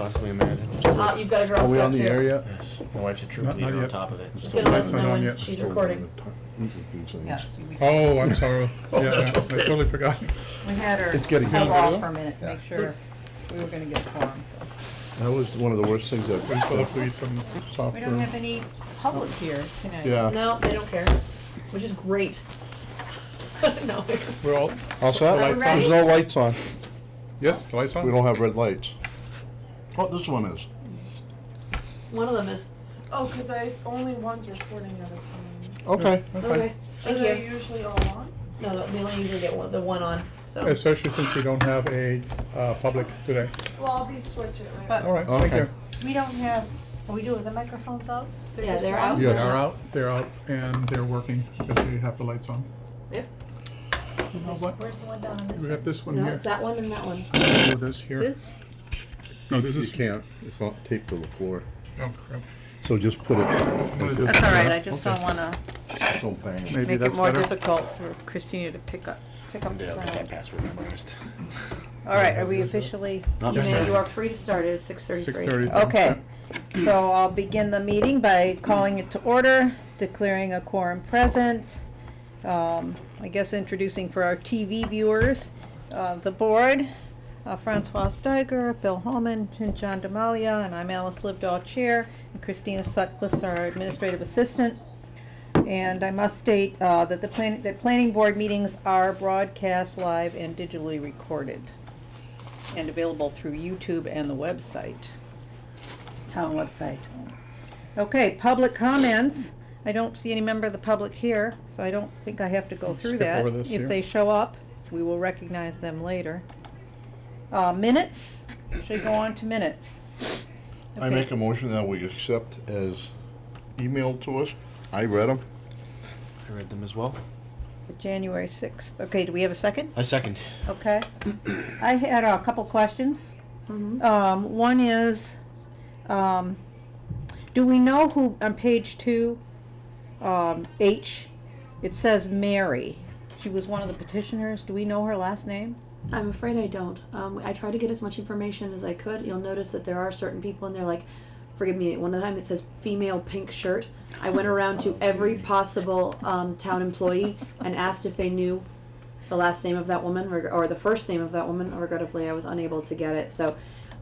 possibly imagine. You've got a Girl Are we Scout on the too. air yet? Yes, my wife's a troop Not leader on yet. top of it. She's So gonna let us Not know on when yet. she's recording. Yeah. Oh, I'm sorry. Yeah, I totally forgot. We had her It's getting hold better. off for a minute, to make sure we were gonna get a quorum, so. That was one of the worst things We still have that. to eat some soft We don't have any public here tonight. Yeah. No, they don't care, which is great. No. We're all, All set? Are we ready? There's no lights on. yes, the lights on? We don't have red lights. Oh, this one is. One of them is. Oh, because only one's recording at a time. Okay. Okay. Thank Are they you. usually all on? No, they only usually get the one on, so. Especially since we don't have a public today. Well, I'll be switch it right But- All right, thank Okay. you. We don't have, we do have the microphones out? Is there Yeah, just they're one? out. They're out, and they're working, because we have the lights on. Yep. Now what? Where's the one down on this We side? have this one No, here. it's that one and that one. Do this here. This? No, this You is. can't. It's not taped to the floor. Oh, crap. So just put it. I'm gonna do That's it. all right, I just Okay. don't wanna Don't bang it. Maybe make it that's more better. difficult for Christina to pick up Yeah, the I'll get that sound. password memorized. All right, are we officially? Not You Mr. you are free to start. It is 6:33. 6:30. Okay, so I'll begin the meeting by calling it to order, declaring a quorum present. I guess introducing for our TV viewers, the board, Francois Steiger, Bill Holman, and John Demalia, and I'm Alice Livedall, Chair, and Christina Sutcliffe's our Administrative Assistant. And I must state that the planning board meetings are broadcast live and digitally recorded and available through YouTube and the website, town website. Okay, public comments. I don't see any member of the public here, so I don't think I have to go through Skip that. over this If here. they show up, we will recognize them later. Minutes, should go on to minutes. I Okay. make a motion that we accept as emailed to us. I read them. I read them as well. January 6th. Okay, do we have a second? I second. Okay. I had a couple questions. Mhm. One is, do we know who, on page 2, H, it says Mary. She was one of the petitioners. Do we know her last name? I'm afraid I don't. I tried to get as much information as I could. You'll notice that there are certain people in there, like, forgive me, one time it says female pink shirt. I went around to every possible town employee and asked if they knew the last name of that woman or the first name of that woman. Regrettably, I was unable to get it. So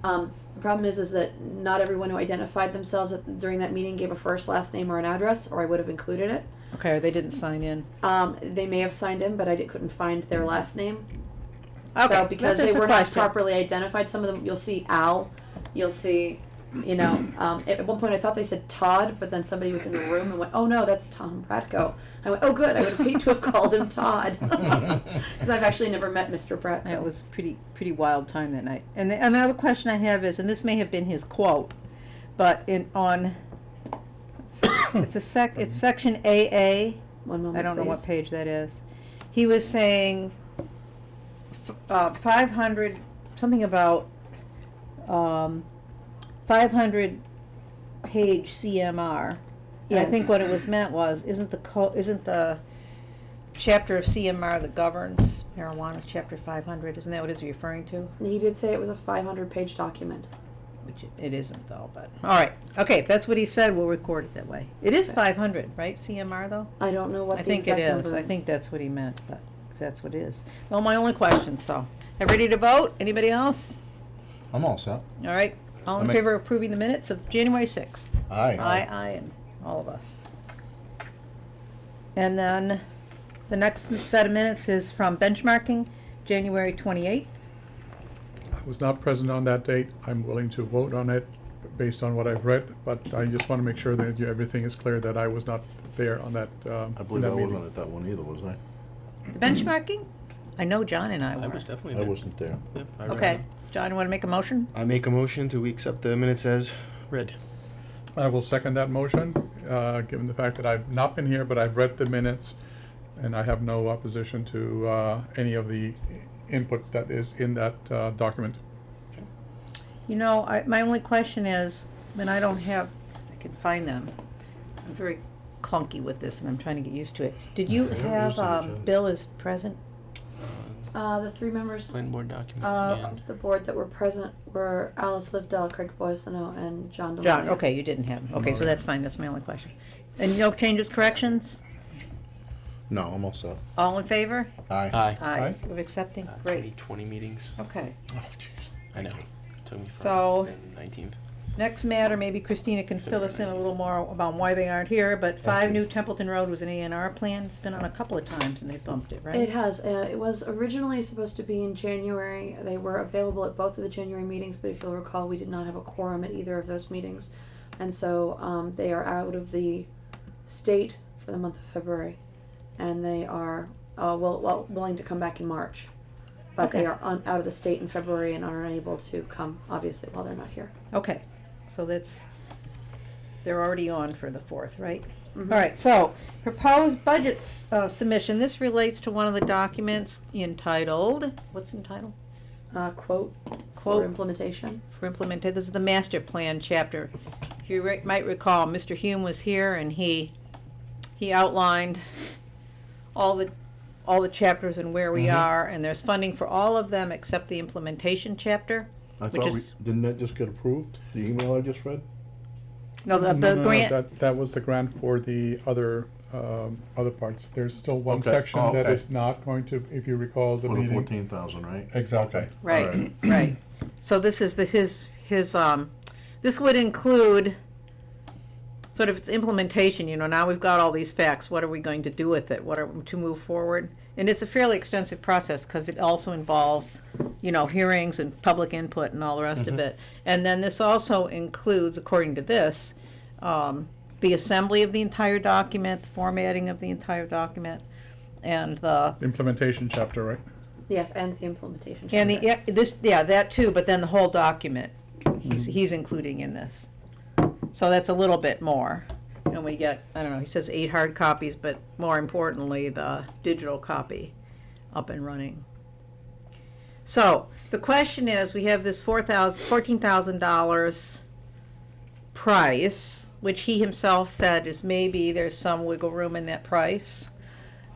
the problem is that not everyone who identified themselves during that meeting gave a first, last name, or an address, or I would have included it. Okay, or they didn't sign in. They may have signed in, but I couldn't find their last name. Okay, So because that's they just a were not question. properly identified, some of them, you'll see Al, you'll see, at one point I thought they said Todd, but then somebody was in the room and went, oh no, that's Tom Bratko. I went, oh good, I would have hated to have called him Todd. Because I've actually never met Mr. Bratko. It was pretty wild time that night. And another question I have is, and this may have been his quote, but it's section AA. One moment, I don't know what please. page that is. He was saying 500, something about 500 page CMR. And I think Yes. what it was meant was, isn't the chapter of CMR that governs marijuana, chapter 500, isn't that what it's referring to? He did say it was a 500-page document. Which it isn't though, but, all right, okay, if that's what he said, we'll record it that way. It is 500, right, CMR though? I don't know what I the think exact it number is, is. I think that's what he meant, but if that's what it is. Well, my only question, so, ready to vote? Anybody else? I'm all set. All right, all in I make- favor of approving the minutes of January 6th? Aye. Aye, and all of us. And then, the next set of minutes is from benchmarking, January 28th. I was not present on that date. I'm willing to vote on it based on what I've read, but I just want to make sure that everything is clear that I was not there on that, I believe that I meeting. wasn't at that one either, was I? The benchmarking? I know John and I were. I was definitely I there. wasn't there. Yep, I read Okay, them. John, you want to make a motion? I make a motion to accept the minutes as read. I will second that motion, given the fact that I've not been here, but I've read the minutes, and I have no opposition to any of the input that is in that document. You know, my only question is, and I don't have, I can find them. I'm very clunky with this and I'm trying to get used to it. Did you I don't have, use the agenda. Bill is present? The three members Planning board documents of and the board that were present were Alice Livedell, Craig Boissonneau, and John DeLonia. John, okay, you didn't have him. Okay, so that's fine. That's my only question. And no changes, corrections? No, I'm all set. All in favor? Aye. Aye. Aye. Of accepting? 20, Great. meetings. Okay. Oh, jeez. I know. Took me So- from 19th. Next matter, maybe Christina can fill us in a little more about why they aren't here, but 5 you. New Templeton Road was an A&R plan. It's been on a couple of times and they bumped it, right? It has. It was originally supposed to be in January. They were available at both of the January meetings, but if you'll recall, we did not have a quorum at either of those meetings. And so they are out of the state for the month of February. And they are willing to come back in March. But Okay. they are out of the state in February and are unable to come, obviously, while they're not here. Okay, so they're already on for the 4th, right? Mhm. All right, so proposed budget submission. This relates to one of the documents entitled, what's entitled? Quote Quote. for implementation. For implemented, this is the master plan chapter. If you might recall, Mr. Hume was here and he outlined all the chapters and where we are, and there's funding for all of them except the implementation chapter. I Which thought is- didn't that just get approved? The email I just read? No, the grant, That was the grant for the other parts. There's still one Okay. section Oh, that okay. is not going to, if you recall the For the meeting. 14,000, right? Exactly. Okay. right, All right. right. So this is his this would include sort of its implementation, now we've got all these facts, what are we going to do with it, to move forward? And it's a fairly extensive process, because it also involves, hearings and public input and all the rest of it. And then this also includes, according to this, the assembly of the entire document, the formatting of the entire document, and the, Implementation chapter, right? Yes, and the implementation. and chapter. that too, but then the whole document, he's including in this. So that's a little bit more. And we get, I don't know, he says 8 hard copies, but more importantly, the digital copy up and running. So the question is, we have this $14,000 price, which he himself said is maybe there's some wiggle room in that price.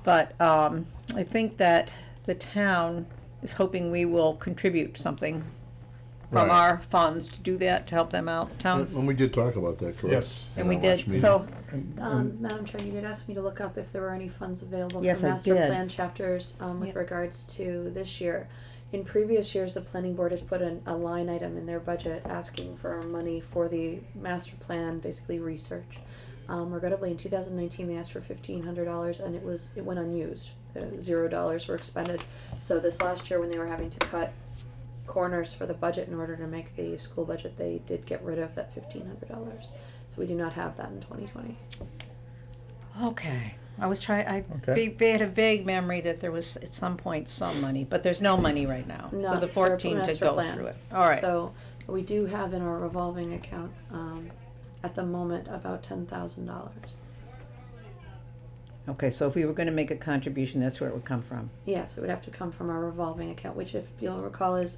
But I think that the town is hoping we will contribute something from Right. our funds to do that, to help them out, towns. And we did talk about that, correct? Yes. And in we our did, last meeting. so, Madam Chair, you did ask me to look up if there were any funds available Yes, for I master did. plan chapters with Yep. regards to this year. In previous years, the planning board has put a line item in their budget asking for money for the master plan, basically research. Regrettably, in 2019, they asked for $1,500, and it went unused. $0 were expended. So this last year, when they were having to cut corners for the budget in order to make the school budget, they did get rid of that $1,500. So we do not have that in 2020. okay. I was trying, Okay. had a vague memory that there was at some point some money, but there's no money right now. So Not the for 14 to master go plan. through it. All right. So we do have in our revolving account at the moment about $10,000. Okay, so if we were gonna make a contribution, that's where it would come from. Yes, it would have to come from our revolving account, which, if you'll recall, is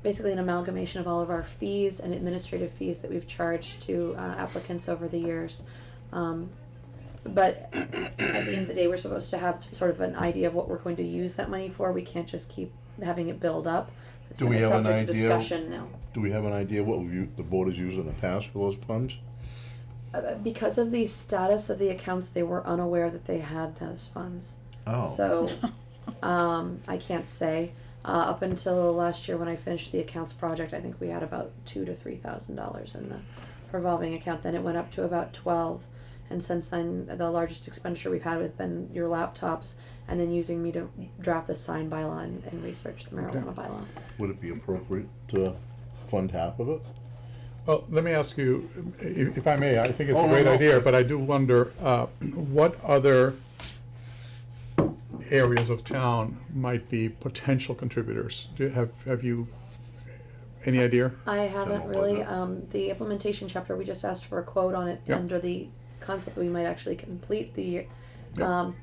basically an amalgamation of all of our fees and administrative fees that we've charged to applicants over the years. But at the end of the day, we're supposed to have sort of an idea of what we're going to use that money for. We can't just keep having it build up. It's Do been we a have an subject of idea? discussion now. Do we have an idea what the board has used in the past for those funds? Because of the status of the accounts, they were unaware that they had those funds. Oh. So, I can't say. Up until last year when I finished the accounts project, I think we had about $2,000 to $3,000 in the revolving account. Then it went up to about 12, and since then, the largest expenditure we've had have been your laptops, and then using me to draft the sign bylaw and research the marijuana bylaw. Would it be appropriate to fund half of it? Well, let me ask you, if I may, I think it's Oh, a no, great no. idea, but I do wonder, what other areas of town might be potential contributors? Have you any idea? I haven't So, really. what The implementation chapter, we just asked for a quote on it Yep. under the concept that we might actually complete the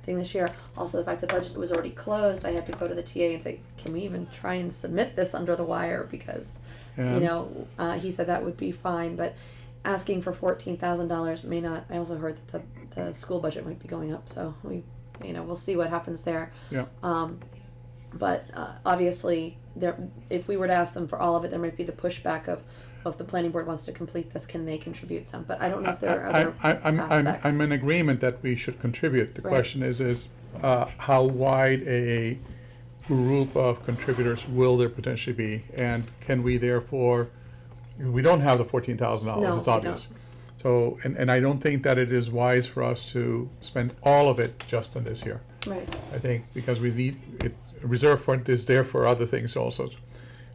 thing this year. Also, the fact the budget was already closed, I had to go to the TA and say, can we even try and submit this under the wire? Because, And- he said that would be fine, but asking for $14,000 may not. I also heard that the school budget might be going up, so we'll see what happens there. Yeah. But obviously, if we were to ask them for all of it, there might be the pushback of, well, if the planning board wants to complete this, can they contribute some? But I don't know if there are other aspects. I'm in agreement that we should contribute. The Right. question is how wide a group of contributors will there potentially be? And can we therefore, we don't have the $14,000, No, it's we obvious. So, and I don't think that it is wise for us to spend all of it just on this year. Right. I think because we need, reserve fund is there for other things also.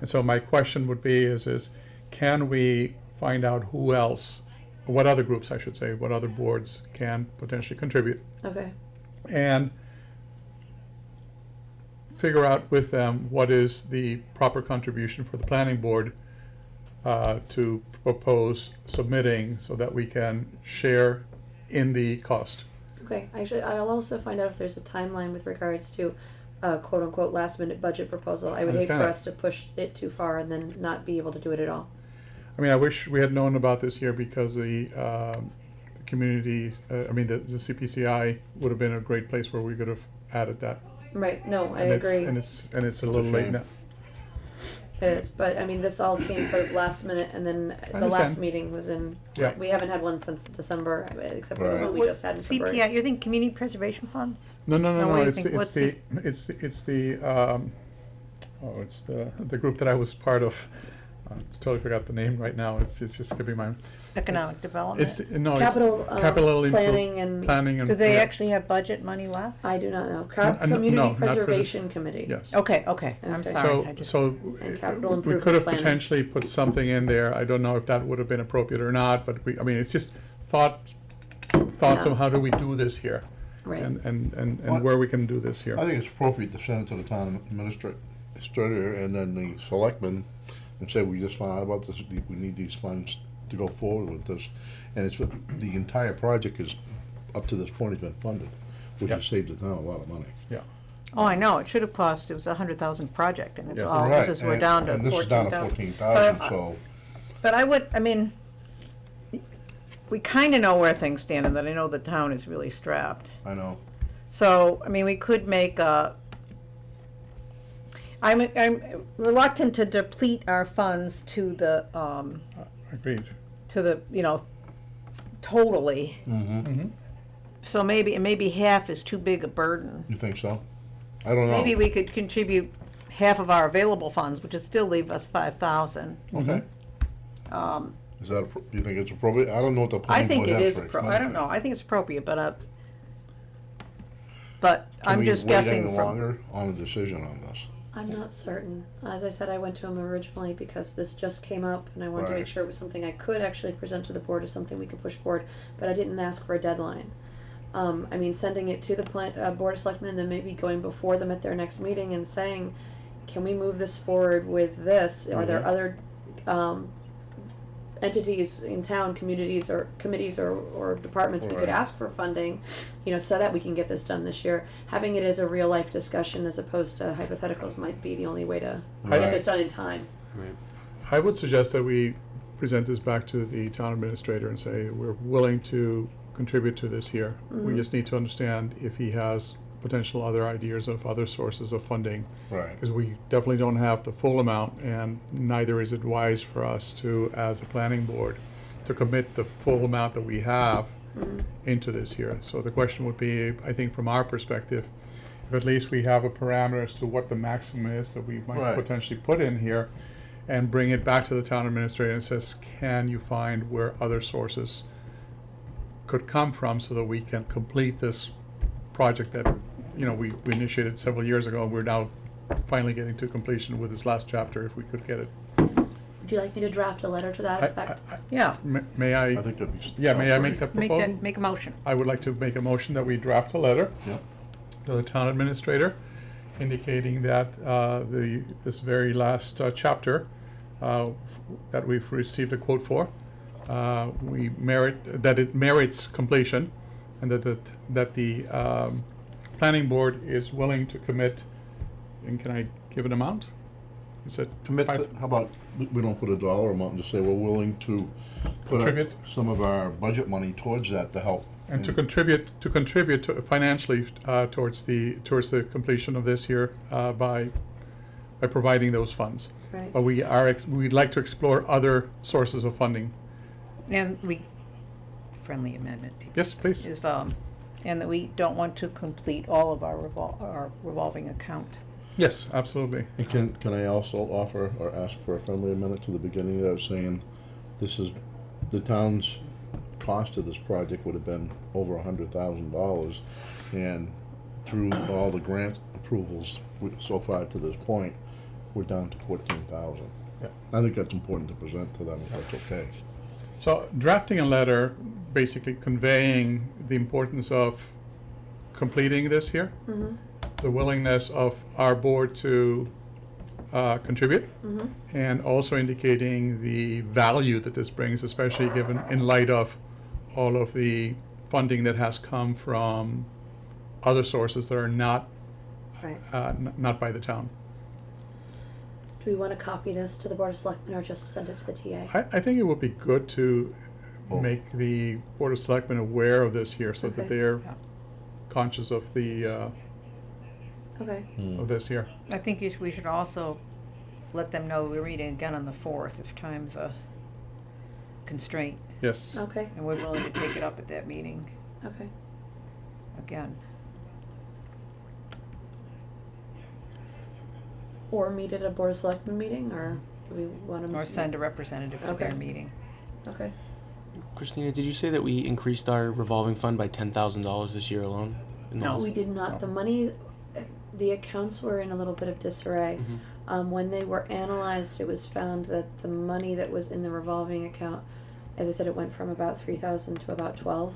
And so my question would be is can we find out who else, what other groups, I should say, what other boards can potentially contribute, Okay. and figure out with them what is the proper contribution for the planning board to propose submitting so that we can share in the cost. Okay. I'll also find out if there's a timeline with regards to quote unquote last minute budget proposal. I would hate for Understand that. us to push it too far and then not be able to do it at all. I mean, I wish we had known about this here because the community, the CPCI would have been a great place where we could have added that. Right. No, I And agree. And it's a little late shame. now. It is, but I mean, this all came sort of last minute, and then the last understand. meeting was in. Yeah. We haven't had one since December, except for the Right. one we just had in February. CPI, you're thinking community preservation funds? No, Now, what do you it's think? What's the group that I was part of. I totally forgot the name right now. It's just skipping my. Economic development? It's no, Capital, it's capital planning and- planning and. Do they yeah. actually have budget money left? I do not know. No, Community no, not for this. Preservation Committee. Yes. Okay, I'm Okay. sorry. I just- So And capital we improvement could have planning. potentially put something in there. I don't know if that would have been appropriate or not, but it's just thoughts Yeah. of how do we do this here? Right. And What- where we can do this here. I think it's appropriate to send it to the town administrator and then the selectmen and say, we just found out about this, we need these funds to go forward with this. And it's, the entire project is, up to this point, has been funded, which has Yep. saved the town a lot of money. Yeah. Oh, I know, it should have cost, it was $100,000 project, and it's Yes. all, Right, this is, we're down to and this is down to 14,000. 14,000, so, But we kinda know where things stand, and that I know the town is really strapped. I know. So, we could make I'm reluctant to deplete our funds to the, Agreed. totally. Mm-hmm. So maybe half is too big a burden. You think so? I don't know. Maybe we could contribute half of our available funds, which would still leave us 5,000. Okay. Is that, do you think it's appropriate? I don't know what the I planning think board it has is, for I don't expenditure. know, I think it's appropriate, but Can I'm we just wait any guessing from, longer on a decision on this? I'm not certain. As I said, I went to him originally because this just came up, and I wanted to Right. make sure it was something I could actually present to the board as something we could push forward. But I didn't ask for a deadline. Sending it to the board of selectmen and then maybe going before them at their next meeting and saying, "Can we move this forward with this? Are there Mhm. other entities in town, communities or committees or departments we could Right. ask for funding, so that we can get this done this year. Having it as a real life discussion as opposed to hypotheticals might be the only way to Right. get this done in time." Right. I would suggest that we present this back to the town administrator and say, we're willing to contribute to this here. We Mhm. just need to understand if he has potential other ideas of other sources of funding. Right. Because we definitely don't have the full amount, and neither is it wise for us to, as a planning board, to commit the full amount that we have Mhm. into this here. So the question would be, I think from our perspective, if at least we have a parameter as to what the maximum is that we might Right. potentially put in here, and bring it back to the town administrator and says, can you find where other sources could come from so that we can complete this project that, we initiated several years ago, and we're now finally getting to completion with this last chapter, if we could get it. Would you like me to draft a letter to that effect? yeah, May I I, think that'd be. yeah, may I make that proposal? make a motion. I would like to make a motion that we draft a letter Yep. to the town administrator indicating that this very last chapter that we've received a quote for, that it merits completion, and that the planning board is willing to commit, and can I give an amount? Is it Commit, five- how about, we don't put a dollar amount and just say we're willing to put Contribute? some of our budget money towards that to help And to contribute financially towards the completion of this year by providing those funds. Right. But we'd like to explore other sources of funding. And friendly amendment. Yes, please. Is, and that we don't want to complete all of our revolving account. Yes, absolutely. And can I also offer or ask for a friendly amendment to the beginning of that, saying this is, the town's cost of this project would have been over $100,000, and through all the grant approvals so far to this point, we're down to 14,000. Yeah. I think that's important to present to them, if that's okay. So drafting a letter basically conveying the importance of completing this here, Mm-hmm. the willingness of our board to contribute, Mm-hmm. and also indicating the value that this brings, especially given in light of all of the funding that has come from other sources that are not Right. not by the town. Do we want to copy this to the Board of Selectmen or just send it to the TA? I think it would be good to Oh. make the Board of Selectmen aware of this here, so that Okay. they're Yeah. conscious of the Okay. Hmm. of this here. I think we should also let them know we're meeting again on the 4th if time's a constraint, Yes. Okay. and we're willing to take it up at that meeting Okay. again. Or meet at a Board of Selectmen meeting, or do we want to? Or send a representative to their Okay. meeting. Okay. Christina, did you say that we increased our revolving fund by $10,000 this year alone? In the No. last- We did not. No. The money, the accounts were in a little bit of disarray. Mhm. When they were analyzed, it was found that the money that was in the revolving account, as I said, it went from about 3,000 to about 12.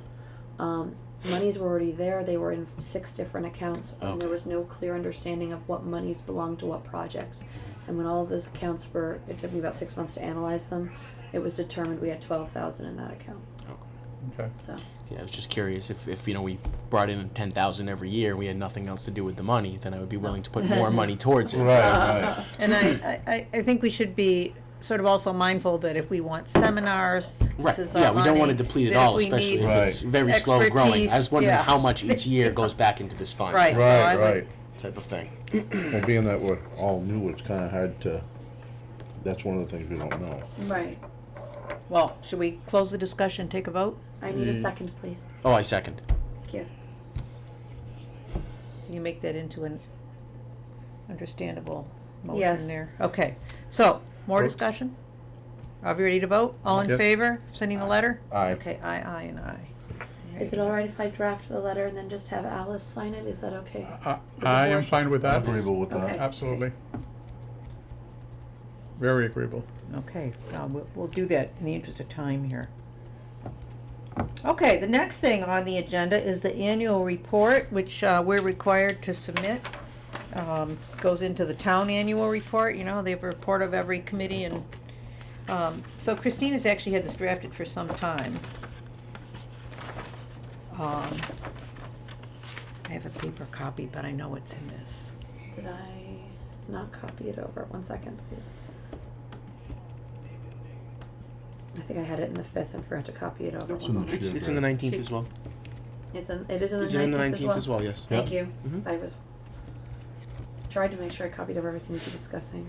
Monies were already there. They were in 6 different accounts, and there Okay. was no clear understanding of what monies belonged to what projects. And when all of those accounts were, it took me about 6 months to analyze them. It was determined we had 12,000 in that account. Okay. Okay. So Yeah, I was just curious if we brought in 10,000 every year and we had nothing else to do with the money, then I would be willing to put more money towards it. Right. And I think we should be sort of also mindful that if we want seminars, Right. this is Yeah, our we don't want money, to deplete it that if all, we especially need- if it's very slow growing. I was expertise, wondering yeah. how much each year goes back into this fund. Right. So I Right, would- right. Type of thing. Well, being that we're all new, it's kinda hard to, that's one of the things we don't know. right. Well, should we close the discussion, take a vote? I need a Ye- second, please. Oh, I second. Thank you. Can you make that into an understandable motion Yes. there? Okay, so, more Vote. discussion? Are we ready to vote? All in Yes. favor of sending the letter? Aye. Okay, aye, and aye. Is it all right if I draft the letter and then just have Alice sign it? Is that okay? I am fine with I'm that. agreeable with Okay. that. Absolutely. Very agreeable. Okay, we'll do that in the interest of time here. Okay, the next thing on the agenda is the annual report, which we're required to submit. Goes into the town annual report, you know, they have a report of every committee, and so Christina's actually had this drafted for some time. I have a paper copy, but I know it's in this. Did I not copy it over? 1 second, please. I think I had it in the 5th and forgot to copy it over. It's One in the moment. It's in the 19th as well. It is in the 19th, Is it in the 19th as well? yes. Thank Yeah. you. Mhm. I was tried to make sure I copied over everything we've been discussing.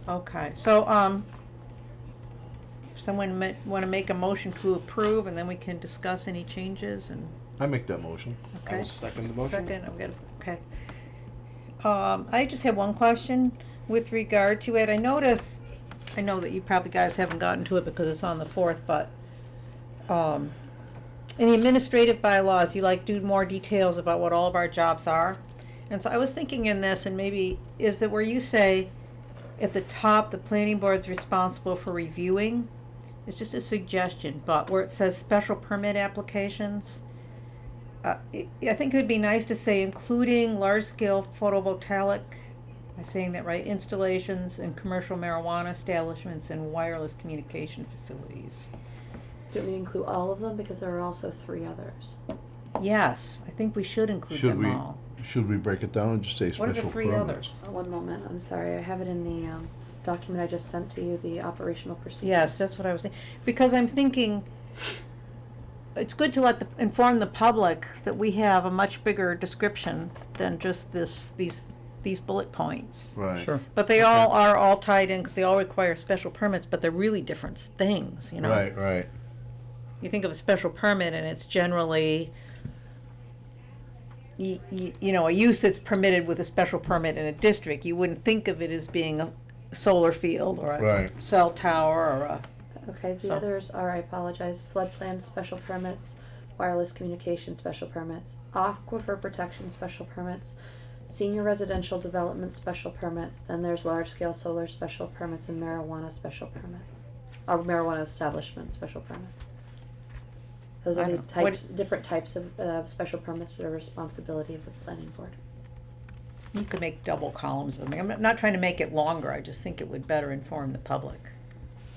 Okay, so, someone want to make a motion to approve, and then we can discuss any changes, and, I make that motion. I okay? will second the motion. Second, I'm gonna, okay. I just have one question with regard to it. I know that you probably guys haven't gotten to it because it's on the 4th, but, in the administrative bylaws, you like do more details about what all of our jobs are. And so I was thinking in this, and maybe, is that where you say, at the top, the planning board's responsible for reviewing? It's just a suggestion, but where it says special permit applications, I think it would be nice to say including large-scale photovoltaic, am I saying that right, installations and commercial marijuana establishments and wireless communication facilities. Do we include all of them? Because there are also 3 others. Yes, I think we should include them all. Should we break it down and just say What are special the 3 permits? others? Oh, 1 moment. I'm sorry. I have it in the document I just sent to you, the operational procedures. Yes, that's what I was thinking, because I'm thinking it's good to inform the public that we have a much bigger description than just these bullet points. Right. Sure. But they all are all tied in, because they all require special permits, but they're really different things, you know? Right, right. You think of a special permit and it's generally, you know, a use that's permitted with a special permit in a district. You wouldn't think of it as being a solar field or a Right. cell tower or a, Okay, the So- others are, I apologize, flood plan special permits, wireless communication special permits, aquifer protection special permits, senior residential development special permits, then there's large scale solar special permits and marijuana special permits. Or marijuana establishment special permits. Those I are the don't know. What- types, different types of special permits that are responsibility of the planning board. you could make double columns of them. I'm not trying to make it longer, I just think it would better inform the public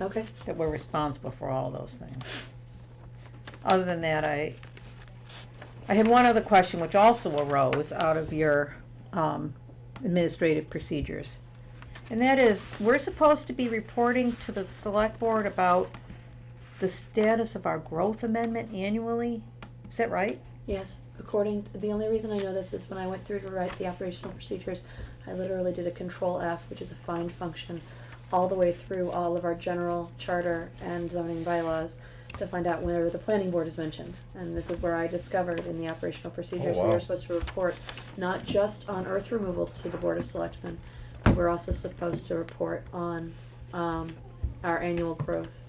Okay, that we're responsible for all those things. Other than that, I had one other question which also arose out of your administrative procedures. And that is, we're supposed to be reporting to the select board about the status of our growth amendment annually? Is that right? yes, the only reason I know this is when I went through to write the operational procedures, I literally did a control F, which is a find function, all the way through all of our general charter and zoning bylaws to find out whenever the planning board is mentioned. And this is where I discovered in the operational procedures, we wow. were supposed to report not just on earth removal to the Board of Selectmen, but we're also supposed to report on our annual growth.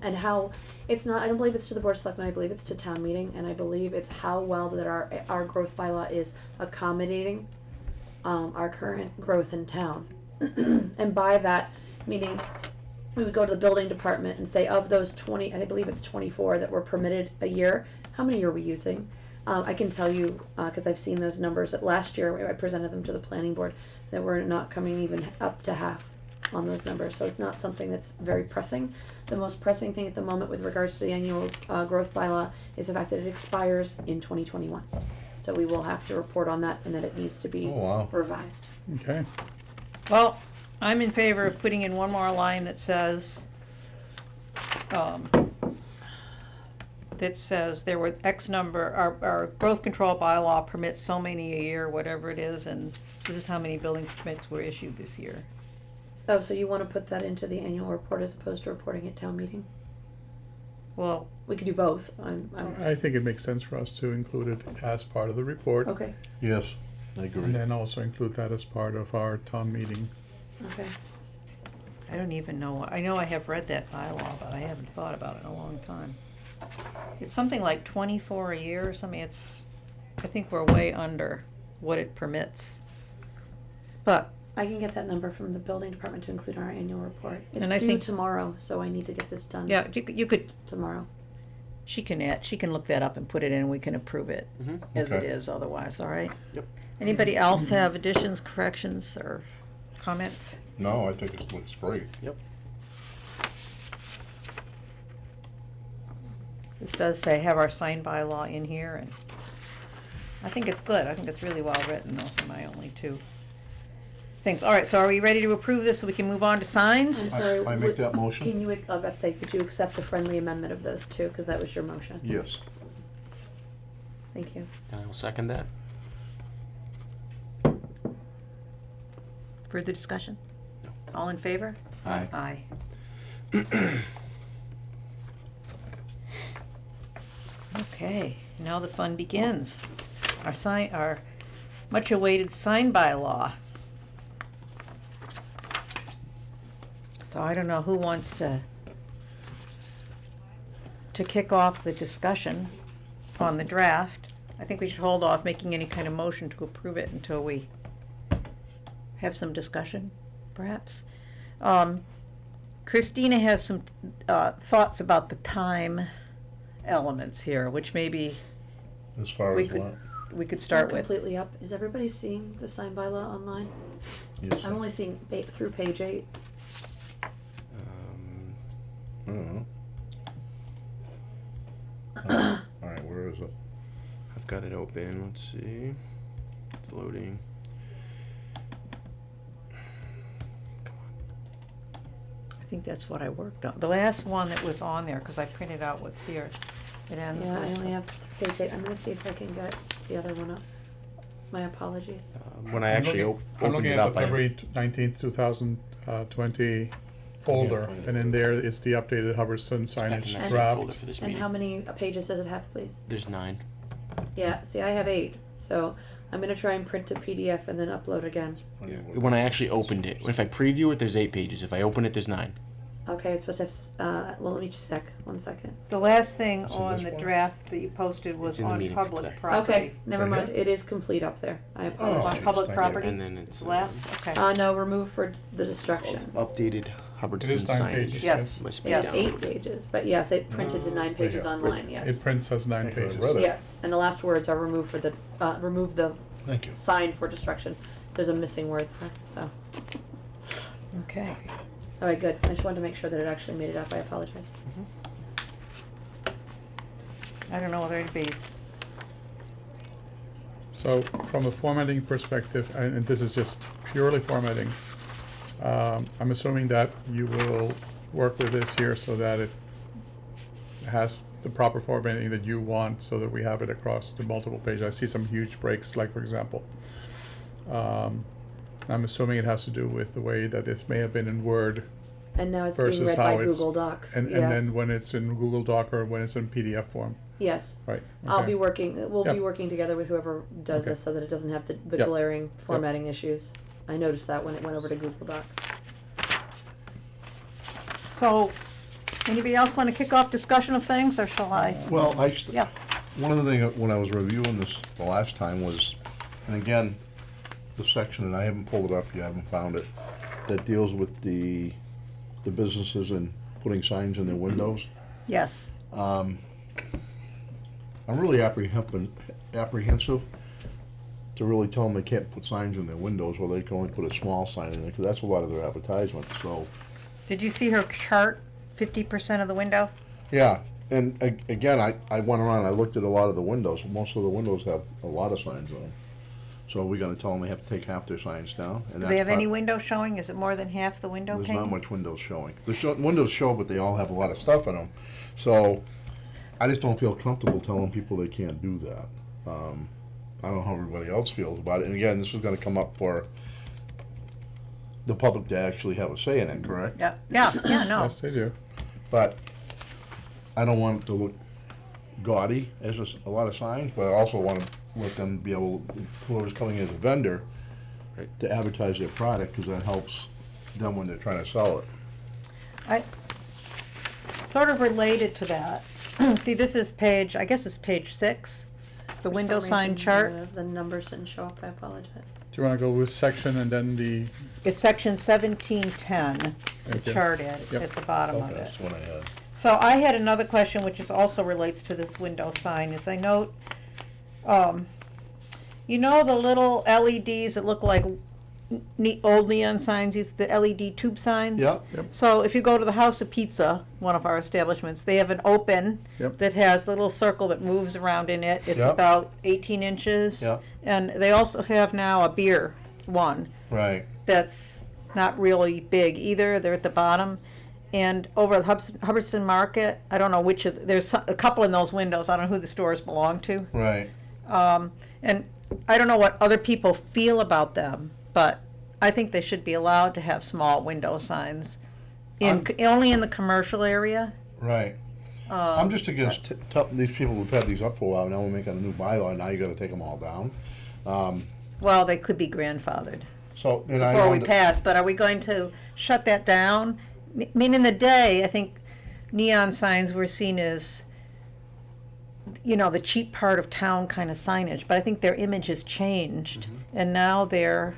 And how, it's not, I don't believe it's to the Board of Selectmen, I believe it's to town meeting, and I believe it's how well that our growth bylaw is accommodating our current growth in town. And by that, meaning we would go to the building department and say, of those 20, I believe it's 24 that were permitted a year, how many are we using? I can tell you, because I've seen those numbers, that last year I presented them to the planning board, that we're not coming even up to half on those numbers. So it's not something that's very pressing. The most pressing thing at the moment with regards to the annual growth bylaw is the fact that it expires in 2021. So we will have to report on that and that it needs to be Oh, wow. revised. Okay. Well, I'm in favor of putting in one more line that says, there were X number, our growth control bylaw permits so many a year, whatever it is, and this is how many building permits were issued this year. Oh, so you want to put that into the annual report as opposed to reporting at town meeting? Well, We could do both. I think it makes sense for us to include it as part of the report. Okay, Yes, I agree. And then also include that as part of our town meeting. okay. I don't even know, I know I have read that bylaw, but I haven't thought about it in a long time. It's something like 24 a year or something, I think we're way under what it permits. But, I can get that number from the building department to include in our annual report. It's And I due think- tomorrow, so I need to get this done yeah, you could, tomorrow. she can look that up and put it in, and we can approve it Mhm. as it Okay. is otherwise, all right? Yep. Anybody else have additions, corrections, or comments? No, I think it looks great. Yep. This does say have our sign bylaw in here, and I think it's good. I think it's really well written. Those are my only two things. All right, so are we ready to approve this so we can move on to signs? I'm sorry, I make would- that motion? Can you, I was about to say, could you accept the friendly amendment of those two, because that was your motion? Yes. Thank you. And I will second that. Further discussion? No. All in favor? Aye. Aye. Okay, now the fun begins. Our much-awaited sign bylaw. So I don't know who wants to kick off the discussion on the draft. I think we should hold off making any kind of motion to approve it until we have some discussion, perhaps. Christina has some thoughts about the time elements here, which maybe As far we as could, what? we could start I'm with. completely up. Is everybody seeing the sign bylaw online? Yes. I'm only seeing through page 8. I don't know. All right, where is it? I've got it open. Let's see. It's loading. Come on. think that's what I worked on. The last one that was on there, cause I printed out what's here. It ends Yeah, I with- only have page 8. I'm gonna see if I can get the other one up. My apologies. When I actually I'm opened looking it at up, the I, February 19th, 2020 folder, find it. and in there is the updated Hubbardston it's got the signage next draft. folder for this And meeting. how many pages does it have, please? There's 9. Yeah, see, I have 8, so I'm gonna try and print a PDF and then upload again. When I actually opened it, if I preview it, there's 8 pages. If I open it, there's 9. Okay, it's supposed to have, well, let me just check, 1 second. The last thing So on this the one? draft that you posted was It's in the on meeting for public today. property. Okay, never Right mind, here? it is complete up there. I Oh, apologize. On geez, public thank you. property? And then it's Last, okay. No, remove for the destruction. updated It Hubbardston is 9 signage. pages. Yes. My speed Yes. down. 8 pages, but yes, it printed to 9 pages yeah. online, yes. It prints as 9 I pages. read it. Yes, and the last words are remove for the, remove the Thank you. sign for destruction. There's a missing word there, so. Okay. Alright, good. I just wanted to make sure that it actually made it up. I apologize. I don't know whether anybody's, So from a formatting perspective, and this is just purely formatting, I'm assuming that you will work with this here so that it has the proper formatting that you want, so that we have it across the multiple pages. I see some huge breaks, like for example. I'm assuming it has to do with the way that this may have been in Word, And now it's being versus read how by it's- Google Docs. and Yes. then when it's in Google Doc or when it's in PDF form, Yes. right? I'll okay. be working, we'll be Yep. working together with whoever does Okay. this so that it doesn't have the Yep. glaring formatting issues. I noticed that when it went over to Google Docs. so, anybody else wanna kick off discussion of things, or shall I? Well, Yeah. one of the things, when I was reviewing this the last time was, and again, the section, and I haven't pulled it up yet, I haven't found it, that deals with the businesses and putting signs in their windows. Yes. I'm really apprehensive to really tell them they can't put signs in their windows, or they can only put a small sign in there, because that's a lot of their advertisements, so. Did you see her chart, 50% of the window? Yeah, and again, I went around, I looked at a lot of the windows, most of the windows have a lot of signs on them. So we're gonna tell them they have to take half their signs down, and Do that's they have any part- window showing? Is it more than half the window pane? There's not much windows showing. Windows show, but they all have a lot of stuff in them. So I just don't feel comfortable telling people they can't do that. I don't know how everybody else feels about it. And again, this is gonna come up for the public to actually have a say in it, correct? Yeah, no. Yes, they do. But I don't want it to look gaudy as a lot of signs, but I also want to let them be able, whoever's coming as a vendor, Right. to advertise their product, because that helps them when they're trying to sell it. I, sort of related to that, see, this is page, I guess it's page 6, the For window some sign reason, chart. The numbers didn't show up. I apologize. Do you wanna go with section and then the, It's section 1710, the Okay. chart Yep. at the bottom of Okay, it. that's the one I had. So I had another question, which is also relates to this window sign, is I note, you know the little LEDs that look like old neon signs, the LED tube signs? Yeah. Yep. So if you go to the House of Pizza, one of our establishments, they have an open Yep. that has the little circle that moves around in it. It's Yep. about 18 inches. Yep. And they also have now a beer one Right. that's not really big either. They're at the bottom. And over at Hubbardston Market, I don't know which of, there's a couple in those windows. I don't know who the stores belong to. Right. And I don't know what other people feel about them, but I think they should be allowed to have small window signs only in the commercial area. Right. I'm just against these people who've had these up for a while. Now we're making a new bylaw. Now you got to take them all down. Well, they could be grandfathered So and I before know we that- pass, but are we going to shut that down? I mean, in the day, I think neon signs were seen as, you know, the cheap part of town kind of signage, but I think their image has changed. And now they're,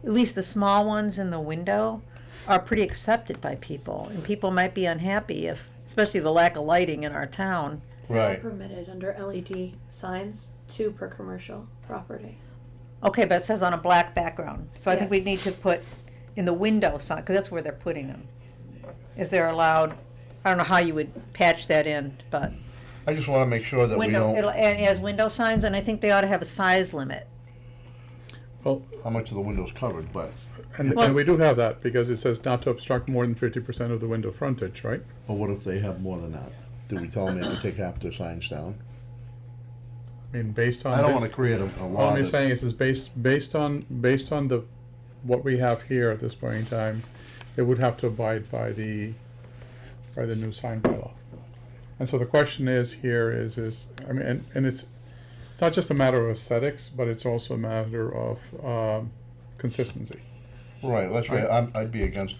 at least the small ones in the window, are pretty accepted by people. And people might be unhappy if, especially the lack of lighting in our town. They are Right. permitted under LED signs, 2 per commercial property. Okay, but it says on a black background, so I think we Yes. need to put in the window sign, because that's where they're putting them. Is they're allowed, I don't know how you would patch that in, but I just want to make sure that we window, don't. it has window signs, and I think they ought to have a size limit. Well, how much of the window's covered, but, and we do have that, because it says not to obstruct more than 50% of the window frontage, right? but what if they have more than that? Do we tell them they have to take half their signs down? I mean, based on I don't this- wanna create a All law I'm that, saying is based on the, what we have here at this point in time, it would have to abide by the new sign bylaw. And so the question is here is, I mean, and it's not just a matter of aesthetics, but it's also a matter of, consistency. right, that's right, Right. I'd be against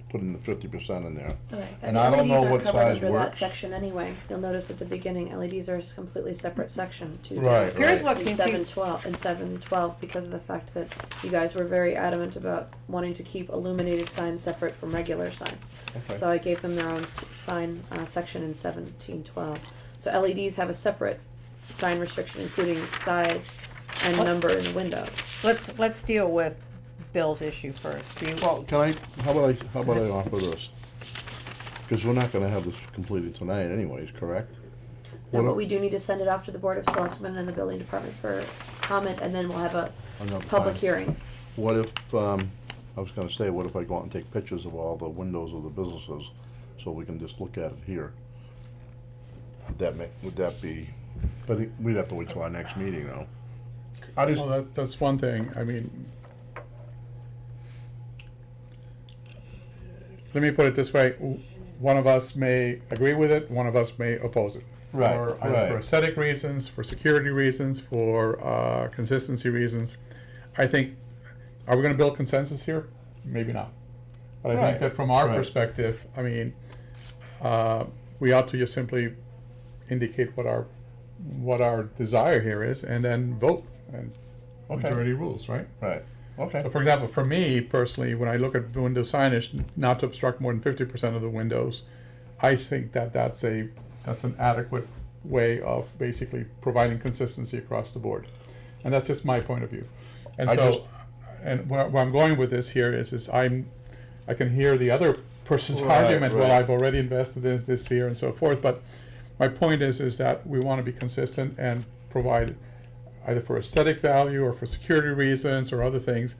putting the 50% in there. Okay. And I don't know LEDs are what covered size under that works. section anyway. You'll notice at the beginning, LEDs are just completely separate section to Right, Here's what in confu- 712 because of the fact that you guys were very adamant about wanting to keep illuminated signs separate from regular signs. Okay. So I gave them their own sign section in 1712. So LEDs have a separate sign restriction, including size and number in the window. Let's deal with Bill's issue first. Do you, Well, can I, how about I It's- offer this? Because we're not gonna have this completed tonight anyways, correct? No, What but if- we do need to send it off to the Board of Selectmen and the Building Department for comment, and then we'll have a Another public time. hearing. What if, I was gonna say, what if I go out and take pictures of all the windows of the businesses, so we can just look at it here? Would that be, but we'd have to wait till our next meeting though. I just, Well, that's one thing, I mean, let me put it this way, one of us may agree with it, one of us may oppose it. Right, For either for right. aesthetic reasons, for security reasons, for consistency reasons. I think, are we gonna build consensus here? Maybe not. But I Right, think that from our right. perspective, I mean, we ought to just simply indicate what our desire here is, and then vote, and Okay. majority rules, right? right, okay. So for example, for me personally, when I look at window signage, not to obstruct more than 50% of the windows, I think that that's an adequate way of basically providing consistency across the board. And that's just my point of view. And I so, just- and where I'm going with this here is I can hear the other person's Right, argument, well, right. I've already invested in this here and so forth, but my point is that we want to be consistent and provide either for aesthetic value or for security reasons or other things.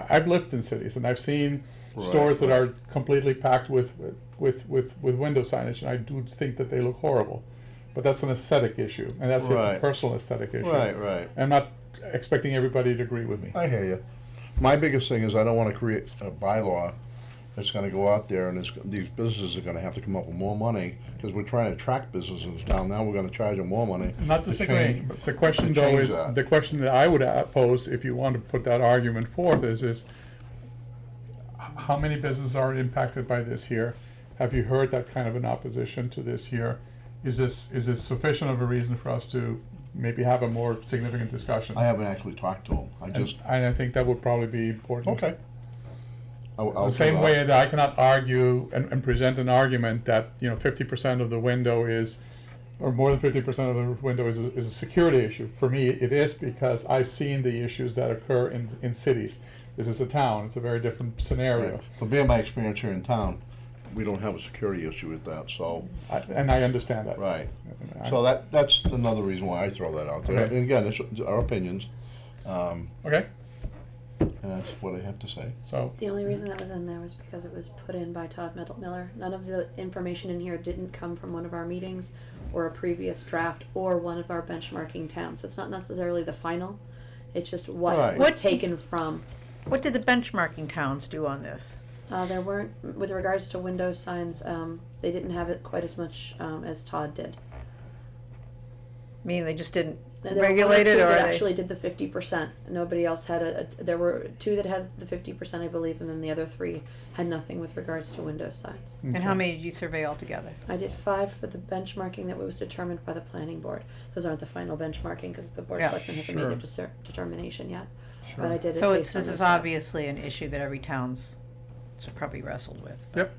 I've lived in cities and I've seen stores that are completely packed with window signage, and I do think that they look horrible. But that's an aesthetic issue, and that's just a Right. personal aesthetic issue. Right. I'm not expecting everybody to agree with me. I hear you. My biggest thing is I don't wanna create a bylaw that's gonna go out there and these businesses are gonna have to come up with more money, cause we're trying to attract businesses down, now we're gonna charge them more money. I'm not to disagreeing, change- but the question to though change is, that. the question that I would pose, if you want to put that argument forth, is how many businesses are impacted by this here? Have you heard that kind of an opposition to this here? Is this sufficient of a reason for us to maybe have a more significant discussion? I haven't actually talked to them, I And just, I think that would probably be important. okay. I'll The do same that. way that I cannot argue and present an argument that, 50% of the window is, or more than 50% of the window is a security issue. For me, it is, because I've seen the issues that occur in cities. This is a town, it's a very different scenario. Right. But being my experience here in town, we don't have a security issue with that, so, And I understand that. right. And I- So that's another reason why I throw that out there. Okay. And again, it's our opinions, Okay, and that's what I have to say. so, The only reason that was in there was because it was put in by Todd Miller. None of the information in here didn't come from one of our meetings or a previous draft or one of our benchmarking towns. So it's not necessarily the final, it's just what Right. was What- taken from. what did the benchmarking towns do on this? There weren't, with regards to window signs, they didn't have it quite as much as Todd did. I mean, they just didn't There were one regulate or it, two or that they? actually did the 50%. Nobody else had there were two that had the 50%, I believe, and then the other three had nothing with regards to window signs. And how many did you survey altogether? I did 5 for the benchmarking that was determined by the planning board. Those aren't the final benchmarking because the board of Yeah, selectmen hasn't made their sure. determination yet. Sure. But I did it So based on this those is five. obviously an issue that every town's probably wrestled with. yep.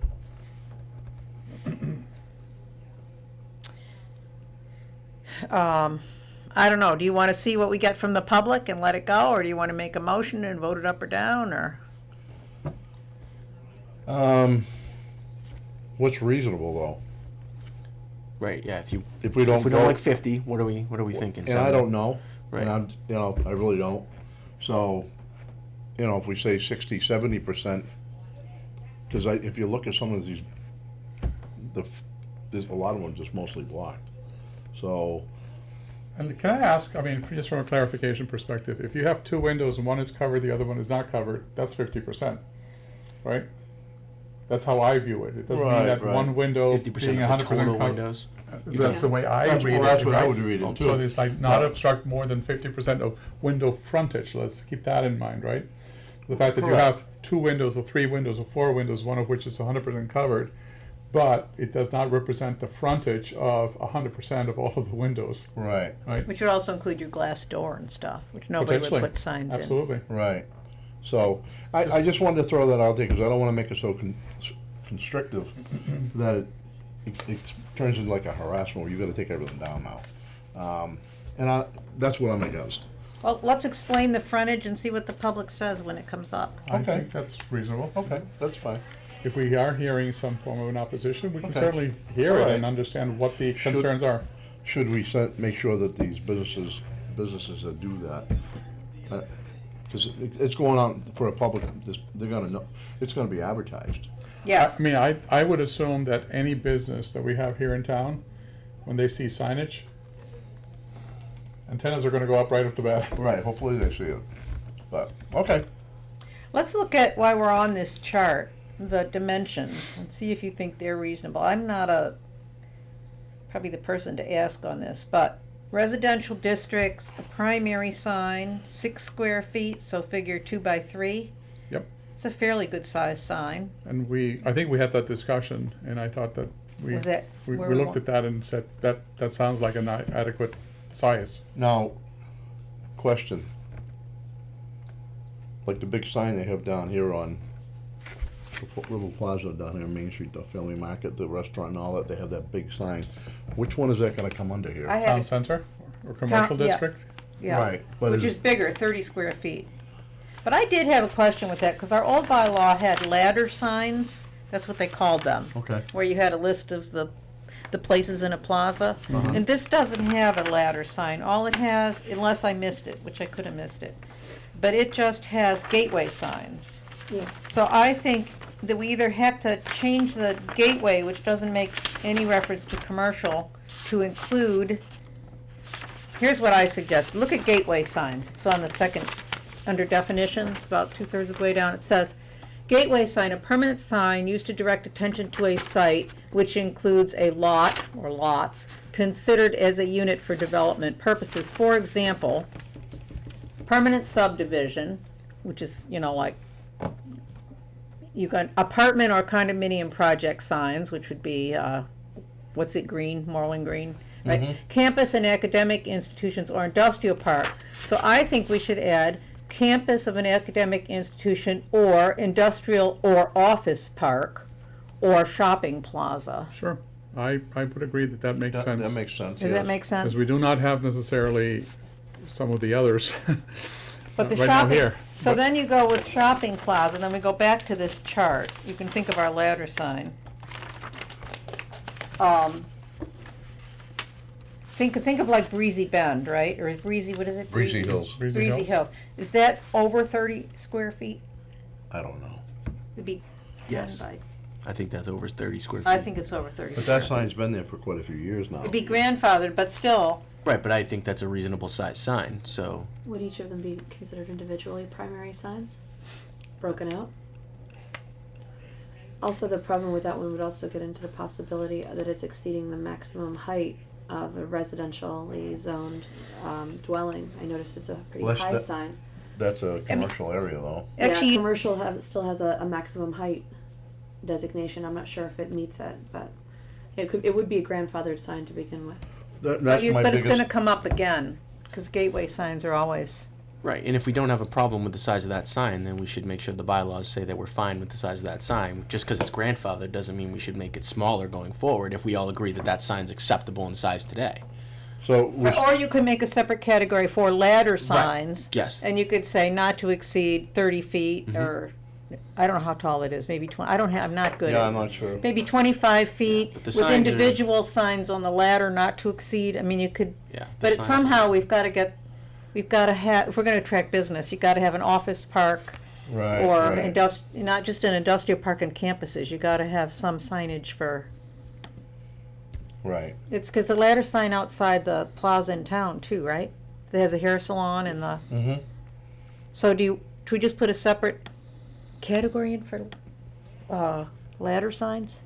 I don't know, do you wanna see what we get from the public and let it go, or do you wanna make a motion and vote it up or down, or? What's reasonable though? Right, yeah, if If we don't go, like 50, what are we thinking? and I don't know, Right. and I really don't. So, you know, if we say 60-70%, because if you look at some of these, there's a lot of them just mostly blocked. So, And can I ask, I mean, just from a clarification perspective, if you have two windows and one is covered, the other one is not covered, that's 50%, right? That's how I view it. It doesn't mean Right, that right. one window 50% being of 100% the total covered. windows. That's the way I read it. that's what I right? would read it So too. it's like not obstruct more than 50% of window frontage. Let's keep that in mind, right? The fact that you Correct. have two windows or three windows or four windows, one of which is 100% covered, but it does not represent the frontage of 100% of all of the windows, Right, right? Which would also include your glass door and stuff, which nobody would Potentially. put signs in. Absolutely. right. So, I just wanted to throw that out there, because I don't wanna make it so constrictive that it turns into like a harassment where you gotta take everything down now. And that's what I'm against. Well, let's explain the frontage and see what the public says when it comes up. I Okay. think that's reasonable. Okay, that's fine. If we are hearing some form of an opposition, we can Okay. certainly hear it All right. and understand what the Should- concerns are. Should we make sure that these businesses that do that, because it's going on for a public, they're gonna know, it's gonna be advertised. Yes. I mean, I would assume that any business that we have here in town, when they see signage, antennas are gonna go up right off the bat. Right, hopefully they see it, but, okay. Let's look at, while we're on this chart, the dimensions and see if you think they're reasonable. I'm not probably the person to ask on this, but residential districts, a primary sign, 6 square feet, so figure 2 by 3. Yep. It's a fairly good sized sign. And I think we had that discussion, and I thought that we Was that we where we looked wa- at that and said, that sounds like an adequate size. Now, question. Like the big sign they have down here on the little plaza down here on Main Street, the Family Market, the restaurant and all that, they have that big sign. Which one is that gonna come under here? I Town had, center or commercial yeah. district? yeah, Right, but which is bigger, 30 square feet. But I did have a question with that, because our old bylaw had ladder signs, that's what they called them. Okay. Where you had a list of the places in a plaza. Uh-huh. And this doesn't have a ladder sign. All it has, unless I missed it, which I could have missed it, but it just has gateway signs. Yes. So I think that we either have to change the gateway, which doesn't make any reference to commercial, to include, here's what I suggest. Look at gateway signs. It's on the second, under definitions, about 2/3 of the way down. It says, gateway sign, a permanent sign used to direct attention to a site which includes a lot or lots considered as a unit for development purposes. For example, permanent subdivision, which is, like, you got apartment or condominium project signs, which would be, Moreland Green, right? Mhm. Campus and academic institutions or industrial park. So I think we should add campus of an academic institution or industrial or office park or shopping plaza. Sure. I would agree that makes sense. That makes sense, Does yes. that make sense? Because we do not have necessarily some of the others But the right now shopping, here. so But- then you go with shopping plaza, then we go back to this chart. You can think of our ladder sign. Think of like Breezy Bend, right? Or is Breezy, what is it? Breezy Hills. Breezy Hills. Is that over 30 square feet? I don't know. It'd be 10 Yes. by, I think that's over 30 square feet. I think it's over 30 But square that feet. sign's been there for quite a few years now. It'd be grandfathered, but still, Right, but I think that's a reasonable size sign, so. Would each of them be considered individually primary signs? Broken out? Also, the problem with that one would also get into the possibility that it's exceeding the maximum height of a residentially zoned dwelling. I noticed it's a pretty Less high than- sign. That's a commercial area though. actually, Yeah, commercial still has a maximum height designation. I'm not sure if it meets it, but it would be a grandfathered sign to begin with. That's but my it's gonna biggest, come up again, because gateway signs are always, Right, and if we don't have a problem with the size of that sign, then we should make sure the bylaws say that we're fine with the size of that sign. Just because it's grandfathered doesn't mean we should make it smaller going forward if we all agree that that sign's acceptable in size today. so, or you could make a separate category for ladder signs. Yes. And you could say not to exceed 30 feet, Mhm. or, I don't know how tall it is, maybe 20, I'm not good yeah, at I'm not sure. maybe 25 feet, But the with signs are- individual signs on the ladder not to exceed, I mean, you could, Yeah. the but it signs- somehow we've got to have, if we're going to attract business, you've got to have an office park Right, Or right. not just an industrial park and campuses, you gotta have some signage for, Right. it's 'cause the ladder sign outside the plaza in town too, right? That has a hair salon and the, Mm-hmm. so do we just put a separate category in for, ladder signs?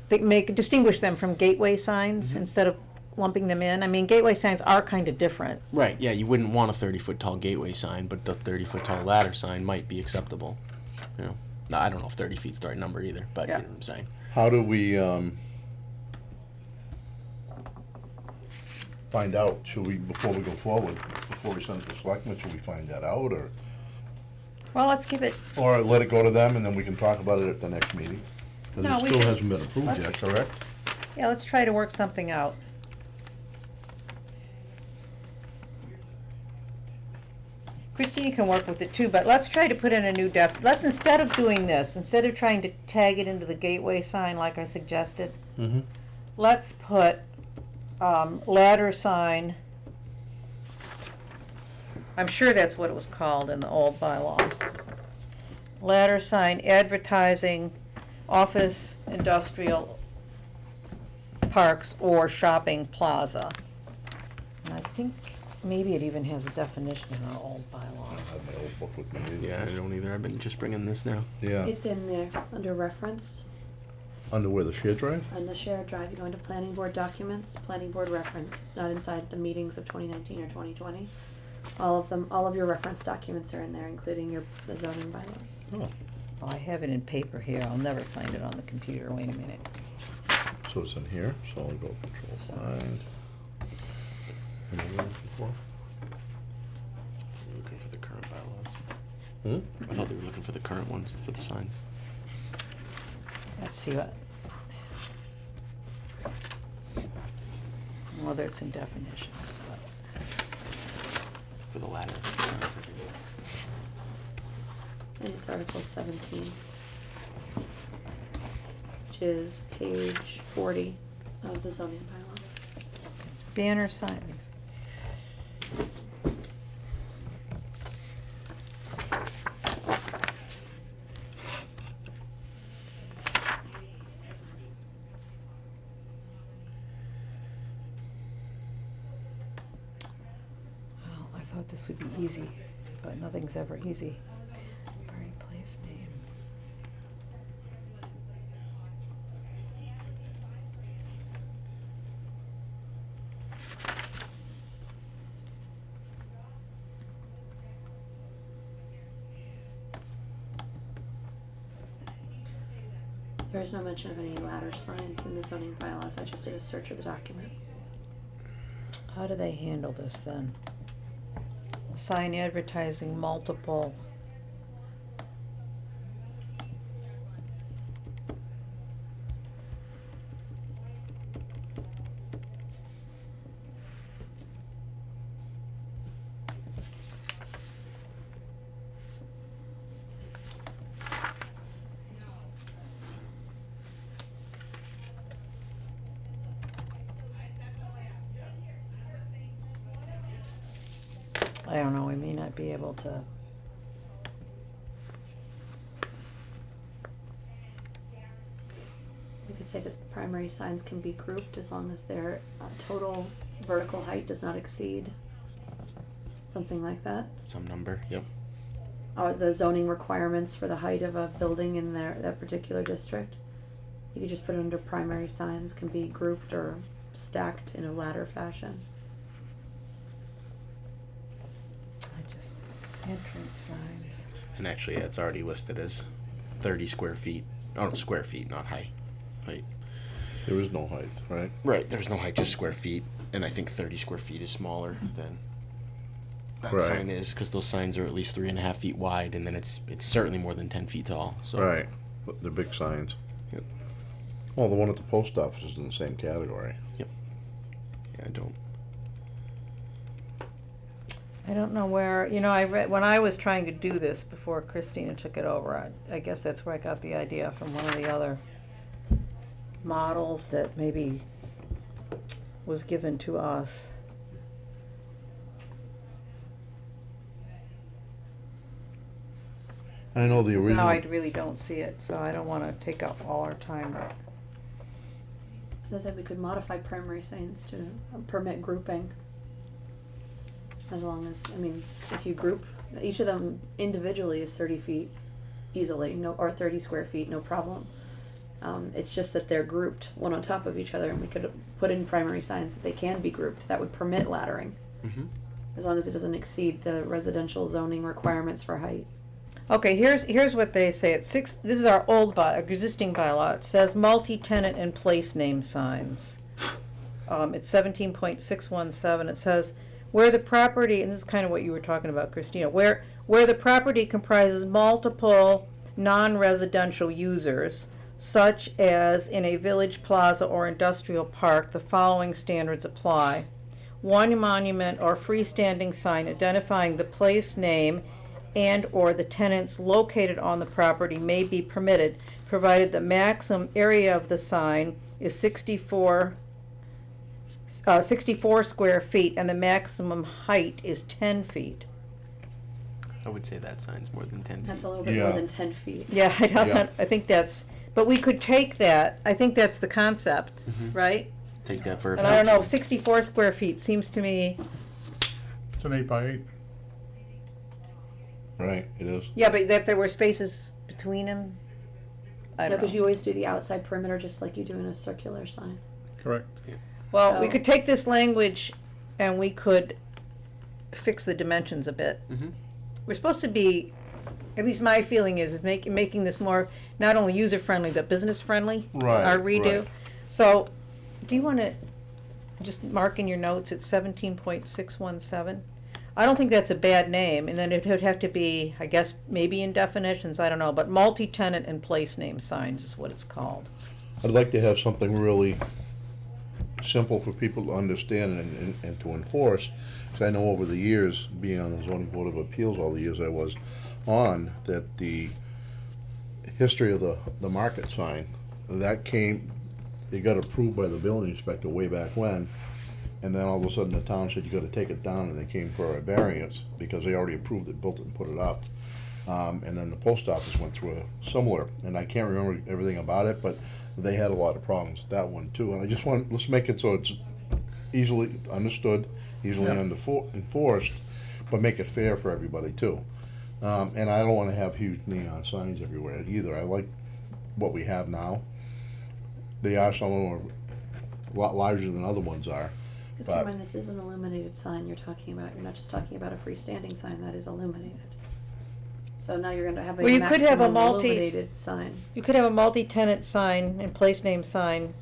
Distinguish them from gateway signs instead of lumping them in. I mean, gateway signs are kind of different. Right, yeah, you wouldn't want a 30-foot tall gateway sign, but the 30-foot tall ladder sign might be acceptable. You know, no, I don't know if 30 feet's the right number either, but Yeah. you know what I'm saying. How do we, find out? Should we, before we go forward, before we send it to selectmen, should we find that out, Well, let's give it, or let it go to them and then we can talk about it at the next meeting? No, Because it we still can- hasn't been approved let's- yet, correct? yeah, let's try to work something out. Christina can work with it too, but let's try to put in a new let's, instead of doing this, instead of trying to tag it into the gateway sign like I suggested, Mm-hmm. let's put, ladder sign. I'm sure that's what it was called in the old bylaw. Ladder sign advertising, office, industrial, parks, or shopping plaza. And I think maybe it even has a definition in our old I bylaw. don't have my old book with me either. Yeah, I don't either. I've been just bringing this now. Yeah, It's in there, under reference, under where, the shared drive? on the shared drive, you go into planning board documents, planning board reference. It's not inside the meetings of 2019 or 2020. All of them, all of your reference documents are in there, including the zoning bylaws. Oh, Oh, I have it in paper here. I'll never find it on the computer. Wait a minute. so it's in here, so I'll go control find. Signs. What are you looking for? You're looking for the current bylaws. Hmm? I thought they were looking for the current ones for the signs. Let's see what. Whether it's in definitions. For the ladder. And it's Article 17, which is page 40 of the zoning bylaw. Banner signs. Well, I thought this would be easy, but nothing's ever easy. Party place name. There is no mention of any ladder signs in the zoning bylaws. I just did a search of the document. How do they handle this then? Sign advertising multiple. I don't know, we may not be able to. We could say that primary signs can be grouped as long as their total vertical height does not exceed something like that. Some number, yep. The zoning requirements for the height of a building in that particular district. You could just put it under primary signs, can be grouped or stacked in a ladder fashion. Entrance signs. And actually, yeah, it's already listed as 30 square feet. Oh, no, square feet, not height. Height. There is no height, right? Right, there's no height, just square feet. And I think 30 square feet is smaller than that Right. sign is, because those signs are at least 3.5 feet wide, and then it's certainly more than 10 feet tall. So. Right, but the big signs. Yep. Well, the one at the post office is in the same category. Yeah, I don't. I don't know where, I read, when I was trying to do this before Christina took it over, I guess that's where I got the idea from one of the other models that maybe was given to us. I know the original. No, I really don't see it, so I don't wanna take up all our time. As I said, we could modify primary signs to permit grouping. As long as, I mean, if you group, each of them individually is 30 feet easily, no, or 30 square feet, no problem. It's just that they're grouped, one on top of each other, and we could put in primary signs that they can be grouped, that would permit laddering, Mm-hmm. as long as it doesn't exceed the residential zoning requirements for height. Okay, here's what they say. It's this is our old existing bylaw. It says multi-tenant and place name signs. It's 17.617. It says, where the property, and this is kind of what you were talking about, Christina, where the property comprises multiple non-residential users, such as in a village plaza or industrial park, the following standards apply. One monument or freestanding sign identifying the place name and or the tenants located on the property may be permitted, provided the maximum area of the sign is 64 square feet and the maximum height is 10 feet. I would say that sign's more than 10 feet. That's a little bit Yeah. more than 10 feet. Yeah, Yeah. I think that's, but we could take that, I think that's the concept, Mhm. right? Take that for a And I don't know, voucher. 64 square feet seems to me, It's an 8x8. Right, it is. yeah, but if there were spaces between them, I No, don't because you know. always do the outside perimeter just like you do in a circular sign. Correct. Well, we So- could take this language and we could fix the dimensions a bit. Mhm. We're supposed to be, at least my feeling is making this more, not only user-friendly, but business-friendly. Right, Our redo. right. So, do you wanna just mark in your notes, it's 17.617? I don't think that's a bad name, and then it would have to be, I guess, maybe in definitions, I don't know, but multi-tenant and place name signs is what it's called. I'd like to have something really simple for people to understand and to enforce. Because I know over the years, being on the zoning board of appeals all the years I was on, that the history of the market sign, that came, it got approved by the building inspector way back when. And then all of a sudden the town said you gotta take it down, and they came for a variance because they already approved it, built it and put it up. And then the post office went through a similar, and I can't remember everything about it, but they had a lot of problems with that one too. And I just want, let's make it so it's easily understood, easily Yeah. enforced, but make it fair for everybody too. And I don't wanna have huge neon signs everywhere either. I like what we have now. They are, some of them are a lot larger than other ones are. Because But- keep in mind, this is an illuminated sign you're talking about. You're not just talking about a freestanding sign that is illuminated. So now you're gonna have a Well, you could have a maximum multi- illuminated sign. You could have a multi-tenant sign and place name sign,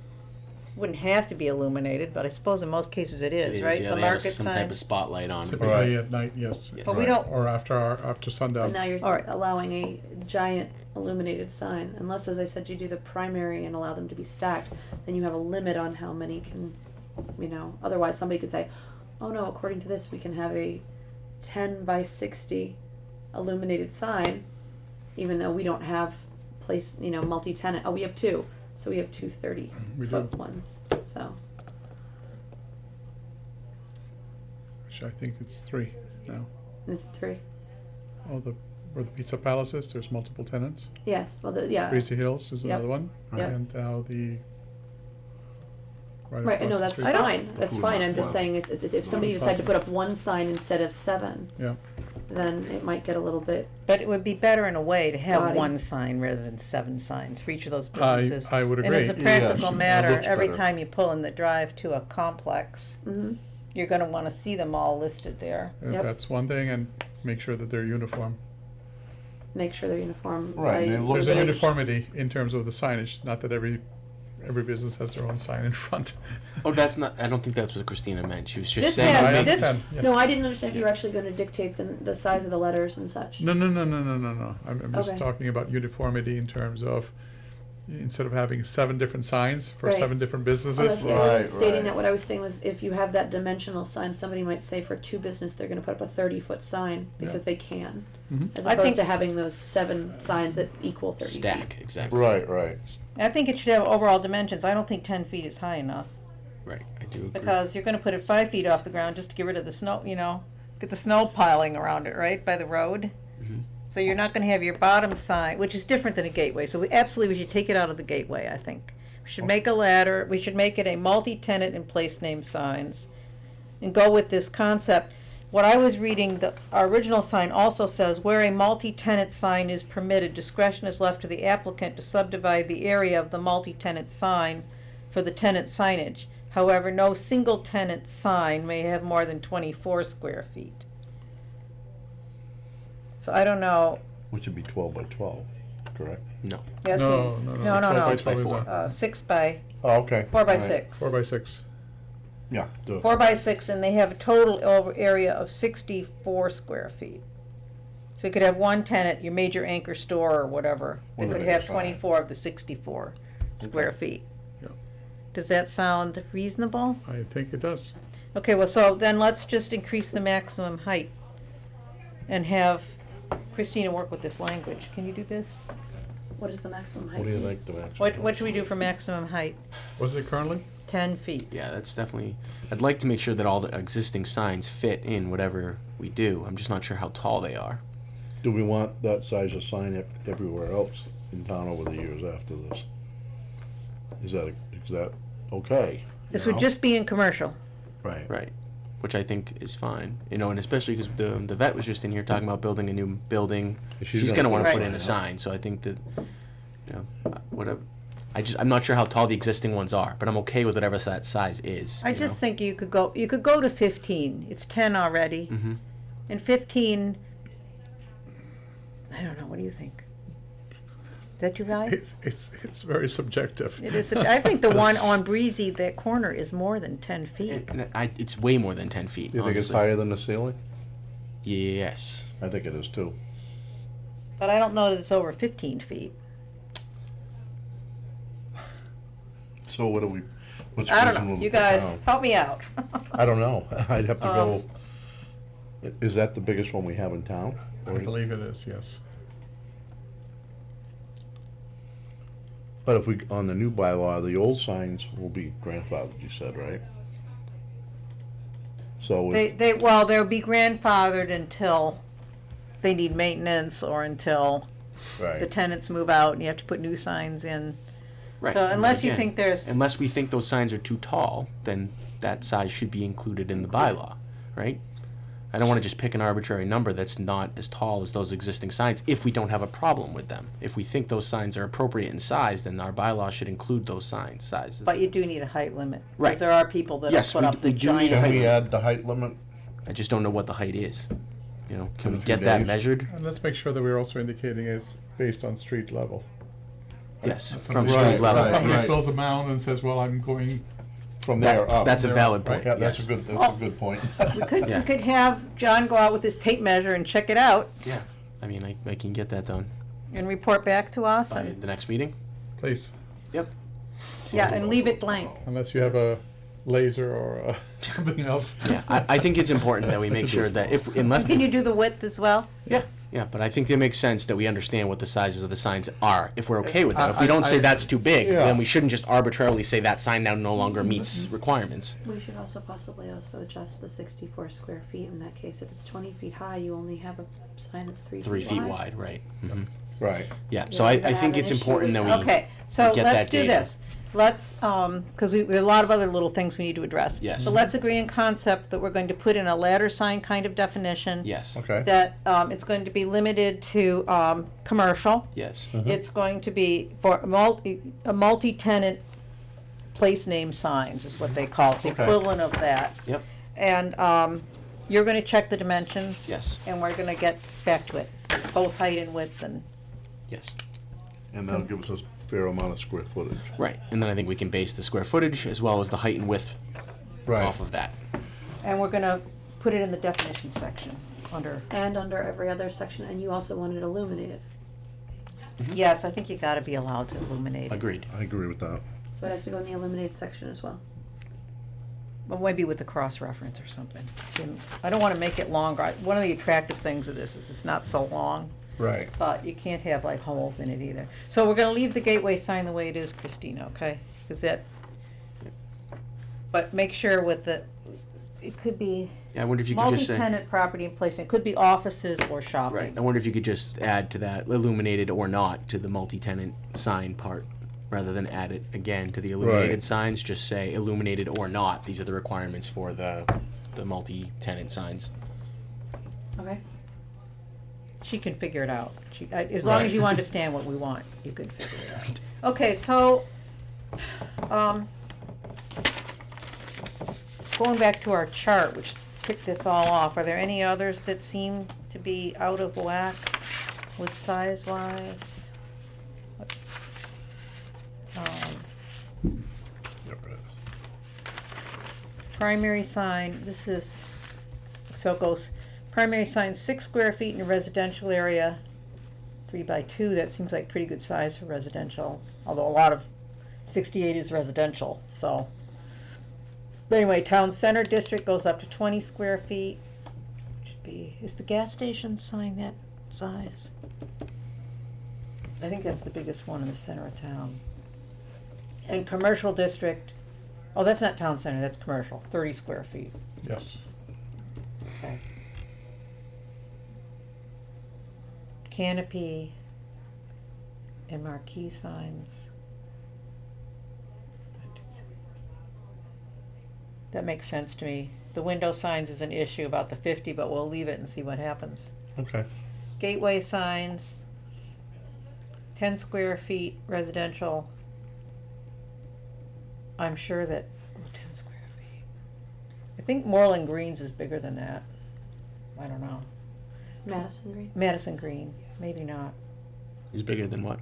wouldn't have to be illuminated, but I suppose in most cases it It is, is, right? yeah, The they have market some sign. type of spotlight on it. Typically Right. at night, yes. Yes. But we don't, Or after But sundown. now you're All right. allowing a giant illuminated sign. Unless, as I said, you do the primary and allow them to be stacked, then you have a limit on how many can, otherwise somebody could say, oh no, according to this, we can have a 10 by 60 illuminated sign, even though we don't have multi-tenant. Oh, we have two. So we have two 30 We do. foot ones. So, Which I think it's 3 now. is it three? Oh, where the Pizza Palace is, there's multiple tenants. Yes, well, yeah. Breezy Hills is Yep. another one. Yep. And now the. Right, across no, the that's street. I don't- fine, that's Food fine, I'm market. just saying, if somebody decided to put up one sign instead of 7, Yeah, then it might get a little bit, but it would be better in a way to have Gaudy. one sign rather than 7 signs for each of those I businesses. would And as a agree. practical Yes, matter, it looks every better. time you pull in the drive to a complex, mhm. you're gonna wanna see them all listed there. Yep. That's one thing, and make sure that they're uniform. Make sure they're uniform. Right, by they look There's a But I- uniformity in terms of the signage, not that every business has their own sign in front. Oh, that's not. I don't think that's what Christina meant. She was just This saying. has- I make- this- understand, yeah. No, I didn't understand if you were actually gonna dictate the size of the letters and such. No. I'm just Okay. talking about uniformity in terms of, instead of having 7 different signs for Right. 7 different Oh, that's- businesses. I wasn't Right, stating right. that. What I was saying was, if you have that dimensional sign, somebody might say for 2 business, they're gonna put up a 30-foot sign because they can. Mhm. As I opposed think- to having those 7 signs that equal 30 feet. Stack, exactly. Right. I think it should have overall dimensions, I don't think 10 feet is high enough, Right, I do agree. because you're gonna put it 5 feet off the ground just to get rid of the snow, get the snow piling around it, right, by the road? Mhm. So you're not gonna have your bottom sign, which is different than a gateway, so we should take it out of the gateway, I think. We should make a ladder, we should make it a multi-tenant and place name signs, and go with this concept. What I was reading, our original sign also says, where a multi-tenant sign is permitted, discretion is left to the applicant to subdivide the area of the multi-tenant sign for the tenant signage. However, no single tenant sign may have more than 24 square feet. So I don't know, Which would be 12 by 12, correct? No. that No, seems, no, no. no, no, Six by no. 4. 6 by, Oh, okay. 4 by All right. 6. 4 by 6. Yeah. do it. 4 by 6, and they have a total over area of 64 square feet. So you could have one tenant, your major anchor store or whatever, One that of could the have biggest, right. 24 of the 64 square feet. Yeah. Does that sound reasonable? I think it does. Okay, well, so then let's just increase the maximum height and have Christina work with this language. Can you do this? What is the maximum height? What do you please? think the max? What should we do for maximum height? What is it currently? 10 feet. Yeah, that's definitely. I'd like to make sure that all the existing signs fit in whatever we do. I'm just not sure how tall they are. Do we want that size of sign everywhere else in town over the years after this? Is that okay? This You would know? just be in commercial. Right. Right. Which I think is fine. You know, and especially because the vet was just in here talking about building a new building. She's She's gonna going to want to Right. put in a sign. So I think that, you know, whatever. I'm not sure how tall the existing ones are, but I'm okay with whatever that size is. I just think you could go to 15. It's 10 already. Mm-hmm. And 15, I don't know, what do you think? Is that too high? It's very subjective. It is, I think the one on Breezy, that corner, is more than 10 feet. It's way more than 10 feet. You think it's honestly. higher than the ceiling? Yes. I think it is too. But I don't know that it's over 15 feet. So what do we? What's I don't reasonable know. You to put guys, down? help me out. I don't know. I'd have to go. Um, Is that the biggest one we have in town? I believe it is, yes. But if we, on the new bylaw, the old signs will be grandfathered, you said, right? So, They'll be grandfathered until they need maintenance or until the right, tenants move out and you have to put new signs in. Right. So and unless you again, think there's, Unless we think those signs are too tall, then that size should be included in the bylaw, right? I don't want to just pick an arbitrary number that's not as tall as those existing signs if we don't have a problem with them. If we think those signs are appropriate in size, then our bylaw should include those signs sizes. but you do need a height limit. Right. Because there are people that Yes, have put up the we do need a giant. can we add the height limit? I just don't know what the height is. You know, can In we a few get that days. measured? And let's make sure that we're also indicating it's based on street level. Yes, That's from something- street Right, level. right, Somebody right. builds a mound and says, well, I'm going, From there up? That's a There, valid right? point. Yeah, that's yes. a good point. We could, Yeah. we could have John go out with his tape measure and check it out Yeah, I mean, I can get that done and report back to us by and, the next meeting. please, Yep. yeah, and leave it blank. unless you have a laser or something else. Yeah, I think it's important that we make sure that unless Can you do the width as well? Yeah, but I think it makes sense that we understand what the sizes of the signs are, if we're okay with that. If we I- don't say I- that's too big, Yeah. then we shouldn't just arbitrarily say that sign now no longer meets requirements. We should also possibly also adjust the 64 square feet. In that case, if it's 20 feet high, you only have a sign that's 3 feet wide, right? Mhm. Right. Yeah, You're so not I gonna think have it's an issue important that with we. Okay, so get let's that do data. this. Let's, because there are a lot of other little things we need to address. Yes. So let's agree in concept that we're going to put in a ladder sign kind of definition. Yes. Okay. That it's going to be limited to commercial. Yes. It's going to be for a multi-tenant place name signs is what they call it, the Okay. equivalent of that. Yep. And you're going to check the dimensions. Yes. And we're going to get back to it, both height and width and. Yes. And that'll give us a fair amount of square footage. Right, and then I think we can base the square footage as well as the height and width Right. off of that. And we're gonna put it in the definition section under, And under every other section, and you also want it illuminated. yes, I think you gotta be allowed to illuminate it. Agreed. I agree with that. So it has to go in the illuminated section as well. But maybe with a cross-reference or something. And I don't wanna make it longer. One of the attractive things of this is it's not so long, Right. but you can't have like holes in it either. So we're gonna leave the gateway sign the way it is, Christina, okay? Cause that, but make sure with the it could be Yeah, I wonder if you could just say. multi-tenant property in place, it could be offices or shopping. Right. I wonder if you could just add to that illuminated or not to the multi-tenant sign part, rather than add it again to the illuminated Right. signs. Just say illuminated or not. These are the requirements for the multi-tenant signs. Okay. She can figure it out. As long as you understand what we want, you can figure it out. Okay, so, going back to our chart, which kicked this all off, are there any others that seem to be out of whack with size-wise? Primary sign, this is, so it goes, primary sign, 6 square feet in a residential area, 3 by 2, that seems like pretty good size for residential, although a lot of 68 is residential, so. But anyway, town center district goes up to 20 square feet. Should be, is the gas station sign that size? I think that's the biggest one in the center of town. And commercial district, oh, that's not town center, that's commercial, 30 square feet. Yes. Okay. Canopy and marquee signs. That makes sense to me. The window signs is an issue about the 50, but we'll leave it and see what happens. Okay. Gateway signs, 10 square feet residential. I'm sure that, 10 square feet. I think Moreland Greens is bigger than that. I don't know. Madison Green. Madison Green, maybe not. Is bigger than what?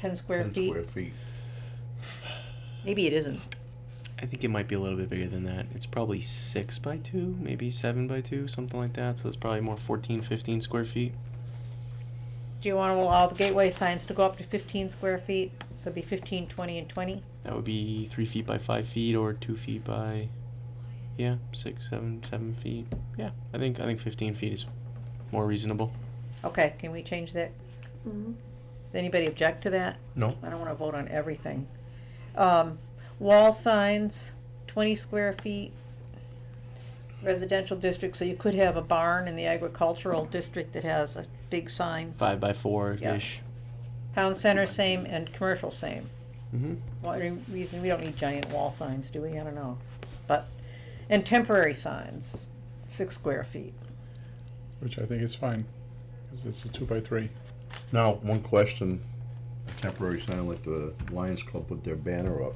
10 square 10 feet. square feet. Maybe it isn't. I think it might be a little bit bigger than that. It's probably 6 by 2, maybe 7 by 2, something like that. So it's probably more 14, 15 square feet. Do you want to allow the gateway signs to go up to 15 square feet? So it'd be 15, 20, and 20? That would be 3 feet by 5 feet, or 2 feet by, yeah, 6, 7 feet. Yeah, I think 15 feet is more reasonable. Okay, can we change that? Mm-hmm. Does anybody object to that? No. I don't want to vote on everything. Wall signs, 20 square feet. Residential district, so you could have a barn in the agricultural district that has a big sign. 5 by 4-ish. Town center, same, and commercial, same. Mm-hmm. What reason, we don't need giant wall signs, do we? I don't know. But, and temporary signs, 6 square feet. Which I think is fine, because it's a 2 by 3. Now, one question, a temporary sign like the Lions Club put their banner up.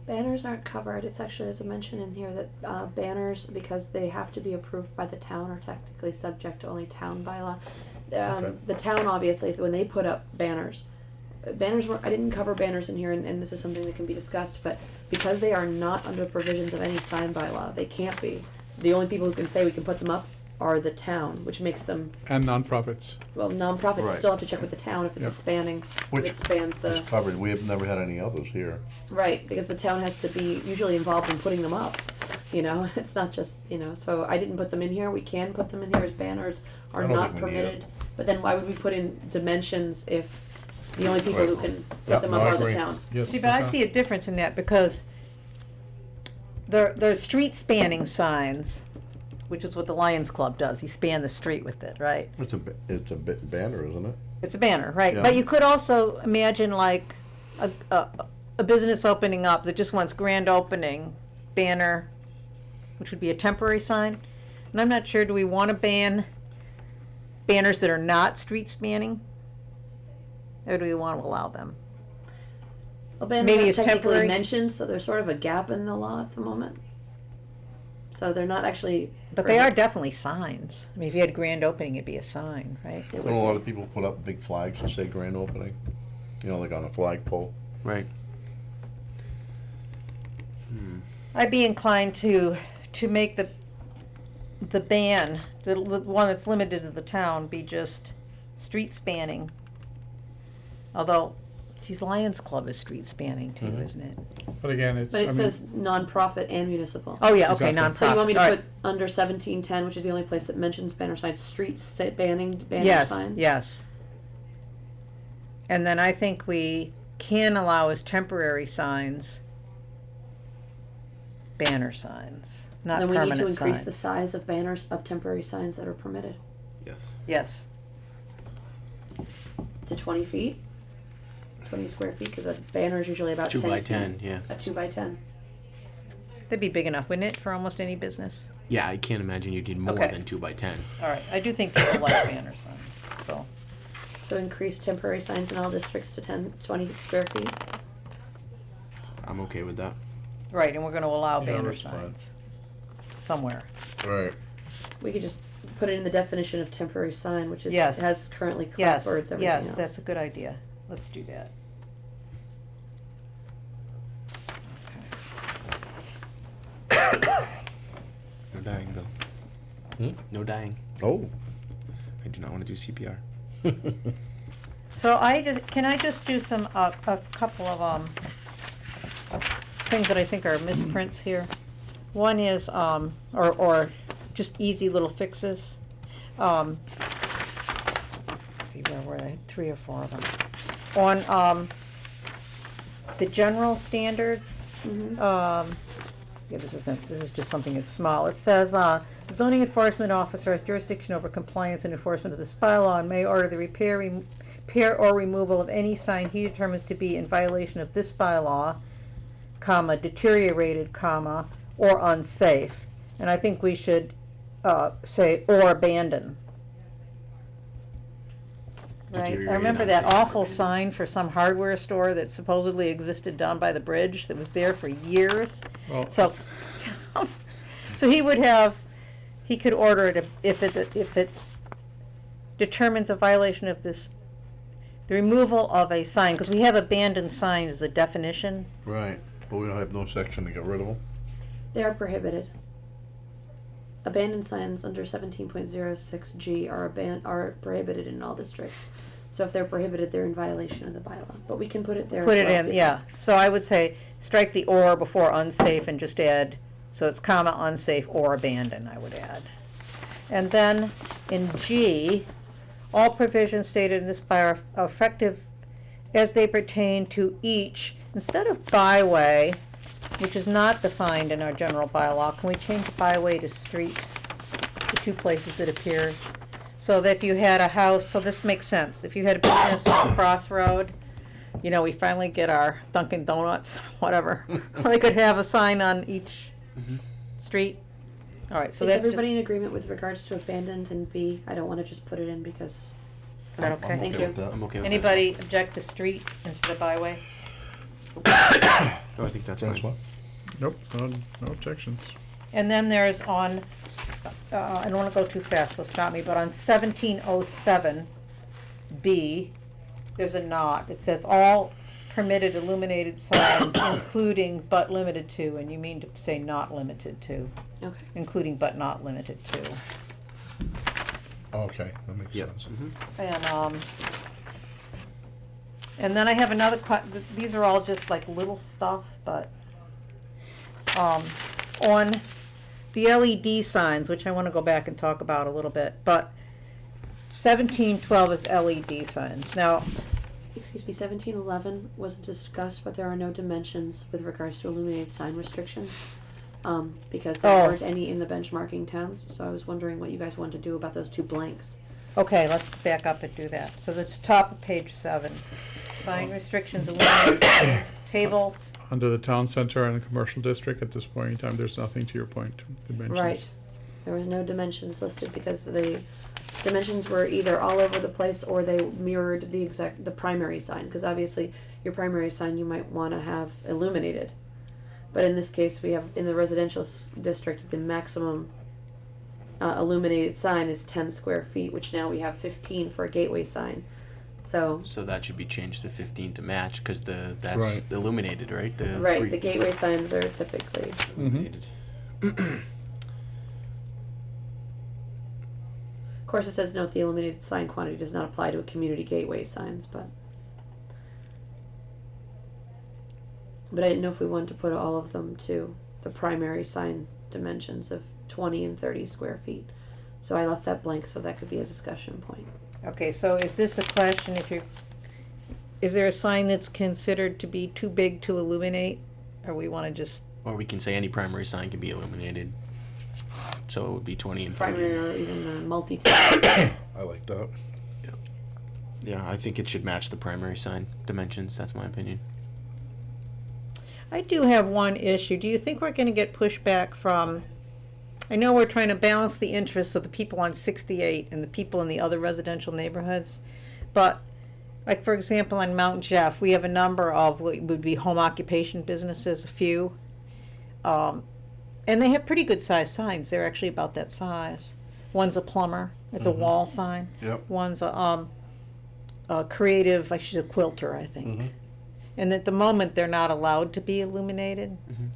Banners aren't covered. It's actually, there's a mention in here that banners, because they have to be approved by the town, are technically subject to only town bylaw. Okay. The town, obviously, when they put up banners, banners were, I didn't cover banners in here, and this is something that can be discussed, but because they are not under provisions of any sign bylaw, they can't be. The only people who can say we can put them up are the town, which makes them, And nonprofits. well, nonprofits Right. still have to check with the town if it's Yeah. expanding, Which if it spans the. is covered, we have never had any others here. Right, because the town has to be usually involved in putting them up, you know, it's not just, so I didn't put them in here, we can put them in here as banners are I don't not think we need it. permitted. But then why would we put in dimensions if the only people who Right. can Yeah, put them no, up I are the agree. town? Yes. See, but I okay. see a difference in that because there's street spanning signs, which is what the Lions Club does. You span the street with it, right? It's a banner, isn't it? It's a banner, right? Yeah. But you could also imagine like a business opening up that just wants grand opening banner, which would be a temporary sign. And I'm not sure, do we want to ban banners that are not street spanning? Or do we want to allow them? Well, banners Maybe aren't it's technically temporary. mentioned, so there's sort of a gap in the law at the moment. So they're not actually. But they are definitely signs. I mean, if you had a grand opening, it'd be a sign, right? It Don't a lot would of people put up big flags that say grand opening? Like on a flagpole? Right. I'd be inclined to make the ban, the one that's limited to the town, be just street spanning. Although, geez, Lions Club is street spanning too, Mhm. isn't it? But again, it's, But I it mean, says nonprofit and municipal. Oh, yeah, okay, Exactly. nonprofit. So you want me to All put right. under 1710, which is the only place that mentions banner signs, banning banner Yes, signs? yes. And then I think we can allow as temporary signs banner signs, not Then we need to permanent increase signs. the size of banners, of temporary signs that are permitted Yes. Yes, to 20 feet, 20 square feet, because a banner is usually about 2 10 by feet. 10, yeah. A 2 by 10. that'd be big enough, wouldn't it, for almost any business? Yeah, I can't imagine you need more Okay. than 2 by 10. All right, I do think people like banner signs, so. So increase temporary signs in all districts to 20 square feet. I'm okay with that. Right, and we're gonna allow Yeah, banner that's fine. signs somewhere. Right. We could just put it in the definition of temporary sign, which is, Yes. has currently Yes, clapboards, everything yes, else. that's a good idea. Let's do that. No dying, Bill. Hmm? No dying. Oh. I do not want to do CPR. So can I just do some, a couple of, things that I think are misprints here? One is, or just easy little fixes. Let's see, where were they? 3 or 4 of them. On, the general standards, Mhm. yeah, this is just something that's small. It says, the zoning enforcement officer has jurisdiction over compliance and enforcement of this bylaw and may order the repair or removal of any sign he determines to be in violation of this bylaw, comma, deteriorated, comma, or unsafe. And I think we should, say, or abandon. Right, I Deteriorated, remember that unsafe, or awful abandoned. sign for some hardware store that supposedly existed down by the bridge that was there for years. Well, So, so he could order it if it determines a violation of this, the removal of a sign, because we have abandoned signs as a definition. Right. But we don't have no section to get rid of them. They are prohibited. Abandoned signs under 17.06G are prohibited in all districts. So if they're prohibited, they're in violation of the bylaw. But we can put it there. Put as it well in, if we yeah. So I would say strike the or before unsafe and just add, so it's comma, unsafe or abandoned, I would add. And then in G, all provisions stated in this bylaw are effective as they pertain to each, instead of byway, which is not defined in our general bylaw, can we change byway to street, the 2 places it appears? So that if you had a house, so this makes sense, if you had a business on a crossroad, you know, we finally get our Dunkin' Donuts, whatever, they could have a sign on each street. All right, so Is that's everybody just, in agreement with regards to abandoned and B? I don't want to just put it in because. is that I'm okay? Thank okay you. with that. I'm okay with Anybody object to street instead of byway? that. No, I think that's That's fine. what? nope, no objections. And then there's on, I don't wanna go too fast, so stop me, but on 1707B, there's a not, it says all permitted illuminated signs, including but limited to, and you mean to say not limited to, Okay. including but not limited to. Okay, that makes Yep. sense. Mhm. And then I have another, these are all just like little stuff, but, on the LED signs, which I wanna go back and talk about a little bit, but 1712 is LED signs. Now, Excuse me, 1711 was discussed, but there are no dimensions with regards to illuminated sign restrictions. Because there Oh. weren't any in the benchmarking towns, so I was wondering what you guys wanted to do about those 2 blanks. okay, let's back up and do that. So that's top of page 7. Sign restrictions, illuminated signs, table, Under the town center and the commercial district, at this point in time, there's nothing to your point, dimensions. Right. There was no dimensions listed because the dimensions were either all over the place or they mirrored the primary sign, because obviously your primary sign you might want to have illuminated. But in this case, we have in the residential district, the maximum illuminated sign is 10 square feet, which now we have 15 for a gateway sign. So, So that should be changed to 15 to match, because that's Right. illuminated, right? right, three- the gateway signs are typically, illuminated. of course it says note the illuminated sign quantity does not apply to a community gateway signs, but I didn't know if we wanted to put all of them to the primary sign dimensions of 20 and 30 square feet. So I left that blank so that could be a discussion point. okay, so is this a question is there a sign that's considered to be too big to illuminate? Or we wanna just Or we can say any primary sign can be illuminated. So it would be 20 in front of Primary you. or even the multi. I like that. Yeah, I think it should match the primary sign dimensions. That's my opinion. I do have one issue. Do you think we're gonna get pushback from, I know we're trying to balance the interests of the people on 68 and the people in the other residential neighborhoods, but like, for example, on Mount Jeff, we have a number of what would be home occupation businesses, a few. And they have pretty good sized signs. They're actually about that size. One's a plumber. It's a wall sign. Yep. One's a creative, actually a quilter, I think. Mhm. And at the moment, they're not allowed to be illuminated. Mhm.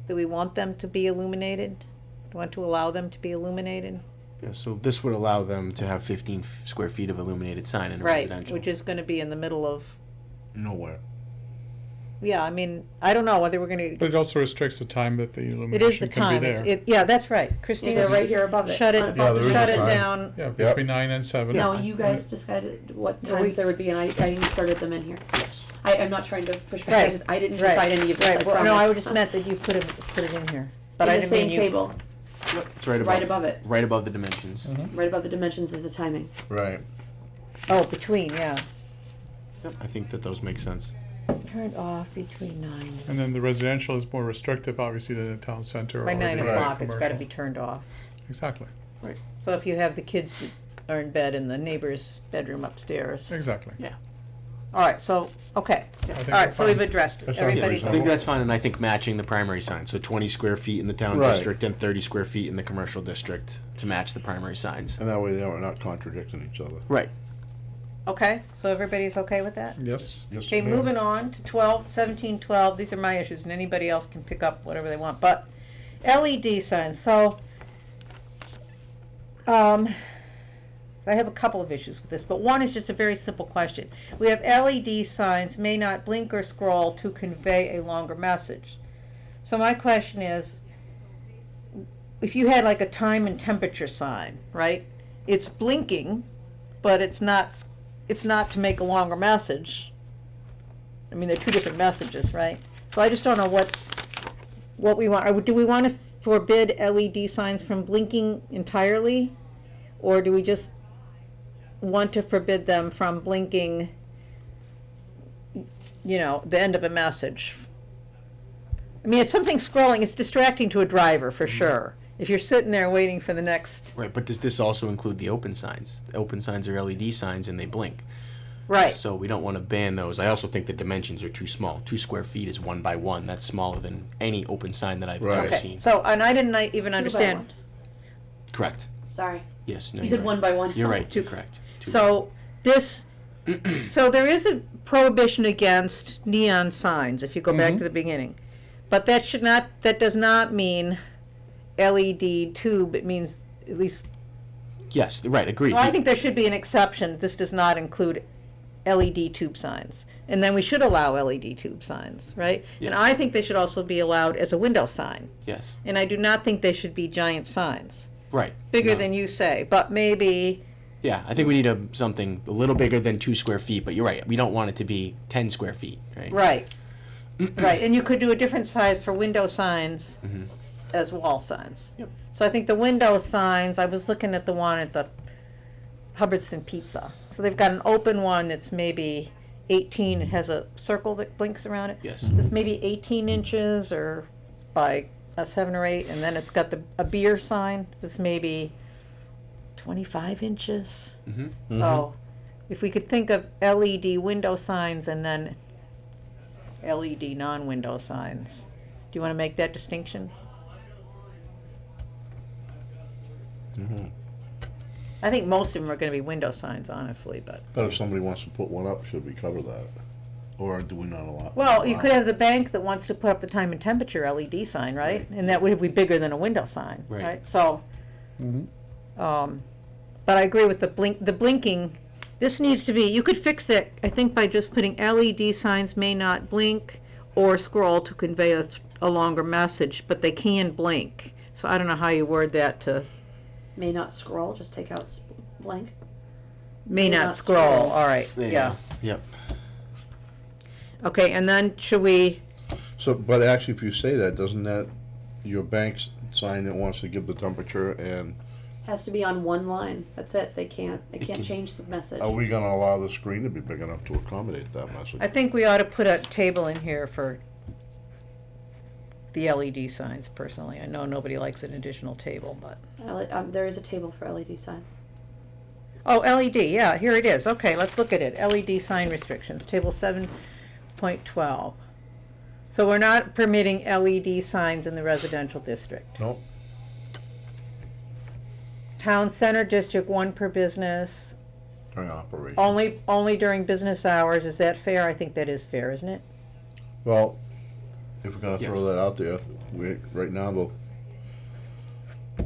Do we want them to be illuminated? Do we want to allow them to be illuminated? Yeah, so this would allow them to have 15 square feet of illuminated sign in a Right, residential. which is gonna be in the middle of, Nowhere. yeah, I mean, I don't know whether we're gonna, But it also restricts the time that the it is the illumination can time. be It's, there. yeah, that's right. Yeah, Christina, they're right here above it. shut it, above the there is shut a it time. down. Yeah, Yep. between 9 and 7. No, you guys decided what No, times there would be, and I inserted them in here. Yes. I'm not trying to push back, Right, I didn't right, decide any of this, I Right, well, promise. no, I just meant that you put it in here. But I In the didn't mean same you- table, Yep, it's right above. right above it, Right above the dimensions. Mm-hmm. right above the dimensions is the timing. Right. Oh, between, yeah. Yep, I think that those make sense. Turned off between 9 And then the residential is more restrictive, obviously, than the town center or by 9 the o'clock, it's gotta commercial. be turned off. Exactly, So if you have the kids that are in bed in the neighbor's bedroom upstairs. exactly. Yeah. All right, so, okay. think All we're right, so we've fine. addressed it. That sounds Everybody's, I think that's fine, and I think matching the primary sign, so 20 square feet in the town Right. district and 30 square feet in the commercial district to match the primary signs. And that way they are not contradicting each other. Right. okay, so everybody's okay with that? Yes. Yes, Okay, ma'am. moving on to 17, 12, these are my issues, and anybody else can pick up whatever they want, but LED signs, so, I have a couple of issues with this, but one is just a very simple question. We have LED signs may not blink or scroll to convey a longer message. So my question is, if you had like a time and temperature sign, right? It's blinking, but it's not to make a longer message. I mean, they're two different messages, right? So I just don't know what we want. Do we want to forbid LED signs from blinking entirely? Or do we just want to forbid them from blinking, you know, the end of a message? I mean, it's something scrolling, it's distracting to a driver for sure. If you're sitting there waiting for the next, Right, but does this also include the open signs? The open signs are LED signs and they blink. right, So we don't want to ban those. I also think the dimensions are too small. 2 square feet is 1 by 1. That's smaller than any open sign that I've Right. ever okay, seen. so, and I didn't even 2 by understand. 1. Correct. Sorry, Yes. No, you you're said right. 1 by 1. You're right. Two- Correct. So this, so there is a prohibition against neon signs, if you go back to the beginning. But that does not mean LED tube, it means at least, Yes. Right. Agreed. well, I think there should be an exception, this does not include LED tube signs. And then we should allow LED tube signs, right? And Yes. I think they should also be allowed as a window sign. Yes. And I do not think they should be giant signs, Right. bigger No. than you say, but maybe, Yeah, I think we need something a little bigger than 2 square feet, but you're right. We don't want it to be 10 square feet, right? right. Right, and you could do a different size for window signs Mhm. as wall signs. Yep. So I think the window signs, I was looking at the one at the Hubbardston Pizza. So they've got an open one that's maybe 18, it has a circle that blinks around it. Yes. It's maybe 18 inches or by a 7 or 8, and then it's got a beer sign that's maybe 25 inches. Mhm. So if we could think of LED window signs and then LED non-window signs, do you want to make that distinction? Mhm. I think most of them are going to be window signs, honestly, but. But if somebody wants to put one up, should we cover that? Or do we not allow? Well, you could have the bank that wants to put up the time and temperature LED sign, right? And that would be bigger than a window sign, Right. right? So, but I agree with the blinking. This needs to be, you could fix that, I think, by just putting LED signs may not blink or scroll to convey a longer message, but they can blink. So I don't know how you word that to, May not scroll, just take out blank. may not scroll, all right, There you yeah. go. Yep. Okay, and then should we So, but actually, if you say that, doesn't that, your bank's sign that wants to give the temperature, and Has to be on one line. That's it. They can't It can- change the message. are we gonna allow the screen to be big enough to accommodate that message? I think we ought to put a table in here for the LED signs personally. I know nobody likes an additional table, but. There is a table for LED signs. Oh, LED, yeah, here it is. Okay, let's look at it. LED sign restrictions, table 7.12. So we're not permitting LED signs in the residential district. Nope. Town center district, one per business, During operation. only during business hours. Is that fair? I think that is fair, isn't it? Well, if we're gonna throw Yes. that out there, right now,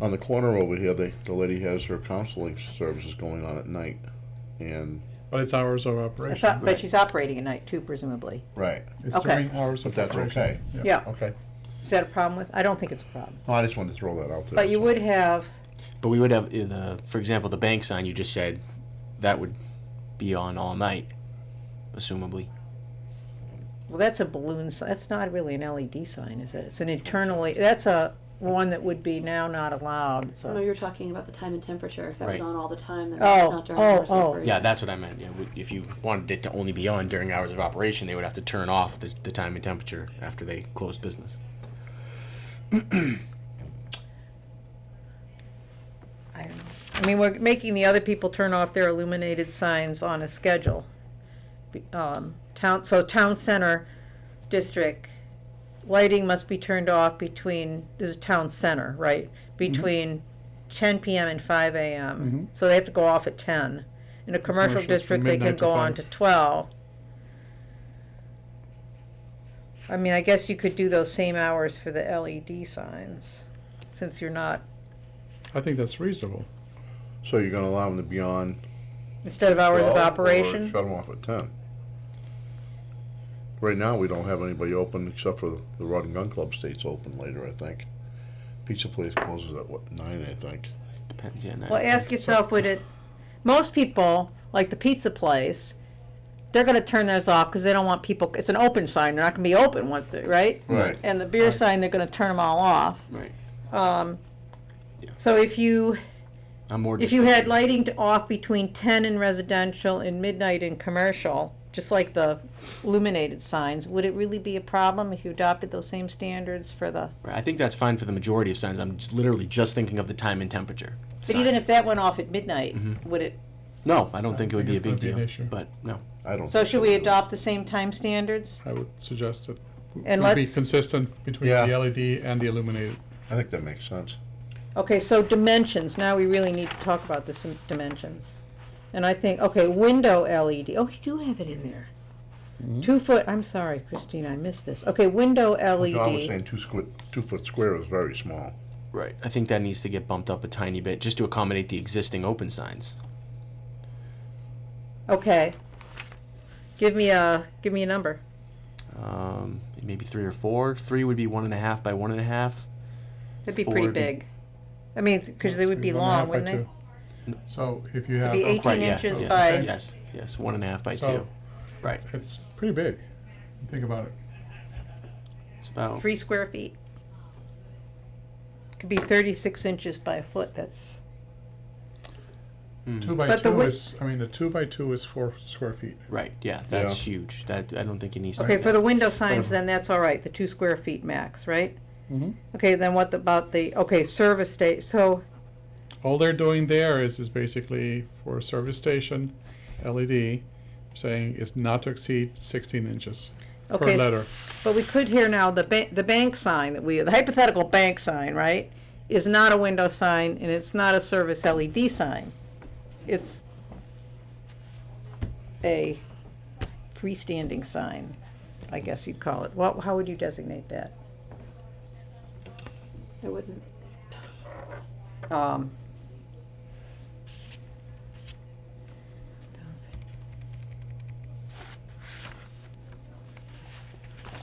on the corner over here, the lady has her counseling services going on at night, and, But it's hours of It's operation. not, but Right. she's operating at night too, presumably. right, It's Okay. during hours but of that's operation. okay. Yeah. Okay. Is that a problem with? I don't think it's a problem. No, I just wanted to throw that out there. But you would have, But we would have, for example, the bank sign you just said, that would be on all night, assumably. well, that's a balloon, that's not really an LED sign, is it? It's an internally, that's a one that would be now not allowed. It's No, a, you're talking about the time and temperature. If that was Right. on all the time, then Oh, that's not during hours of oh. operation. Yeah, that's what I meant. Yeah, if you wanted it to only be on during hours of operation, they would have to turn off the time and temperature after they closed business. I don't know. I mean, we're making the other people turn off their illuminated signs on a schedule. Town center district, lighting must be turned off between, this is town center, right? Between 10 PM and 5 AM. Mhm. So they have to go off at 10. In a commercial Commercials from district, they can midnight to go on 5. to 12. I mean, I guess you could do those same hours for the LED signs, since you're not, I think that's reasonable. So you're gonna allow them to be on instead of hours of 12, or operation? shut them off at 10? Right now, we don't have anybody open except for the Rod and Gun Club stays open later, I think. Pizza place closes at what, 9, I think. Depends, yeah. Well, ask yourself, would it, most people, like the pizza place, they're gonna turn theirs off because they don't want people, it's an open sign, they're not gonna be open once they, right? Right. And the beer sign, they're gonna turn them all off. Right. Yeah. So if you I'm had lighting off between 10 in residential and midnight in commercial, just like the illuminated signs, would it really be a problem if you adopted those same standards for the, Right, I think that's fine for the majority of signs. I'm literally just thinking of the time and temperature. but even if that went off at midnight, would it, No, I don't think it would be a it's big gonna be an deal. issue. But no. I don't. so think should we so. adopt the same time standards? I would suggest it And would be let's- consistent between Yeah. the LED and the illuminated. I think that makes sense. Okay, so dimensions, now we really need to talk about this in dimensions. And I think, okay, window LED, oh, you do have it in there. 2 foot, I'm sorry, Christina, I missed this. Okay, window John was LED, saying 2-foot square is very small. Right. I think that needs to get bumped up a tiny bit just to accommodate the existing open signs. okay. Give me a number. Maybe 3 or 4. 3 would be 1.5 by 1.5. That'd be 4 pretty would be- big. I mean, because they would be 1.5 long, by wouldn't they? 2. So if you It'd have, be 18 Right, yes, inches yes, by, Yes, 1.5 by So- 2. Right. it's pretty big. Think about it. It's about 3 square feet. Could be 36 inches by a foot, that's, 2 by But the 2 wi- is, I mean, the 2 by 2 is 4 square feet. right. Yeah, that's Yeah. huge. That I don't think it needs to okay, be for that. the window signs, then that's all right, the 2 square feet max, right? Mm-hmm. Okay, then what about the, okay, service so, All they're doing there is basically for a service station LED, saying it's not to exceed 16 inches per okay, letter. but we could hear now, the bank sign the hypothetical bank sign, right, is not a window sign, and it's not a service LED sign. It's a freestanding sign, I guess you'd call it. How would you designate that? I wouldn't. Um,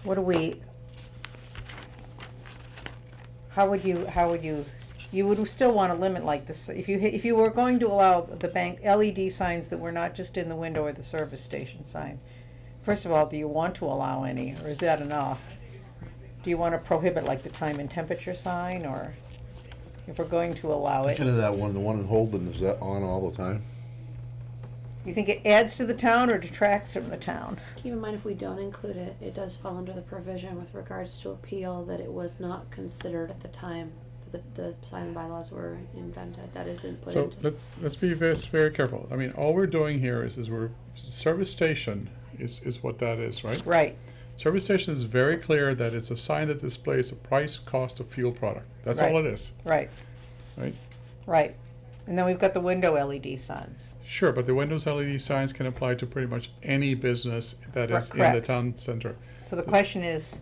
What do we, how would you would still want to limit like this, if you were going to allow the bank LED signs that were not just in the window or the service station sign. First of all, do you want to allow any, or is that enough? do you wanna prohibit like the time and temperature sign, or if we're going to allow it? Looking at that one, the one in Holden, is that on all the time? You think it adds to the town or detracts from the town? Keep in mind, if we don't include it, it does fall under the provision with regards to appeal that it was not considered at the time that the sign bylaws were invented. That isn't put So into. let's be very careful. I mean, all we're doing here is we're, service station is what that is, right? Right, Service station is very clear that it's a sign that displays the price, cost of fuel product. That's all Right. it is, right, right? right. And then we've got the window LED signs. Sure, but the Windows LED signs can apply to pretty much any business that is in the Correct. town center. So the question is,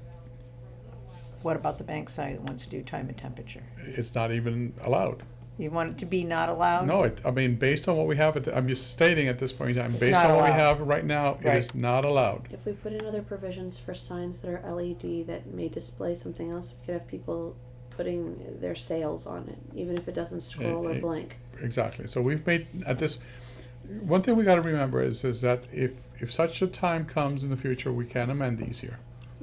what about the bank side that wants to do time and temperature? It's not even allowed. You want it to be not allowed? No, I mean, based on what we have, I'm just stating at this point in time, It's based not on what we allowed. have right now, it is Right. not allowed. If we put in other provisions for signs that are LED that may display something else, we could have people putting their sales on it, even if it doesn't scroll or eh, blink. Exactly. So we've made, at this, one thing we gotta remember is that if such a time comes in the future, we can amend these here,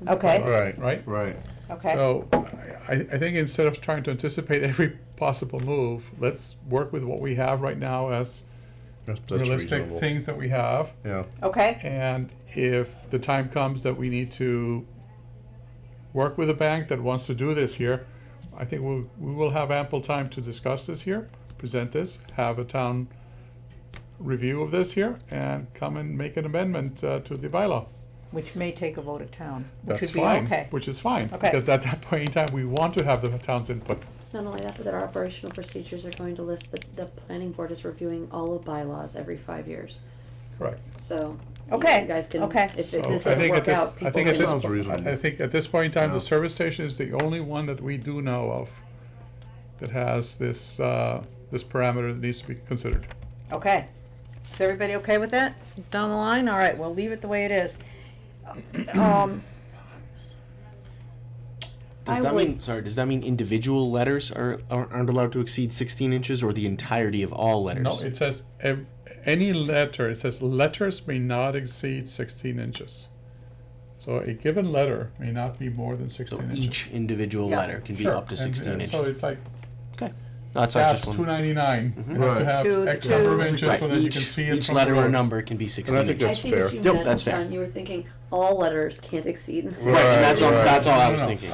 Okay, Right. right? Right. okay, So I think instead of trying to anticipate every possible move, let's work with what we have right now as That's realistic reasonable. things that we have. Yeah. okay, And if the time comes that we need to work with a bank that wants to do this here, I think we will have ample time to discuss this here, present this, have a town review of this here, and come and make an amendment to the bylaw. which may take a vote of town, which That's would be fine, okay. which is fine, Okay. because at that point in time, we want to have the town's input. Not only that, but that our operational procedures are going to list that the planning board is reviewing all of bylaws every 5 years. Correct. So, Okay, you guys can, okay. if So this I doesn't think work at this, out, I people think at this, can. Sounds reasonable. I think at this point in time, Yeah. the service station is the only one that we do know of that has this, this parameter that needs to be considered. Okay. Is everybody okay with that? Down the line? All right, we'll leave it the way it is. Does I that would- mean, sorry, does that mean individual letters aren't allowed to exceed 16 inches, or the entirety of all letters? No, it says any letter, it says letters may not exceed 16 inches. So a given letter may not be more than 16 So inches. each individual Yeah. letter can be Sure, up to and- 16 and inches. So it's like Okay. No, that's I gas just want- 299. It has to Right. have To- X number of to- inches Right, so that you can see it each from letter the or road. number can be 16 And I think inches. I that's see fair. what you Yep, meant, that's fair. John. You were thinking all letters can't exceed. Right, and that's all, Right, that's all I No, was no, thinking.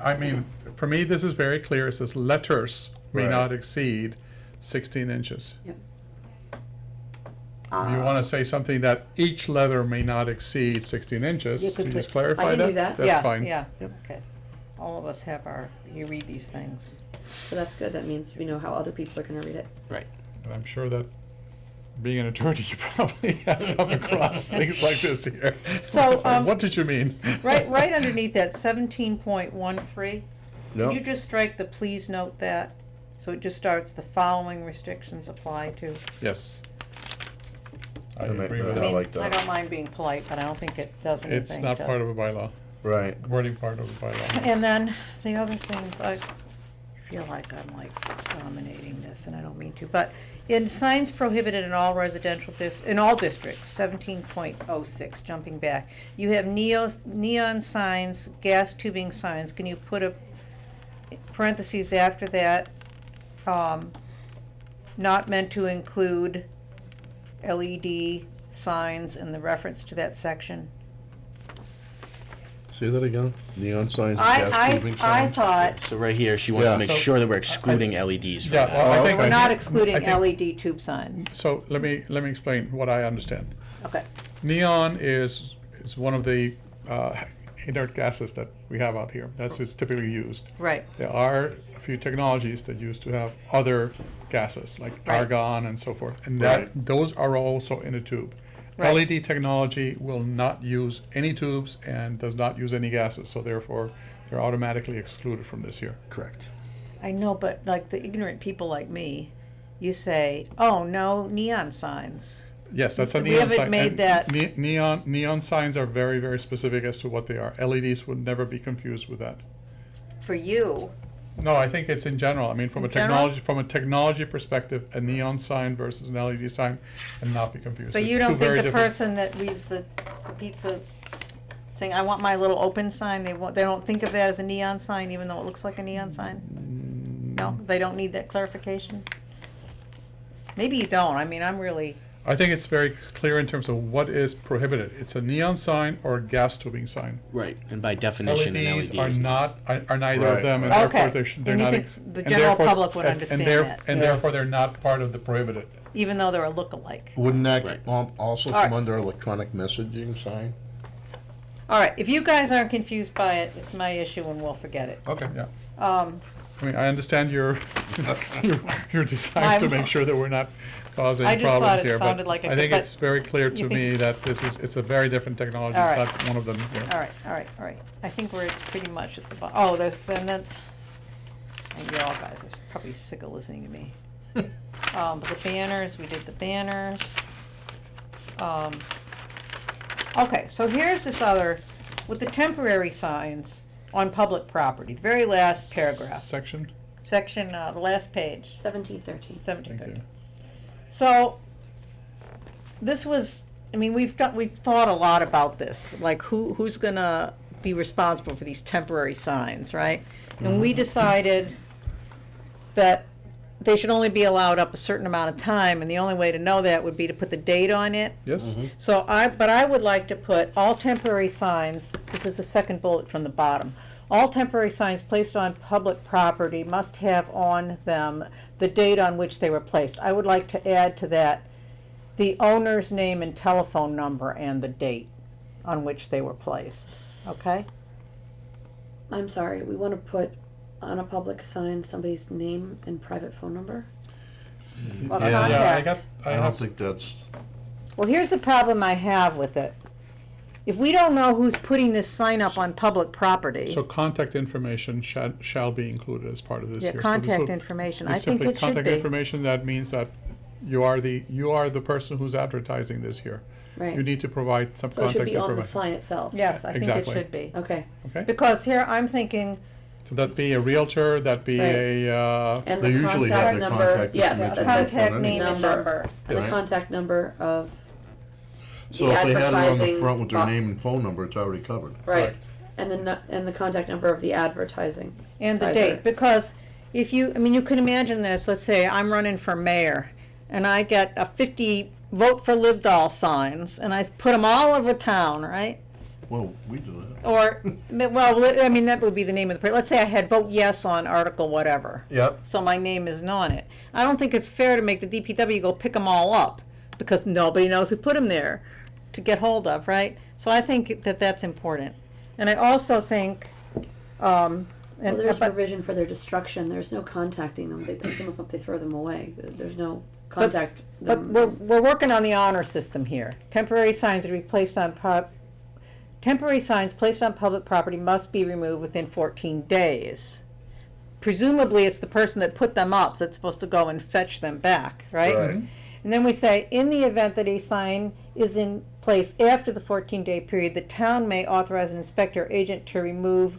I mean, for me, this is very clear. It says letters may Right. not exceed 16 inches. Yep. If you want to say something that each letter may not exceed 16 inches, You could can you just put- clarify I can that? do that. That's Yeah, fine. yeah, Yep. okay. All of us have our, you read these things. So that's good. That means we know how other people are going to read it. Right. And I'm sure that being an attorney, you probably have come across things like this here. So, It's like, um, what did you mean? Right underneath that 17.13, can Yep. you just strike the please note that? So it just starts, the following restrictions apply to. Yes. I I mean, agree with I I that. mean, like that. I don't mind being polite, but I don't think it does anything. It's not to- part of a bylaw, Right. wording part of a bylaw. And then the other things, I feel like I'm like dominating this, and I don't mean to, but in signs prohibited in all residential in all districts, 17.06, jumping back, you have neon signs, gas tubing signs. Can you put a parentheses after that? Not meant to include LED signs and the reference to that section. Say that again? Neon signs, gas tubing I signs? thought, So right here, she wants Yeah. to make So, sure that we're excluding LEDs from Yeah, that. well, I Oh, think. we're not I excluding think- LED tube signs. So let me explain what I understand. Okay. Neon is one of the inert gases that we have out here. That's it's typically used. Right. There are a few technologies that used to have other gases like Right. argon and so forth, and Right. those are also in a tube. Right. LED technology will not use any tubes and does not use any gases, so therefore they're automatically excluded from this here. Correct. I know, but like the ignorant people like me, you say, "Oh no, neon signs." Yes, that's a We neon haven't sign. made and that- neon signs are very, very specific as to what they are. LEDs would never be confused with that. For you, No, I think it's in general. I mean, from In a general? technology perspective, a neon sign versus an LED sign, and not be confused. so They're you two don't very think the different- person that reads the pizza saying, I want my little open sign, they don't think of that as a neon sign, even though it looks like a neon sign? No, they don't need that clarification? Maybe you don't, I mean, I'm really, I think it's very clear in terms of what is prohibited. It's a neon sign or a gas tubing sign. Right, and by definition, an LED LEDs is are not, are neither of Right. them, and Okay. therefore they're And you not. think ex- the and general therefore- public would and understand there- that. And Yeah. therefore, they're not part of the prohibited. even though they're a look-alike. Wouldn't that Right. also All right. come under electronic messaging sign? All right, if you guys aren't confused by it, it's my issue and we'll forget it. Okay. Yeah. Um, I mean, I understand your, your desire to I'm- make sure that we're not causing I just thought problems it here, sounded but like a I think but it's very clear you to think- me that it's a very different technology. All It's right. not one of them here. all right. I think we're pretty much at the bottom. Oh, then, and you all guys are probably sick of listening to me. But the banners, we did the banners. Okay, so here's this other, with the temporary signs on public property, the very last paragraph, Section? section, the last page. 1713. 1730. Thank you. So, this was, I mean, we've thought a lot about this, like who's gonna be responsible for these temporary signs, right? And we decided that they should only be allowed up a certain amount of time, and the only way to know that would be to put the date on it. Yes? So but I would like to put all temporary signs, this is the second bullet from the bottom. All temporary signs placed on public property must have on them the date on which they were placed. I would like to add to that the owner's name and telephone number and the date on which they were placed, okay? I'm sorry, we want to put on a public sign somebody's name and private phone number? Well, Yeah. Yeah, contact. I I don't have, think that's, Well, here's the problem I have with it. If we don't know who's putting this sign up on public property, so contact information shall be included as part of this yeah, here. So this contact will information, be I think simply it should Contact be. information, that means that you are the person who's advertising this here. Right. You need to provide some So it should contact be on the information. sign itself? Yes, I think it Exactly. should be. Okay. Okay? Because here I'm thinking, So that'd be a realtor, that'd be Right. a, And They the usually have contact their number, contact yes, information that's on it. the contact front name and Number. number. And the Yes. contact number of so the if they had it on the advertising front with their bo- name and phone number, it's already covered. Right, Right. and the contact number of the advertising. And the advert. date, because if you, I mean, you can imagine this, let's say I'm running for mayor, and I get a 50 vote for Livedall signs, and I put them all over town, right? Well, we do that. Or, well, I mean, that would be the name of the, let's say I had vote yes on article whatever, Yep. so my name isn't on it. I don't think it's fair to make the DPW go pick them all up, because nobody knows who put them there to get hold of, right? So I think that that's important. And I also think, Well, and, there's but- provision for their destruction, there's no contacting them, they pick them up, they throw them away, there's no contact But them. we're working on the honor system here. Temporary signs to be placed on temporary signs placed on public property must be removed within 14 days. Presumably, it's the person that put them up that's supposed to go and fetch them back, right? Right. And then we say, in the event that a sign is in place after the 14-day period, the town may authorize an inspector or agent to remove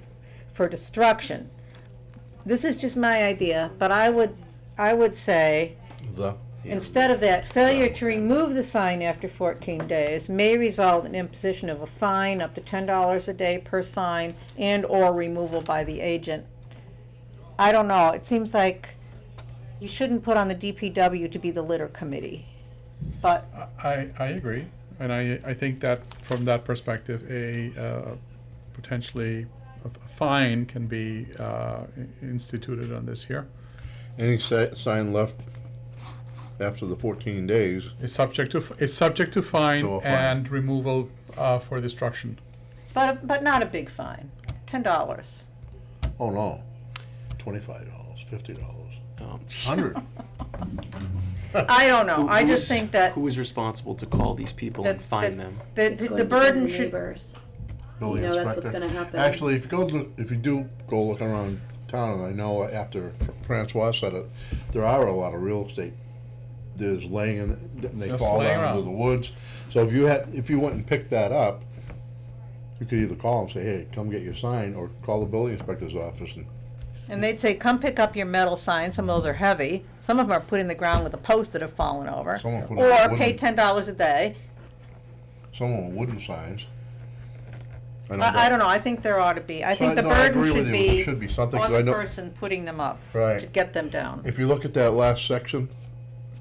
for destruction. This is just my idea, but I would say, instead of that, failure to remove the sign after 14 days may result in imposition of a fine up to $10 a day per sign and/or removal by the agent. I don't know, it seems like you shouldn't put on the DPW to be the litter committee, but, I agree, and I think that from that perspective, potentially a fine can be instituted on this here. Any sign left after the 14 days, Is subject to fine To a fine. and removal for destruction. but not a big fine, $10. oh no, $25, $50, Um, 100. I don't know, I who just is- think that, who is responsible to call these people and that- find them? It's the going to be burden the should, neighbors. Building You know, that's what's inspector. gonna happen. Actually, if you do go looking around town, and I know after Francois said it, there are a lot of real estate. There's laying in, they Just fall laying down into around. the woods. So if you went and picked that up, you could either call and say, hey, come get your sign, or call the building inspector's office and, and they'd say, come pick up your metal signs, some of those are heavy, some of them are put in the ground with a post that have fallen over. Someone put Or in pay wooden- $10 a day, some of them wooden signs. I don't know, I think there ought to be, I think the No, I burden agree with should you. There be should be something, 'cause on I the know- person putting them up, Right. to get them down. If you look at that last section,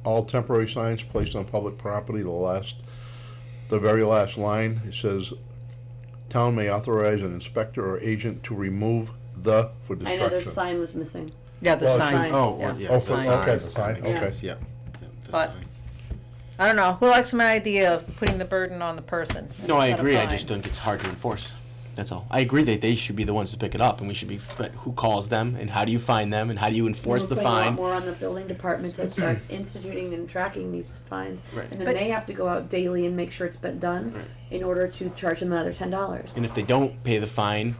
all temporary signs placed on public property, the very last line, it says, town may authorize an inspector or agent to remove the for I destruction. know their sign was missing. Yeah, the Well, sign. Oh, yeah. well, yeah. Oh, the for- sign. okay, the sign, That makes okay. sense, yeah. Yeah, the But- sign. I don't know, who likes my idea of putting the burden on the person? No, I instead of agree, I fine? just think it's hard to enforce. That's all. I agree that they should be the ones to pick it up, and we should be, but who calls them, and how do you find them, and how do you enforce the We're putting a lot fine? more on the building department to start instituting and tracking these fines. Right. And then But- they have to go out daily and make sure it's been done Right. in order to charge them another $10. And if they don't pay the fine,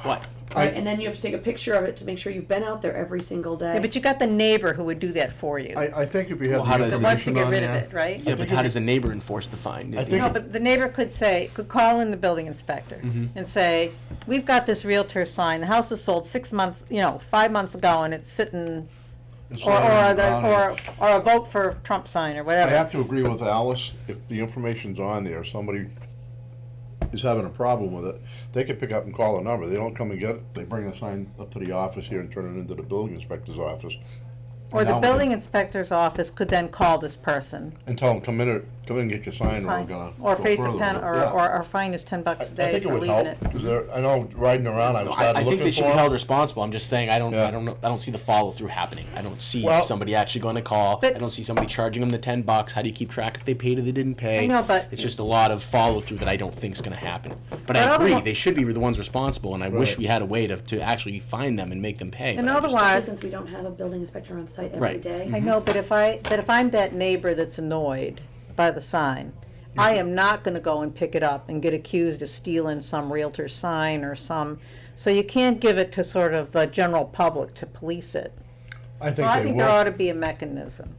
what? Right, and then you have to take a picture of it to make sure you've been out there every single day. Yeah, but you got the neighbor who would do that for you. I think if you Well, have how the does That wants to information get on rid of there. it, right? Yeah, but how does a neighbor enforce the fine? I think No, but the neighbor could say, could call in the building inspector Mhm. and say, we've got this Realtor sign, the house was sold 6 months, 5 months ago, and it's sitting, It's or already the, on or, it. or a vote for Trump sign, or I whatever. have to agree with Alice, if the information's on there, somebody is having a problem with it, they could pick up and call a number, they don't come and get it, they bring the sign up to the office here and turn it into the building inspector's office. Or And the now- building inspector's office could then call this person. And tell them, come in and get your sign, or we're gonna. Or go face a further pen, with it." or, Yeah. or fine is $10 a I day think it for would leaving help, it. because I know riding around, I No, started I think looking they should for be held 'em. responsible. I'm just saying I don't Yeah. I don't know I don't see the follow through happening. I don't see Well- somebody actually going to call. But- I don't see somebody charging them the $10. How do you keep track if they paid or they didn't pay? I know, but- it's just a lot of follow through that I don't think is going to happen. But But I agree, otherwise- they should be the ones responsible, and I wish Right. we had a way to actually find them and make them pay. And but I just- otherwise- Since we don't have a building inspector on site every Right. day. I know, but if I'm that neighbor that's annoyed by the sign, I am not gonna go and pick it up and get accused of stealing some Realtor sign or so you can't give it to sort of the general public to police it. I So I they think there will. ought to be a mechanism.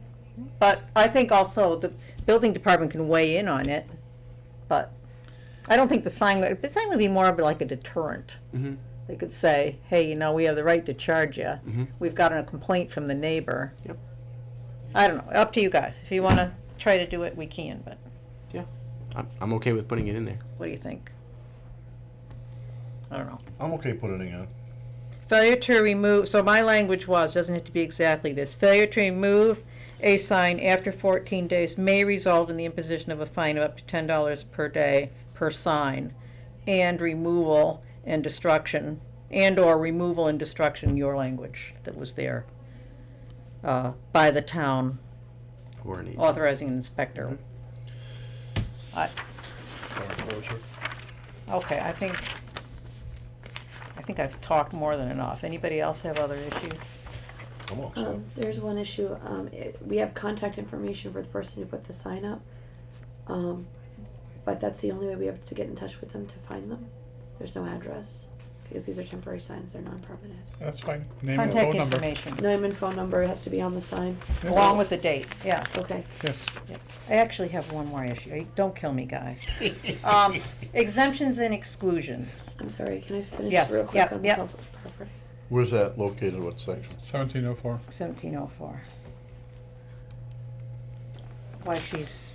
But I think also the building department can weigh in on it, but I don't think the sign would be more of like a deterrent. Mhm. They could say, hey, we have the right to charge you. Mhm. We've gotten a complaint from the neighbor. Yep. I don't know, up to you guys. If you wanna try to do it, we can, but Yeah, I'm okay with putting it in there. what do you think? I don't know. I'm okay putting it in. Failure to remove, so my language doesn't have to be exactly this. Failure to remove a sign after 14 days may result in the imposition of a fine of up to $10 per day per sign, and removal and destruction, and/or removal and destruction, your language that was there, by the town Or an agent. authorizing an inspector. Okay, I think I've talked more than enough. Anybody else have other issues? I'm all set. There's one issue, we have contact information for the person who put the sign up. But that's the only way we have to get in touch with them to find them. There's no address, because these are temporary signs, they're non-permanent. That's fine. Name and Contact phone number. information, Name and phone number has to be on the sign. along with the date, yeah. Okay. Yes. I actually have one more issue. Don't kill me, guys. Exemptions and exclusions. I'm sorry, can I finish Yes, real quick yep, on the yep. public property? Where's that located, what section? 1704. 1704. While she's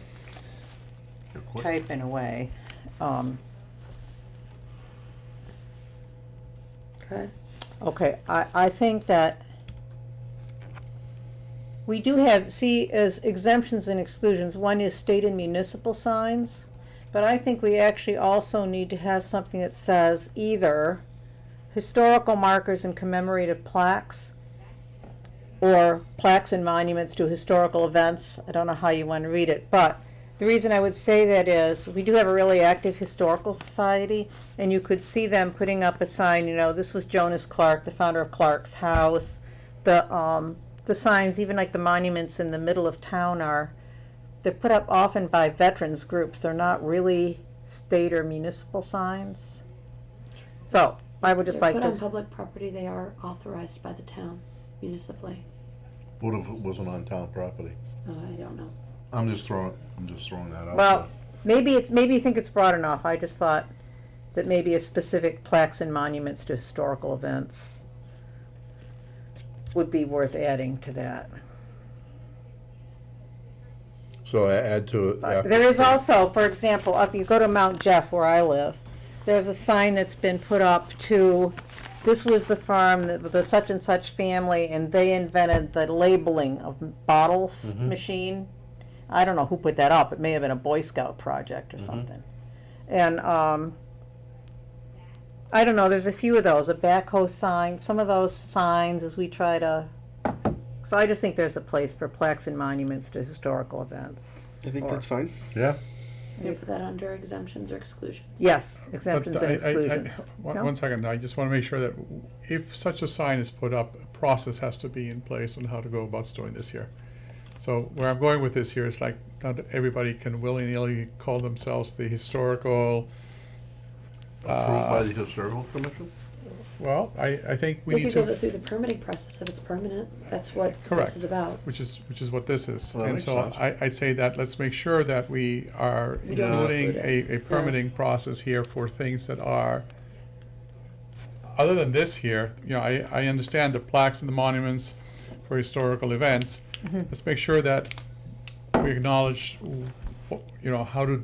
typing away, Okay. okay, I think that we do have, as exemptions and exclusions, one is state and municipal signs, but I think we actually also need to have something that says either historical markers and commemorative plaques, or plaques and monuments to historical events. I don't know how you want to read it, but the reason I would say that is we do have a really active historical society, and you could see them putting up a sign, this was Jonas Clark, the founder of Clark's House. The signs, even like the monuments in the middle of town, they're put up often by veterans groups. They're not really state or municipal signs. So I would just They're like put on to, public property, they are authorized by the town municipally. What if it wasn't on town property? Oh, I don't know. I'm just throwing that out. well, maybe you think it's broad enough. I just thought that maybe a specific plaques and monuments to historical events would be worth adding to that. So add to it. There is also, for example, if you go to Mount Jeff, where I live, there's a sign that's been put up to, this was the farm, the such and such family, and they invented the labeling of bottles machine. I don't know who put that up. It may have been a Boy Scout project or something. And, I don't know, there's a few of those, a backhoe sign, some of those signs as we try to, so I just think there's a place for plaques and monuments to historical events. I think Or- that's fine. Yeah, You put that under exemptions or exclusions. Yes, But exemptions and exclusions. No? one second, I just wanna make sure that if such a sign is put up, a process has to be in place on how to go about doing this here. So where I'm going with this here is like, not everybody can willy-nilly call themselves the historical. approved by the historical commission? Well, I think we If need you go to, through the permitting process, if it's permanent, that's what Correct. this is about. which is what this is. Well, that And makes so sense. I say that, let's make sure that we are We don't including exclude it. a permitting process here for things that are, other than this here, you know, I understand the plaques and the monuments for historical events. Let's make sure that we acknowledge, you know, how to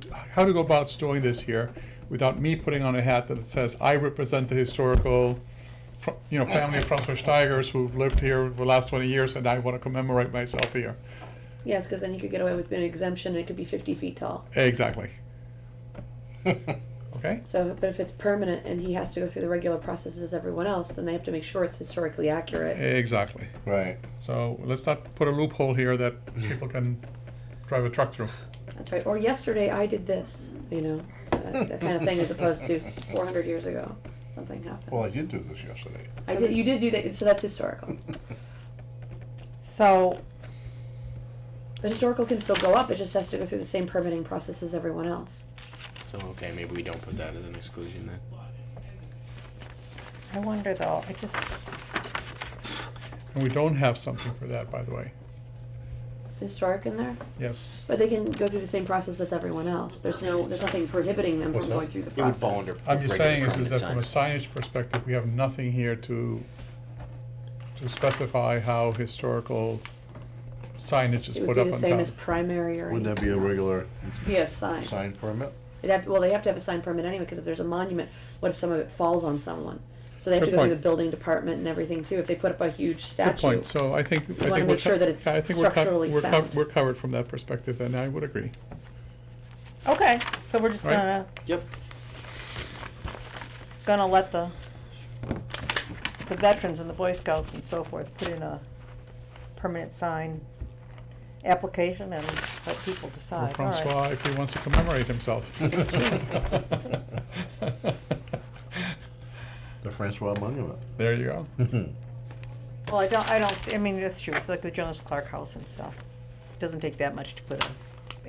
go about doing this here without me putting on a hat that says, I represent the historical, you know, family of Francois Steigers who lived here for the last 20 years and I want to commemorate myself here. Yes, because then you could get away with an exemption and it could be 50 feet tall. Exactly. Okay? So, but if it's permanent and he has to go through the regular processes as everyone else, then they have to make sure it's historically accurate. Exactly. Right. So let's not put a loophole here that people can drive a truck through. That's right. Or yesterday I did this, you know, that kind of thing, as opposed to 400 years ago something happened. Well, I did do this yesterday. I did. You did do that, so that's historical. So, But historical can still go up. It just has to go through the same permitting process as everyone else. So, okay, maybe we don't put that as an exclusion then. I wonder though, And we don't have something for that, by the way. Historic in there, Yes. but they can go through the same process as everyone else. There's nothing prohibiting them from What's that? going through the It process. would fall under. I'm just regular saying is permanent that from a signs. signage perspective, we have nothing here to specify how historical signage is It would put be up the on same town. as primary or Wouldn't that be a anything else. regular Be a sign. sign permit? They have to have a sign permit anyway, because if there's a monument, what if some of it falls on someone? So they have Good to go through point. the building department and everything too. If they put up a huge Good statue, point. So I think wanna we're make sure that it's I think we're structurally sound. we're covered from that perspective, and I would agree. okay, so we're just Right. Yep. gonna let the veterans and the Boy Scouts and so forth put in a permanent sign application and let people Or decide. All right. Francois, if he wants to commemorate himself. The Francois Monument. There you go. Well, I don't see, I mean, that's true, like the Jonas Clark House and stuff. It doesn't take that much to put an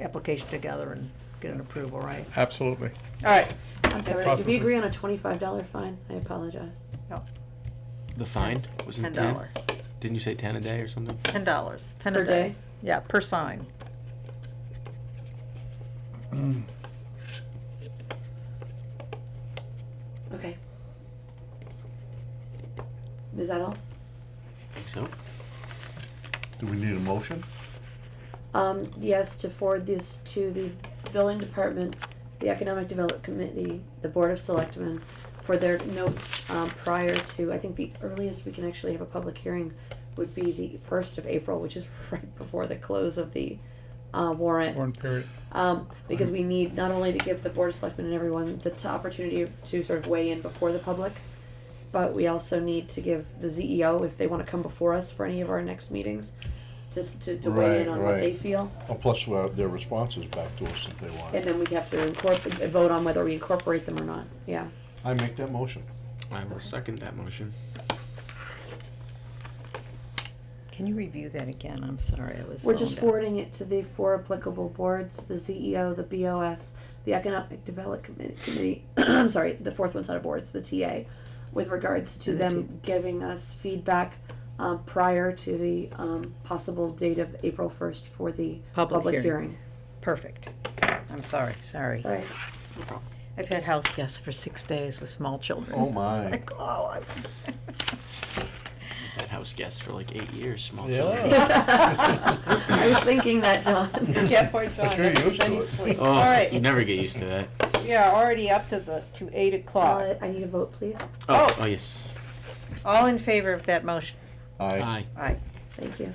application together and get an approval, right? Absolutely. All right. I'm sorry, process if we agree is- on a $25 fine, I apologize. No, The fine wasn't it 10? $10. Didn't you say 10 a day or something? $10, 10 Per a day? day. Yeah, per sign. Okay. Is that all? Think so. Do we need a motion? Yes, to forward this to the building department, the economic development committee, the board of selectmen, for their notes, prior to, I think the earliest we can actually have a public hearing would be the 1st of April, which is right before the close of the, warrant. Warren period. Because we need not only to give the board of selectmen and everyone the opportunity to sort of weigh in before the public, but we also need to give the ZEO, if they wanna come before us for any of our next meetings, just to weigh in Right, on what they right. feel. Oh, plus their responses back to us if they want. And then we'd have to vote on whether we incorporate them or not, yeah. I make that motion. I will second that motion. Can you review that again? I'm sorry, I was. We're just zoned out. forwarding it to the four applicable boards, the ZEO, the BOS, the Economic Development Committee, I'm sorry, the fourth one's not a board, it's the TA, with regards to And the them giving us feedback, prior to the, possible date of April 1st for the Public public hearing. hearing. Perfect. I'm sorry. Sorry. I've had house guests for 6 days with small children. Oh, my. It's like, oh, I've had house guests for like 8 years, small Yeah. children. I was thinking that, John. Yeah, poor John. But you're used to Then it. he's asleep. Oh, All right. you never get used to that. We are already up to 8 o'clock. I need a vote, please. Oh, yes. All in favor of that motion? Aye. Aye. Aye. Thank you.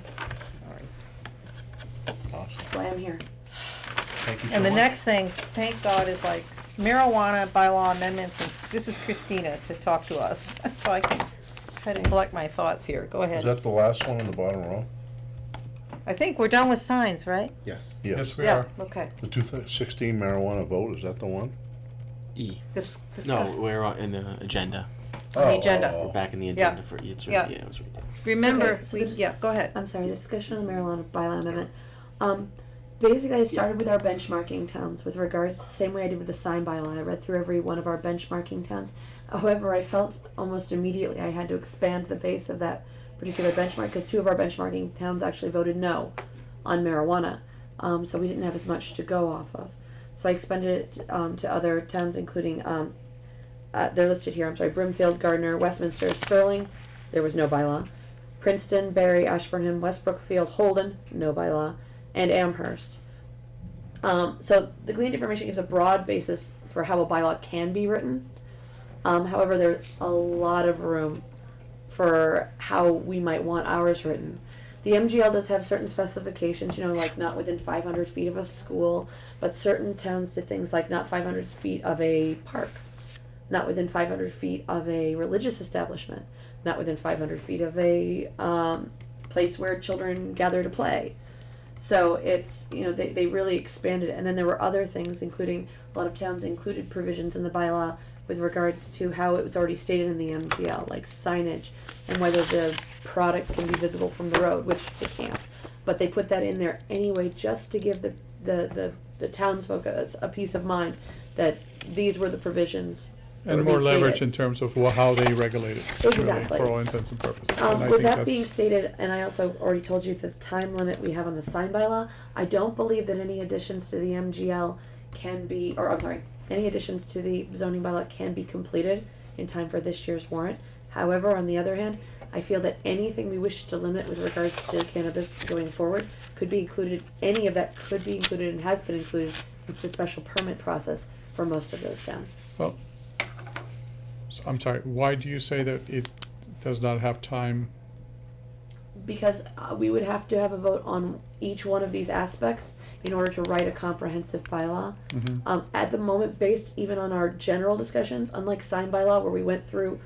Sorry. Awesome. That's why I'm here. Thank you so And the much. next thing, thank God, is like marijuana bylaw amendments, and this is Christina to talk to us, so I can try to collect my thoughts here. Go Is ahead. that the last one on the bottom row? I think we're done with signs, right? Yes. Yes, we Yeah, are. okay. The 2016 marijuana vote, is that the one? E. This No, we're in the agenda. On the agenda. Oh, We're back in the Yeah. agenda for it's Yeah. right. Yeah, it was right there. Remember, Okay, so yeah, go ahead. I'm sorry, the discussion on the marijuana bylaw amendment. Basically, I started with our benchmarking towns with regards, same way I did with the sign bylaw. I read through every one of our benchmarking towns. However, I felt almost immediately I had to expand the base of that particular benchmark because 2 of our benchmarking towns actually voted no on marijuana. So we didn't have as much to go off of. So I expanded it to other towns, including, they're listed here, I'm sorry, Brimfield, Gardner, Westminster, Sterling, there was no bylaw. Princeton, Barry, Ashburnham, West Brookfield, Holden, no bylaw, and Amherst. So the gleaned information gives a broad basis for how a bylaw can be written. However, there's a lot of room for how we might want ours written. The MGL does have certain specifications, like not within 500 feet of a school, but certain towns did things like not 500 feet of a park, not within 500 feet of a religious establishment, not within 500 feet of a place where children gather to play. So it's, they really expanded it. And then there were other things, including a lot of towns included provisions in the bylaw with regards to how it was already stated in the MGL, like signage and whether the product can be visible from the road, which it can't. But they put that in there anyway just to give the townsfolk a peace of mind that these were the provisions. that And were more being leverage stated. in terms of how they regulate it. really, Exactly. For all intents and purposes. And I With think that being that's- stated, and I also already told you the time limit we have on the sign bylaw, I don't believe that any additions to the MGL can be, or I'm sorry, any additions to the zoning bylaw can be completed in time for this year's warrant. However, on the other hand, I feel that anything we wish to limit with regards to cannabis going forward could be included, any of that could be included and has been included into the special permit process for most of those towns. Well, so I'm sorry, why do you say that it does not have time? Because we would have to have a vote on each one of these aspects in order to write a comprehensive bylaw. At the moment, based even on our general discussions, unlike sign bylaw where we went through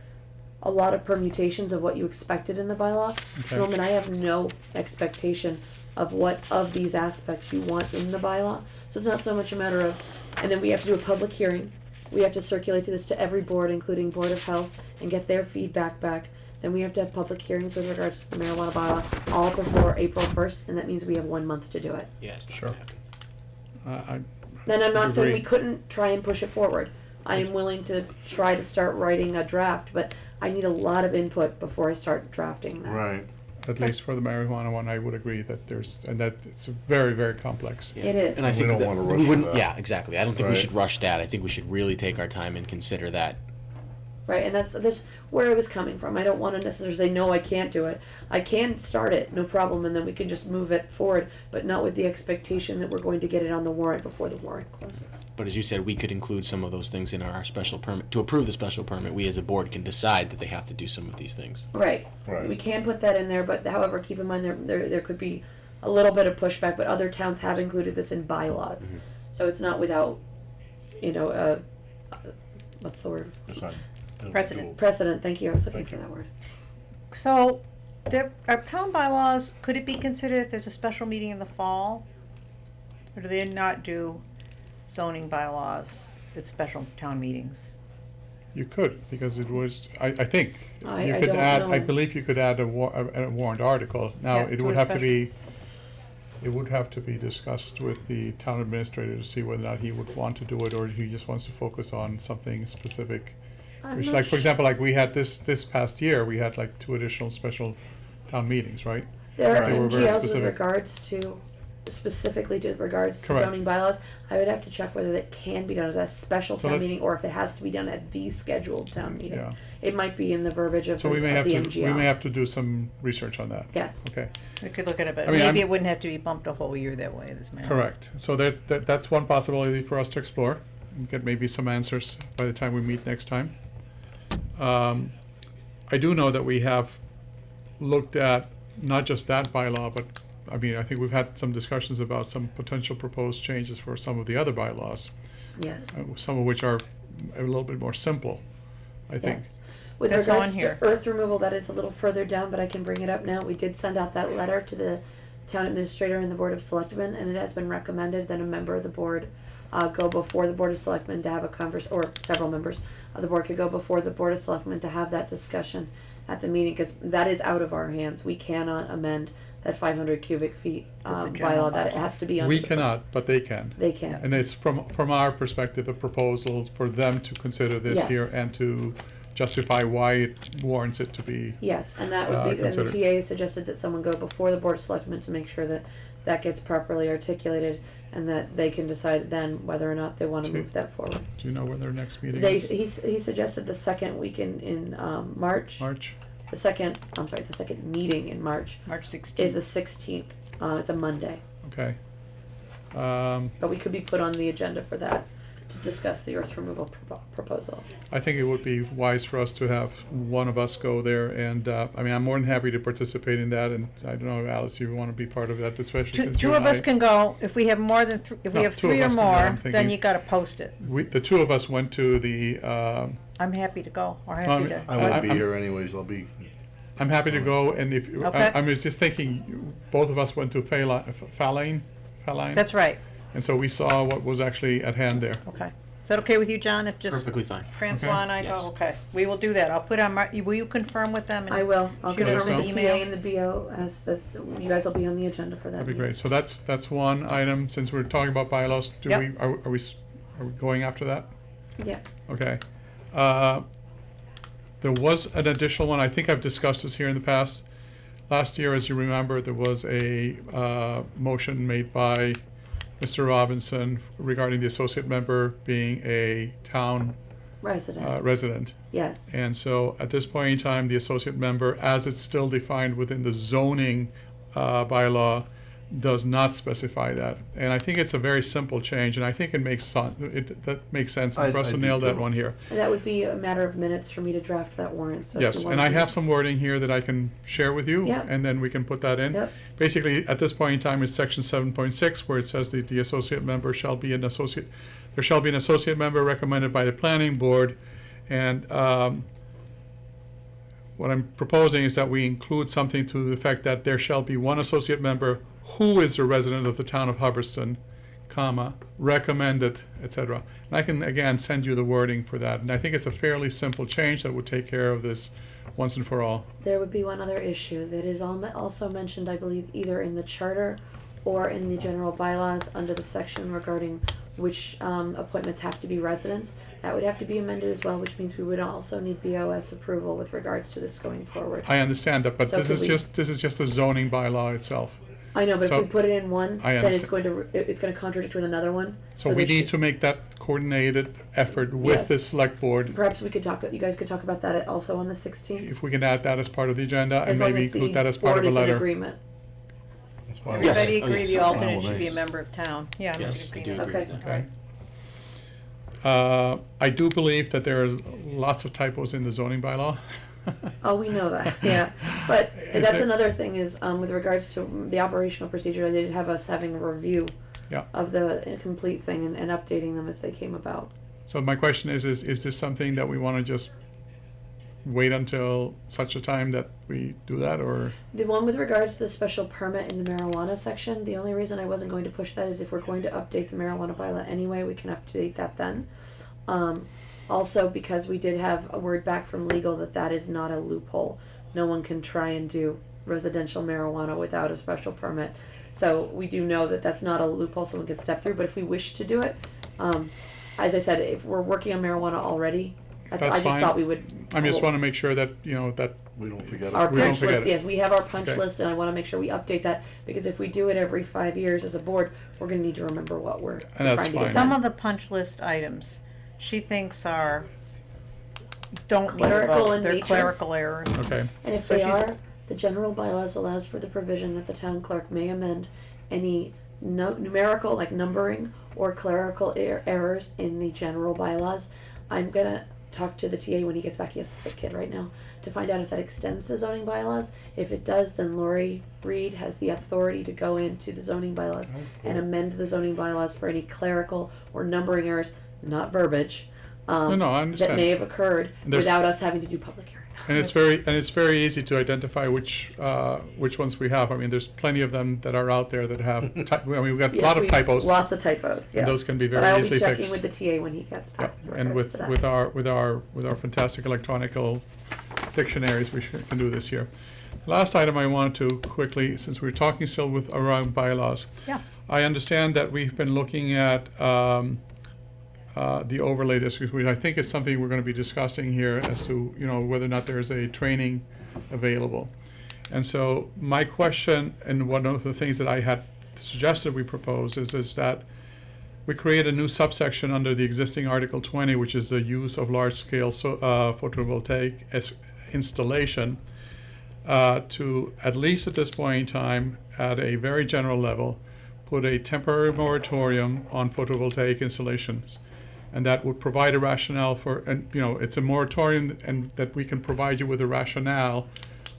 a lot of permutations of what you expected in the bylaw, at the Okay. moment I have no expectation of what of these aspects you want in the bylaw. So it's not so much a matter of, and then we have to do a public hearing. We have to circulate this to every board, including Board of Health, and get their feedback back. Then we have to have public hearings with regards to the marijuana bylaw, all before April 1st, and that means we have 1 month to do it. Yes. Sure. I Then I'm not saying we agree. couldn't try and push it forward. I am willing to try to start writing a draft, but I need a lot of input before I start drafting that. Right. At least for the marijuana one, I would agree that and that it's very, very complex. Yeah. It is. And I We think don't that wanna we rush wouldn't. that. Yeah, exactly. I don't think we Right. should rush that. I think we should really take our time and consider that. Right, and that's where I was coming from. I don't want to necessarily say, no, I can't do it. I can start it, no problem, and then we can just move it forward, but not with the expectation that we're going to get it on the warrant before the warrant closes. But as you said, we could include some of those things in our special permit. To approve the special permit, we as a board can decide that they have to do some of these things. Right. Right. We can put that in there, but however, keep in mind there could be a little bit of pushback, but other towns have included this in bylaws. Mhm. So it's not without, what's the word? It's not- Precedent. Precedent, thank you, I was looking Thank for you. that word. So, our town bylaws, could it be considered if there's a special meeting in the fall? Or do they not do zoning bylaws at special town meetings? You could, because it was, I think, I you could don't add, I know. believe you could add a warrant article. Now, Yeah, it to would a have to special- be, it would have to be discussed with the town administrator to see whether or not he would want to do it, or he just wants to focus on something specific. I'm Which, not like, for su- example, like we had this past year, we had like 2 additional special town meetings, right? There are They were very MGLs with specific. regards to, specifically to regards to Correct. zoning bylaws. I would have to check whether that can be done as a special So town let's- meeting or if it has to be done at the scheduled town meeting. Yeah. It might be in the verbiage of So the we may of have the to, MGL. we may have to do some research on that. Yes. Okay, We could look at it, but I mean, maybe I'm- it wouldn't have to be bumped a whole year that way, this marijuana. correct. So that's one possibility for us to explore. get maybe some answers by the time we meet next time. I do know that we have looked at not just that bylaw, but, I mean, I think we've had some discussions about some potential proposed changes for some of the other bylaws, Yes. some of which are a little bit more simple, I think. Yes. With That's regards on here. to earth removal, that is a little further down, but I can bring it up now. We did send out that letter to the town administrator and the Board of Selectmen, and it has been recommended that a member of the board go before the Board of Selectmen to have a or several members of the board could go before the Board of Selectmen to have that discussion at the meeting, because that is out of our hands. We cannot amend that 500 cubic feet It's a general bylaw. That bylaw. has to be under. We cannot, but they can. They can. And it's from our perspective, a proposal for them to consider this Yes. here and to justify why it warrants it to be. Yes, and that would be, and the considered. TA suggested that someone go before the Board of Selectmen to make sure that that gets properly articulated and that they can decide then whether or not they want to Okay. move that forward. Do you know when their next meeting They, is? he suggested the second week in March. March? The second meeting in March March is 16th. the 16th. It's a Monday, Okay. but we could be put on the agenda for that to discuss the earth removal proposal. I think it would be wise for us to have one of us go there, and, I mean, I'm more than happy to participate in that, and I don't know, Alice, you want to be part of that, especially since you Two and of us I- can go. If we have more than, if we No, have two of 3 or us can go, I'm more, thinking. then you gotta post it. the two of us went to the, I'm happy to go, or Um, happy to. I won't be I'm- here anyways, I'll be, I'm happy to go, and if, Okay. I was just thinking, both of us went to Faline? That's right, And so we saw what was actually at hand there. okay. Is that okay with you, John, if just Perfectly fine. Francois and I Yes. go? Okay, we will do that. I'll put on my, will you confirm with them? and- I will. I'll Shoot us confirm an with the email. TA and the BO as that you guys will be on the agenda for that. That'd be meeting. great. So that's one item. Since we're talking about bylaws, Yep. are we going after that? Yeah. Okay. There was an additional one. I think I've discussed this here in the past. Last year, as you remember, there was a motion made by Mr. Robinson regarding the associate member being a town Resident. resident. Yes. And so at this point in time, the associate member, as it's still defined within the zoning bylaw, does not specify that. And I think it's a very simple change, and I think it makes that makes sense I- for us I to do nail that too. one here. And that would be a matter of minutes for me to draft that warrant. So if Yes, you and want I to- have some wording here that I can share with you, Yeah. and then we can put that in. Yep. Basically, at this point in time, is section 7.6, where it says that the associate member shall be an associate, there shall be an associate member recommended by the planning board, and what I'm proposing is that we include something to the effect that there shall be one associate member who is a resident of the town of Hubbardston, comma, recommended, etc. And I can, again, send you the wording for that, and I think it's a fairly simple change that would take care of this once and for all. There would be one other issue that is also mentioned, I believe, either in the charter or in the general bylaws under the section regarding which appointments have to be residents. That would have to be amended as well, which means we would also need BOS approval with regards to this going forward. I understand that, but So this could is we- just a zoning bylaw itself. I know, but So- if we put it in one, I then it's understand. going to it's going to contradict with another one. So we they need should- to make that coordinated effort with Yes. the select board. Perhaps we could talk. You guys could talk about that also on the 16th. If we can add that as part of the agenda and As long maybe as the include that as part of board a is in letter. agreement. that's fine. Yes. Everybody Oh, agree yes. the Okay. alternate Oh, should be a nice. member of town? Yeah, I'm Yes, in I do agreement. agree Okay. with that. Okay. I do believe that there are lots of typos in the zoning bylaw. Oh, we know that, yeah. But Is that's there- another thing is, with regards to the operational procedure, they did have us having a review Yeah. of the complete thing and updating them as they came about. So my question is this something that we want to just wait until such a time that we do that, or? The one with regards to the special permit in the marijuana section, the only reason I wasn't going to push that is if we're going to update the marijuana bylaw anyway, we can update that then. Also, because we did have a word back from legal that that is not a loophole. No one can try and do residential marijuana without a special permit. So we do know that that's not a loophole someone can step through, but if we wish to do it, as I said, if we're working on marijuana already, That's I just fine. thought we would. I just hold- want to make sure that, that We don't forget our it. We don't punch forget list, it. yes, we have our punch Okay. list, and I want to make sure we update that, because if we do it every 5 years as a board, we're going to need to remember what we're And that's trying to fine. get Some done. of the punch list items, she thinks don't need a Clerical vote. in They're nature. clerical errors. okay. And if So they she's- are, the general bylaws allows for the provision that the town clerk may amend any numerical, like numbering, or clerical errors in the general bylaws. I'm gonna talk to the TA when he gets back. He has a sick kid right now, to find out if that extends to zoning bylaws. If it does, then Lori Reed has the authority to go into the zoning bylaws and amend the zoning bylaws for any clerical or numbering errors, not verbiage, No, I that understand. may have occurred There's- without us having to do public hearing. And it's very easy to identify which ones we have. I mean, there's plenty of them that are out there that have, I mean, we've got a lot of typos. Lots of typos, yes. those can be But very easily I'll be fixed. checking with the TA when he gets Yeah, back. in and regards to with that. our fantastic electronical dictionaries, we can do this here. Last item I wanted to quickly, since we're talking still around bylaws. Yeah. I understand that we've been looking at the overlay districts, which I think is something we're going to be discussing here as to, whether or not there's a training available. And so my question, and one of the things that I had suggested we propose is that we create a new subsection under the existing Article 20, which is the use of large-scale photovoltaic installation, to, at least at this point in time, at a very general level, put a temporary moratorium on photovoltaic installations. And that would provide a rationale for, and it's a moratorium, and that we can provide you with a rationale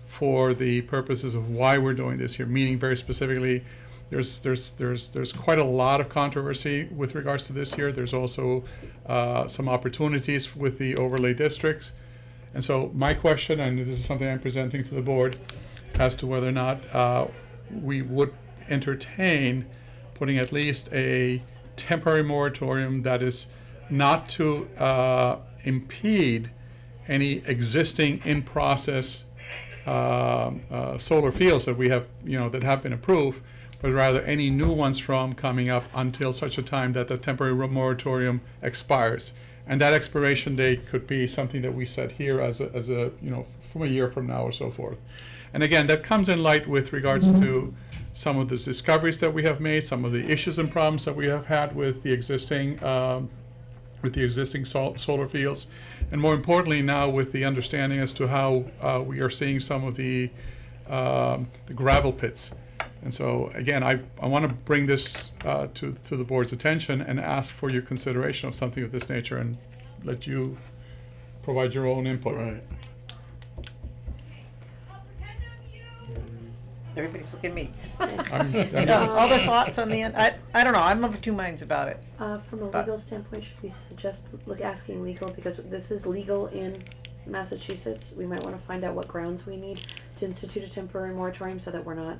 for the purposes of why we're doing this here, meaning very specifically, there's quite a lot of controversy with regards to this here. There's also some opportunities with the overlay districts. And so my question, and this is something I'm presenting to the board, as to whether or not we would entertain putting at least a temporary moratorium that is not to impede any existing in-process solar fields that we have, that have been approved, but rather any new ones from coming up until such a time that the temporary moratorium expires. And that expiration date could be something that we set here as a from a year from now or so forth. And again, that comes in light with regards to some of the discoveries that we have made, some of the issues and problems that we have had with the existing solar fields, and more importantly now with the understanding as to how we are seeing some of the gravel pits. And so again, I want to bring this to the board's attention and ask for your consideration of something of this nature, and let you provide your own input. Right. Everybody's looking at me. I'm just- Other thoughts on the end? I don't know, I'm of two minds about it. From a legal standpoint, should we suggest asking legal, because this is legal in Massachusetts? We might want to find out what grounds we need to institute a temporary moratorium so that we're not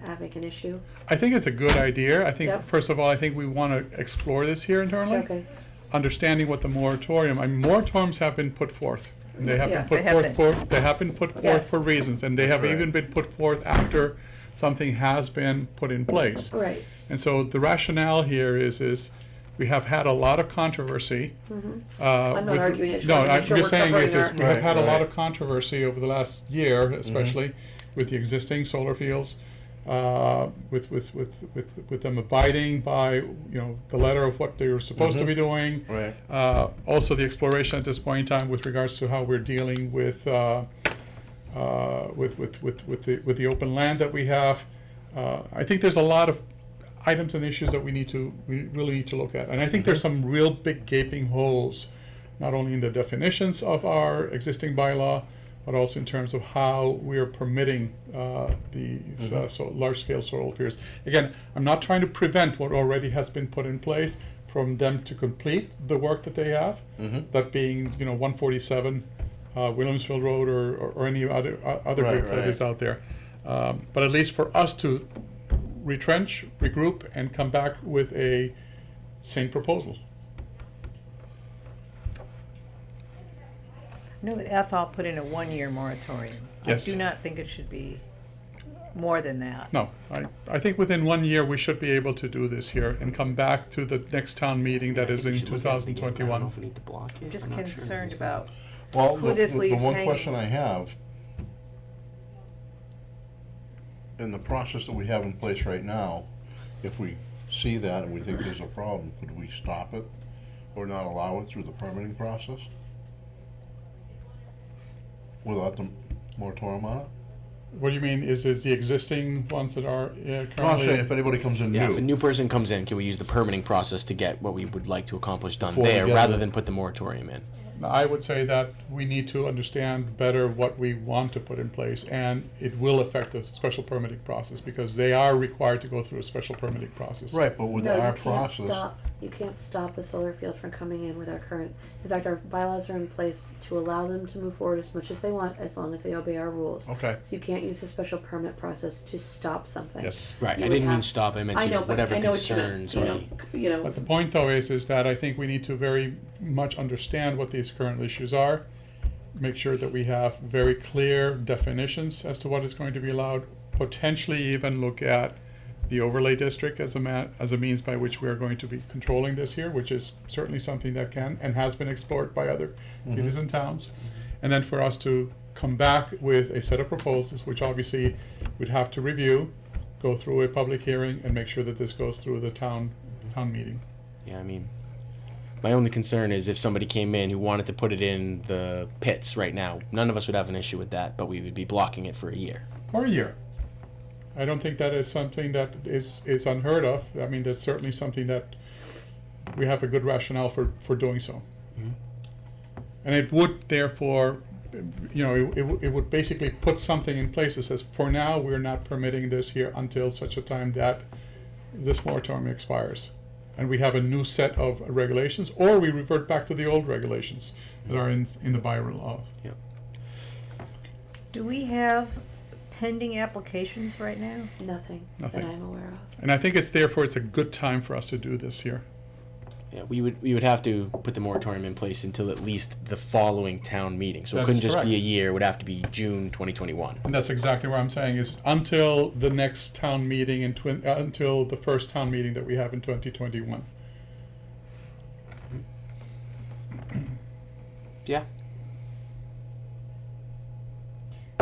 having an issue. I think it's a good idea. I think, Yep. first of all, I think we want to explore this here internally. Okay. Understanding what the moratorium, moratoriums have been put forth. And they have been Yes, put they have forth they have been put forth Yes. for reasons, and they have Right. even been put forth after something has been put in place. Right. And so the rationale here is we have had a lot of controversy. I'm not arguing it, just No, wanna make I'm sure just we're saying is covering we have our- had a lot Right, of controversy over the last year, especially with the existing solar fields, with them abiding by, the letter of what they were supposed to be doing. Right. Also the exploration at this point in time with regards to how we're dealing with the open land that we have. I think there's a lot of items and issues that we really need to look at. And I think there's some real big gaping holes, not only in the definitions of our existing bylaw, but also in terms of how we're permitting these large-scale solar fields. Again, I'm not trying to prevent what already has been put in place from them to complete the work that they have, that being 147 Williamsville Road or any other Right, group that right. is out there. But at least for us to retrench, regroup, and come back with a sane proposal. I know that Ethel put in a 1-year moratorium. Yes. I do not think it should be more than that. No, I think within 1 year, we should be able to do this here and come back to the next town meeting that is in 2021. I'm just concerned about, Well, who this leaves the one hanging. question I have, in the process that we have in place right now, if we see that and we think there's a problem, could we stop it or not allow it through the permitting process? Without the moratorium on it? What do you mean, is the existing ones that are No, I'm currently? saying if anybody comes in Yeah, if a new, new person comes in, can we use the permitting process to get what we would like to accomplish done Before we there, get rather the- than put the moratorium in? I would say that we need to understand better what we want to put in place, and it will affect the special permitting process, because they are required to go through a special permitting process. right, but with No, our you can't process. stop, you can't stop a solar field from coming in with our current, in fact, our bylaws are in place to allow them to move forward as much as they want, as long as they obey our rules. Okay. So you can't use the special permit process to stop something. Yes. Right, You I would didn't mean have- stop, I meant I you know, know, but whatever I know what you meant, concerns you know, we. you know. But the point though is that I think we need to very much understand what these current issues are, make sure that we have very clear definitions as to what is going to be allowed, potentially even look at the overlay district as a means by which we are going to be controlling this here, which is certainly something that can and has been explored by other cities and towns. And then for us to come back with a set of proposals, which obviously we'd have to review, go through a public hearing, and make sure that this goes through the town meeting. Yeah, I mean, my only concern is if somebody came in who wanted to put it in the pits right now, none of us would have an issue with that, but we would be blocking it for a year. For a year. I don't think that is something that is unheard of. I mean, that's certainly something that we have a good rationale for doing so. And it would therefore, you know, it would basically put something in place that says, for now, we're not permitting this here until such a time that this moratorium expires. And we have a new set of regulations, or we revert back to the old regulations that are in the bylaw. Yep. Do we have pending applications right now? Nothing Nothing. that I'm aware of. And I think it's therefore it's a good time for us to do this here. Yeah, we would have to put the moratorium in place until at least the following town meeting. So That it couldn't is just correct. be a year, it would have to be June 2021. And that's exactly what I'm saying is until the next town meeting until the first town meeting that we have in 2021. Yeah.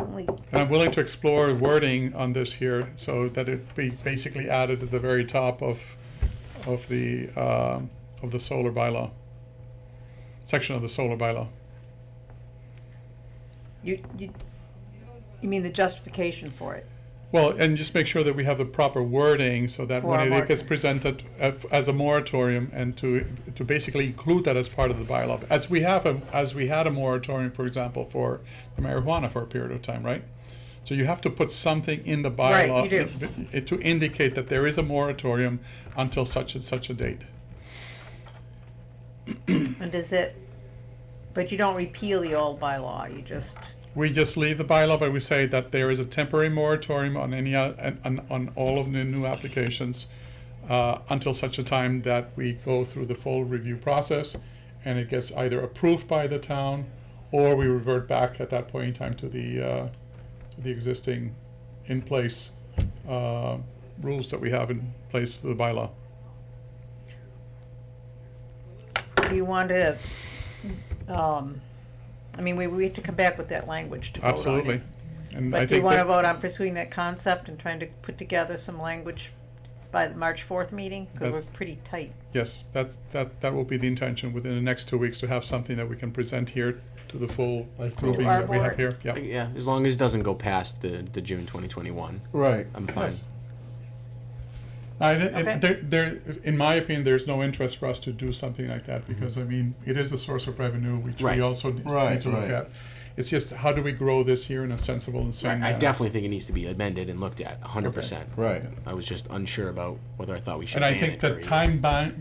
We- And I'm willing to explore wording on this here so that it be basically added at the very top of the solar bylaw, section of the solar bylaw. You mean the justification for it? Well, and just make sure that we have the proper wording so that For when a it gets moratorium. presented as a moratorium, and to basically include that as part of the bylaw, as we had a moratorium, for example, for the marijuana for a period of time, right? So you have to put something in the Right, bylaw you do. to indicate that there is a moratorium until such and such a date. And does it, but you don't repeal the old bylaw, you just, We just leave the bylaw, but we say that there is a temporary moratorium on any on all of the new applications until such a time that we go through the full review process, and it gets either approved by the town, or we revert back at that point in time to the existing in place rules that we have in place to the bylaw. do you want to, I mean, we have to come back with that language to vote on it. Absolutely. And I But do you think want to that- vote on pursuing that concept and trying to put together some language by the March 4th meeting? Because That's- we're pretty tight. Yes, that will be the intention within the next 2 weeks, to have something that we can present here to the full Like grouping our that we have board. here. Yeah. Yeah, as long as it doesn't go past the June 2021, Right. I'm fine. Yes. Okay. In my opinion, there's no interest for us to do something like that, because, I mean, it is a source of revenue, which Right. we also need Right, to look right. at. It's just, how do we grow this here in a sensible and sane I manner? definitely think it needs to be amended and looked at 100%. Right. I was just unsure about whether I thought we should And I ban think it for that a year.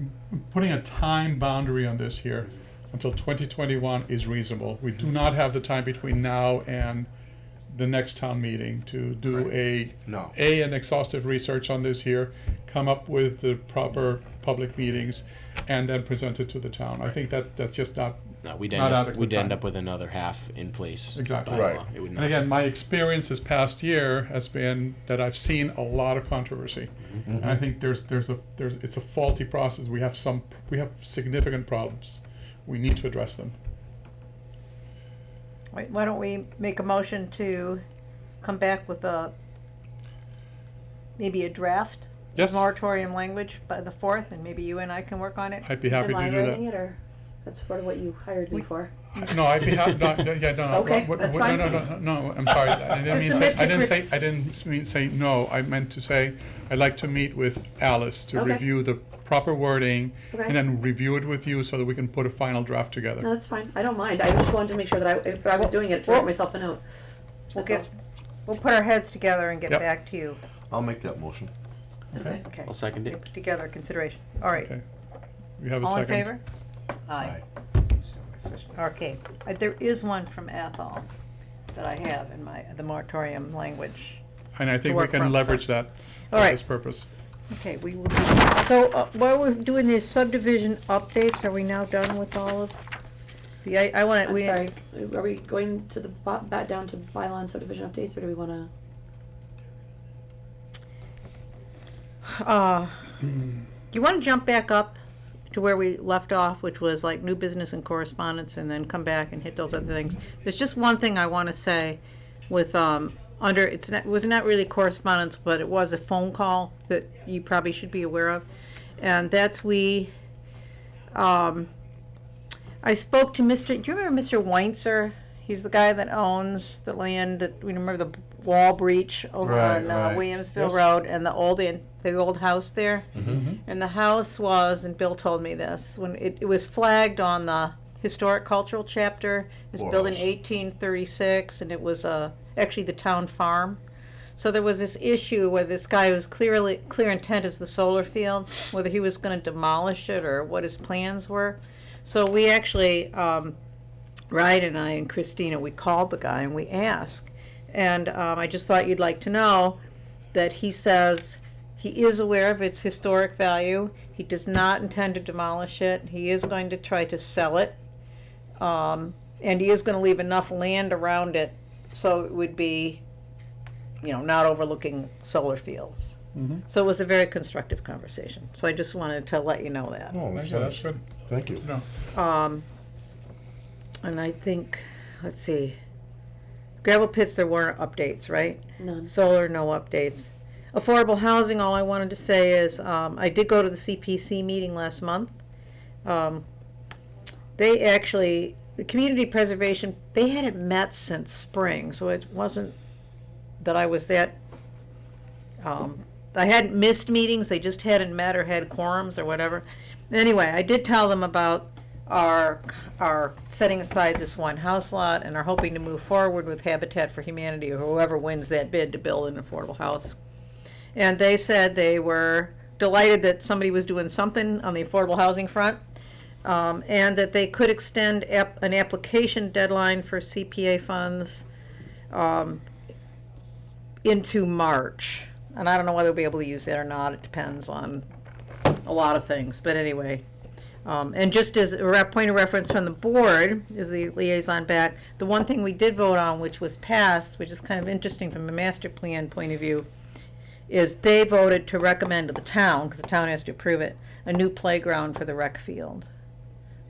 putting a time boundary on this here until 2021 is reasonable. We do not have the time between now and the next town meeting to do No. an exhaustive research on this here, come up with the proper public meetings, and then present it to the town. I think that's just not. No, we'd Not adequate end time. up with another half in place. Exactly. bylaw. Right. It would And not. again, my experience this past year has been that I've seen a lot of controversy. And I think it's a faulty process. We have significant problems. We need to address them. Why don't we make a motion to come back with maybe a draft? Yes. Moratorium language by the 4th, and maybe you and I can work on it? I'd be happy Am to I do writing that. it, or That's sort of what you hired me for. No, I'd be happy, no. Okay, that's fine. No, I'm sorry. I didn't To mean say, submit to I didn't Chris- say, I didn't mean say no. I meant to say, I'd like to meet with Alice to Okay. review the proper wording Okay. and then review it with you so that we can put a final draft together. No, that's fine. I don't mind. I just wanted to make sure that if I was doing it, to write Well- myself a note. We'll That's get, we'll put our heads together and get Yep. back to you. I'll make that motion. all. Okay. Okay. I'll second it. Put together consideration. All right. Okay. We have a All in second. favor? Aye. Okay. There is one from Athol that I have in the moratorium language. And I think we work can from, leverage so- that All for right. this purpose. Okay, we will. So while we're doing these subdivision updates, are we now done with all of I want to. I'm We sorry. Are we going to the back down to bylaw and subdivision updates, or do we want to? You want to jump back up to where we left off, which was like new business and correspondence, and then come back and hit those other things. There's just one thing I want to say with under it was not really correspondence, but it was a phone call that you probably should be aware of, and that's I spoke to Mr. Do you remember Mr. Weintzer? He's the guy that owns the land that we remember the wall breach over Right, on right. Williamsville Yes. Road and the old house there. And the house was, and Bill told me this, when it was flagged on the historic cultural chapter. It was built in Was. 1836, and it was actually the town farm. So there was this issue where this guy was clear intent is the solar field, whether he was going to demolish it or what his plans were. So we actually, Ryan and I and Christina, we called the guy and we asked. And I just thought you'd like to know that he says he is aware of its historic value. He does not intend to demolish it. He is going to try to sell it. And he is going to leave enough land around it so it would be, not overlooking solar fields. So it was a very constructive conversation. So I just wanted to let you know that. Oh, Thank you, that's good. Thank you. No. And I think, let's see, gravel pits, there weren't updates, right? None. Solar, no updates. Affordable housing, all I wanted to say is, I did go to the CPC meeting last month. They actually, the community preservation, they hadn't met since spring, so it wasn't that I was that, I hadn't missed meetings, they just hadn't met or had quorums or whatever. Anyway, I did tell them about our setting aside this one house lot and are hoping to move forward with Habitat for Humanity or whoever wins that bid to build an affordable house. And they said they were delighted that somebody was doing something on the affordable housing front, and that they could extend an application deadline for CPA funds into March. And I don't know whether we'll be able to use that or not. It depends on a lot of things. But anyway, and just as a point of reference from the board, is the liaison back, the one thing we did vote on, which was passed, which is kind of interesting from a master plan point of view, is they voted to recommend to the town, because the town has to approve it, a new playground for the rec field,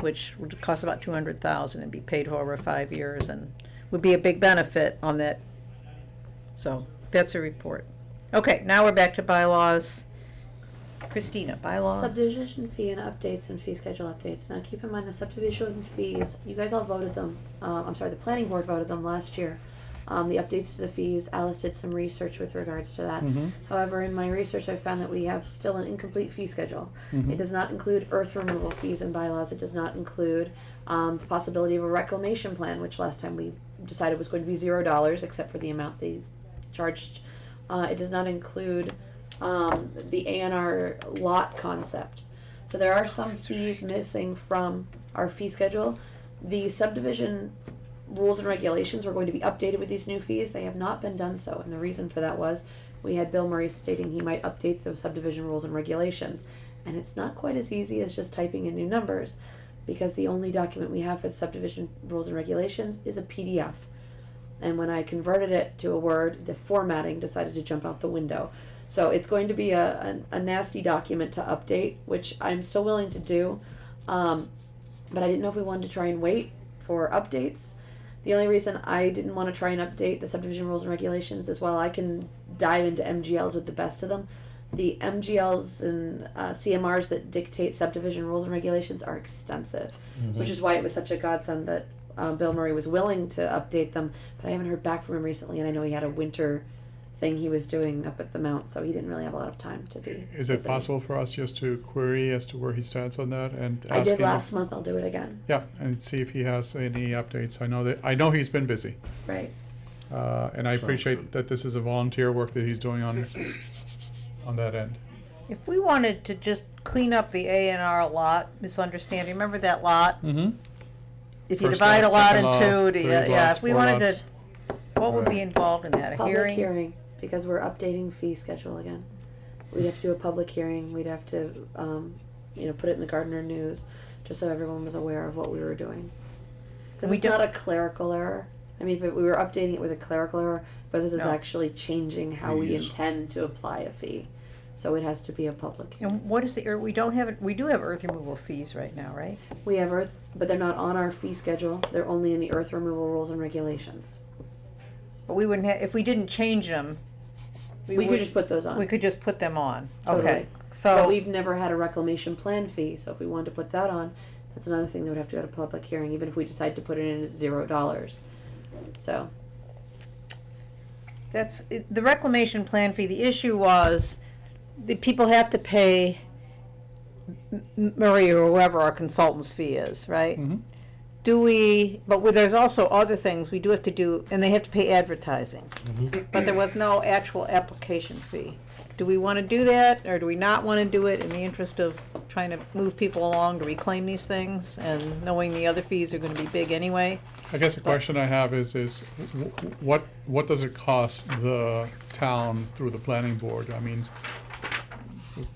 which would cost about $200,000 and be paid for over 5 years, and would be a big benefit on that. So that's a report. Okay, now we're back to bylaws. Christina, bylaw. Subdivision fee and updates and fee schedule updates. Now keep in mind the subdivision fees, you guys all voted them, the planning board voted them last year. The updates to the fees, Alice did some research with regards to that. However, in my research I found that we have still an incomplete fee schedule. It does not include earth removal fees and bylaws. It does not include the possibility of a reclamation plan, which last time we decided was going to be $0 except for the amount they charged. It does not include the A&R lot concept. So there are some fees missing from our fee schedule. The subdivision rules and regulations were going to be updated with these new fees. They have not been done so, and the reason for that was we had Bill Murray stating he might update those subdivision rules and regulations. And it's not quite as easy as just typing in new numbers, because the only document we have for the subdivision rules and regulations is a PDF. And when I converted it to a Word, the formatting decided to jump out the window. So it's going to be a nasty document to update, which I'm still willing to do. But I didn't know if we wanted to try and wait for updates. The only reason I didn't want to try and update the subdivision rules and regulations is while I can dive into MGLs with the best of them, the MGLs and CMRs that dictate subdivision rules and regulations are extensive, which is why it was such a godsend that Bill Murray was willing to update them. But I haven't heard back from him recently, and I know he had a winter thing he was doing up at the Mount, so he didn't really have a lot of time to be. Is it visiting. possible for us just to query as to where he stands on that and I ask did him? last month. I'll do it again. Yeah, and see if he has any updates. I know he's been busy. Right. And I Sounds appreciate good. that this is a volunteer work that he's doing on that end. If we wanted to just clean up the A and R lot misunderstanding, remember that lot? Mm-hmm. If you First divide a lot, lot second in lot, two, three yeah, lots, if we four wanted lots. to, what would be Right. involved in that? A Public hearing? hearing, because we're updating fee schedule again. We'd have to do a public hearing. We'd have to, put it in the Gardner News, just so everyone was aware of what we were doing. Because We it's don't- not a clerical error. I mean, if we were updating it with a clerical error, but this is No. actually changing how we Fees. intend to apply a fee. So it has to be a public hearing. And what is the, we don't have, we do have earth removal fees right now, right? We have earth, but they're not on our fee schedule. They're only in the earth removal rules and regulations. But we wouldn't have, if we didn't change them, We would- could just put those on. we could just put them on. Totally. Okay, But so, we've never had a reclamation plan fee, so if we wanted to put that on, that's another thing that would have to go to public hearing, even if we decide to put it in at $0. So, that's, the reclamation plan fee, the issue was, the people have to pay Murray or whoever our consultant's fee is, right? Mm-hmm. Do we, but there's also other things we do have to do, and they have to pay advertising. But there was no actual application fee. Do we want to do that, or do we not want to do it in the interest of trying to move people along to reclaim these things, and knowing the other fees are going to be big anyway? I guess the question I have is what does it cost the town through the planning board? I mean,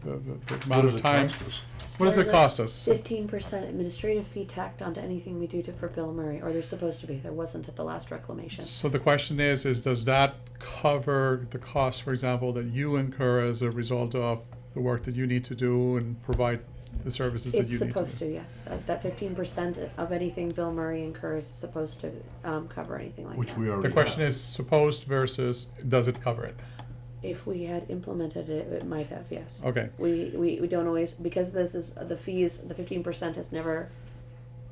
the What amount does of it time. cost us? What does it cost us? 15% administrative fee tacked onto anything we do for Bill Murray, or there's supposed to be. There wasn't at the last reclamation. So the question is does that cover the cost, for example, that you incur as a result of the work that you need to do and provide the services that It's you need to do? supposed to, yes. That 15% of anything Bill Murray incurs is supposed to cover anything like Which that. we already The question have. is supposed versus does it cover it? If we had implemented it, it might have, yes. Okay. We don't always, because this is, the fees, the 15% has never,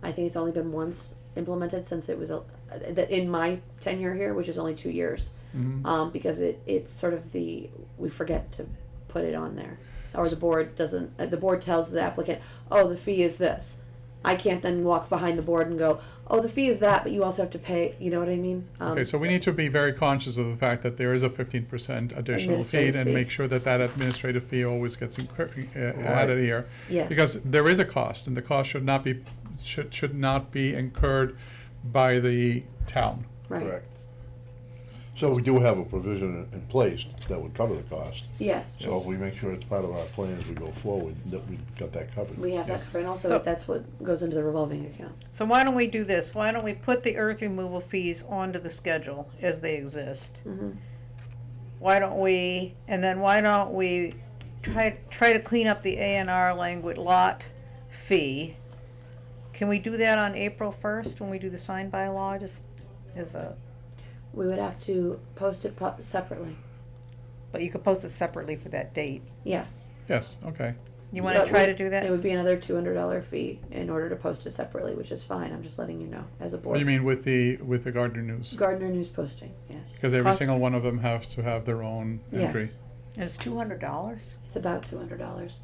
I think it's only been once implemented since it was, that in my tenure here, which is only 2 years. Mhm. Because it's sort of we forget to put it on there. Or the board doesn't, the board tells the applicant, oh, the fee is this. I can't then walk behind the board and go, oh, the fee is that, but you also have to pay, you know what I mean? Okay, so we need to be very conscious of the fact that there is a 15% additional fee Administrative and fee. make sure that that administrative fee always gets added here. Yes. Because there is a cost, and the cost should not be incurred by the town. Right, Correct. So we do have a provision in place that would cover the cost. yes. So if we make sure it's part of our plan as we go forward, that we've got that covered. We have that, Yes. and also So- that's what goes into the revolving account. So why don't we do this? Why don't we put the earth removal fees onto the schedule as they exist? Mhm. Why don't we try to clean up the A and R language lot fee? Can we do that on April 1st when we do the sign by law, just as a, We would have to post it separately, but you could post it separately for that date. yes. Yes, okay. You wanna But try we- to do that? It would be another $200 fee in order to post it separately, which is fine, I'm just letting you know, as a board. What do you mean with the Gardner News? Gardner News posting, yes. Because every Costs- single one of them has to have their own entry. Yes, And it's $200? it's about $200.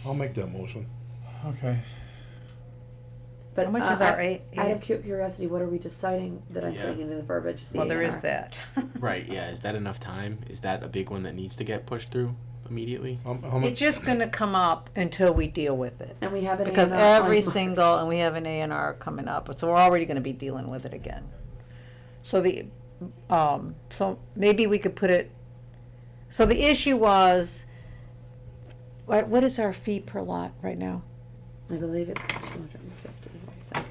I'll make that motion. Okay. But How much is our out of curiosity, what are we deciding that I'm Yeah. putting into the verbiage? Is the Well, there A&R? is that. Right, yeah, is that enough time? Is that a big one that needs to get pushed through immediately? How It's much, just gonna come up until we deal with it. And we have an Because A&R on every March. single, and we have an A and R coming up, so we're already gonna be dealing with it again. So so maybe we could put it, so the issue was, what is our fee per lot right now? I believe it's 250, one second.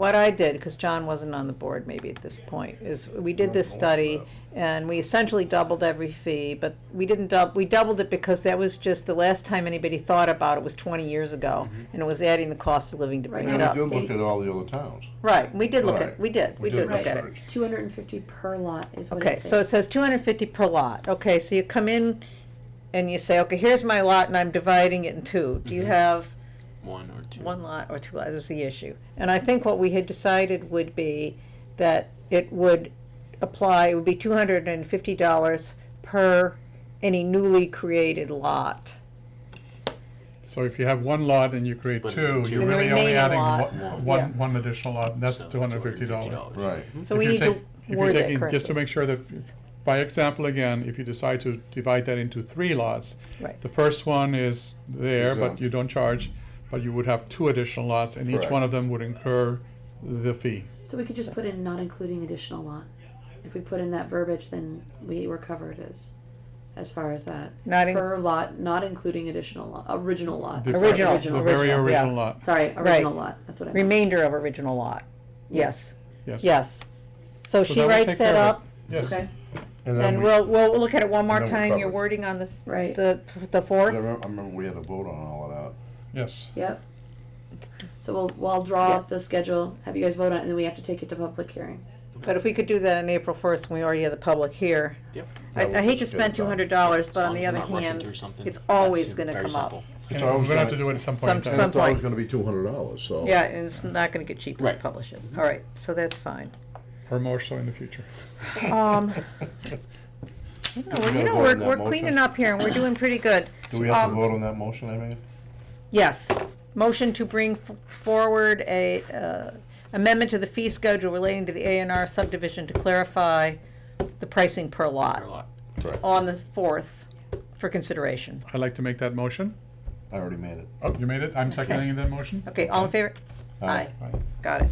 what I did, because John wasn't on the board maybe at this point, is we did this study and we essentially doubled every fee, but we didn't we doubled it because that was just the last time anybody thought about it was 20 years ago, and it was adding the cost of living to bring Right it And now up. we did look States. at all the other towns. Right, we did look Right. at, we did look at it. research. 250 per lot is what Okay, it says. so it says 250 per lot. Okay, so you come in and you say, okay, here's my lot and I'm dividing it in two. Do you Mhm. have One or two. one lot or two lots is the issue? And I think what we had decided would be that it would apply, it would be $250 per any newly created lot. So if you have one lot and you create But two, two. you're And the really only remaining adding lot, yeah. one additional lot, and that's So $250. Right. So we need to If word you're that taking, just to correctly. make sure that, by example again, if you decide to divide that into 3 lots, Right. the first one is there, but Exempt. you don't charge, but you would have 2 additional lots, and each Correct. one of them would incur the fee. So we could just put in not including additional lot. If we put in that verbiage, then we were covered as far as that. Not in- Per lot, not including additional lot, original lot. The Sorry, Original. The very Original, original yeah. lot, Sorry, original lot, that's what I meant. Remainder of original lot. Yes, yes. yes. So So she that will writes take that care of up, it. Yes. Okay, and we- we'll look at it one more and then we're time, your covered. wording on right, the I fourth. remember we had a vote on all of that. Yes. yep. So we'll draw Yeah. up the schedule, have you guys vote on it, and then we have to take it to public hearing. But if we could do that on April 1st, when we already have the public here. Yep. I Yeah, hate we'll to just get spend it done. $200, but As on long the as other we're not rushing hand, through something, it's always that's gonna very come up. simple. And It's we're always gonna have gonna- to do it at some point in Some- time. And it's always point. gonna be $200, so. Yeah, and it's not gonna get cheaper to Right. publish it. All right, so that's fine. Or more so in the future. Um, We gotta vote on we're that cleaning motion? up here and we're doing pretty good. Do we have to Um, vote on that motion, I mean? Yes. Motion to bring forward a amendment to the fee schedule relating to the A&R subdivision to clarify the pricing per lot Per lot. Correct. on the 4th for consideration. I'd like to make that motion. I already made it. Oh, you made it? I'm seconding that motion? Okay, all in favor? Aye. Aye. Got it.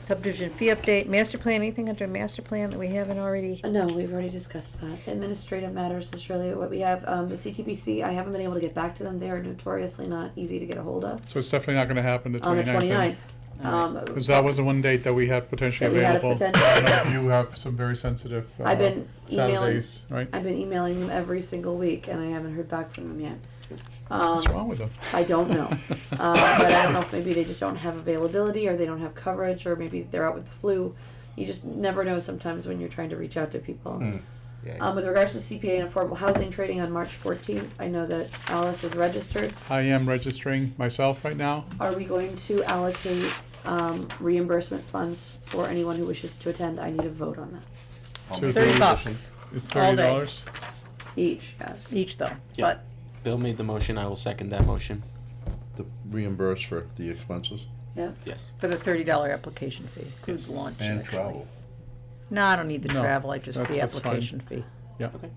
Subdivision fee update, master plan, anything under master plan that we haven't already? No, we've already discussed that. Administrative matters is really what we have. The CTPC, I haven't been able to get back to them. They are notoriously not easy to get a hold of. So it's definitely not gonna happen the On the 29th. 29th. Because that was the one date that we had potentially That we had a available. potential. I know you have some very sensitive I've been emailing- Saturdays, right? I've been emailing them every single week and I haven't heard back from them yet. What's wrong with them? I don't know. But I don't know if maybe they just don't have availability or they don't have coverage or maybe they're out with the flu. You just never know sometimes when you're trying to reach out to people. With regards to CPA and affordable housing trading on March 14th, I know that Alice is registered. I am registering myself right now. Are we going to allocate reimbursement funds for anyone who wishes to attend? I need a vote on that. I'll To make $30. the bucks. It's All day. $30. Each, yes. Each though, Yeah. but Bill made the motion, I will second that motion. To reimburse for the expenses Yep. Yes. for the $30 application fee, includes lunch. and actually. travel. No, I don't need the No, travel, I just the that's fine. application fee. Yeah, Okay.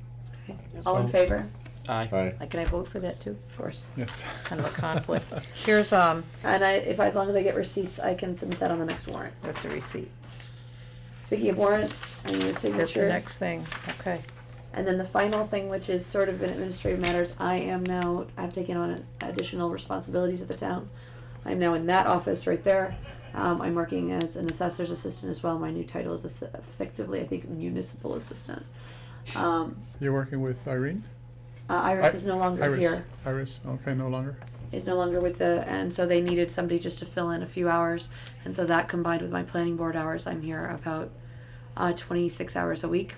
Okay. All in So- favor? Aye. Aye. Can I vote for that too? Of course. yes. Kind of a conflict. Here's, And as long as I get receipts, I can submit that on the next warrant. that's a receipt. Speaking of warrants, I need a That's the signature. next thing, okay. And then the final thing, which is sort of in administrative matters, I've taken on additional responsibilities at the town. I'm now in that office right there. I'm working as an assessor's assistant as well. My new title is effectively, I think, municipal assistant. You're working with Irene? Iris is no longer Iris. here. Iris, okay, no longer. Is no longer with and so they needed somebody just to fill in a few hours. And so that combined with my planning board hours, I'm here about 26 hours a week.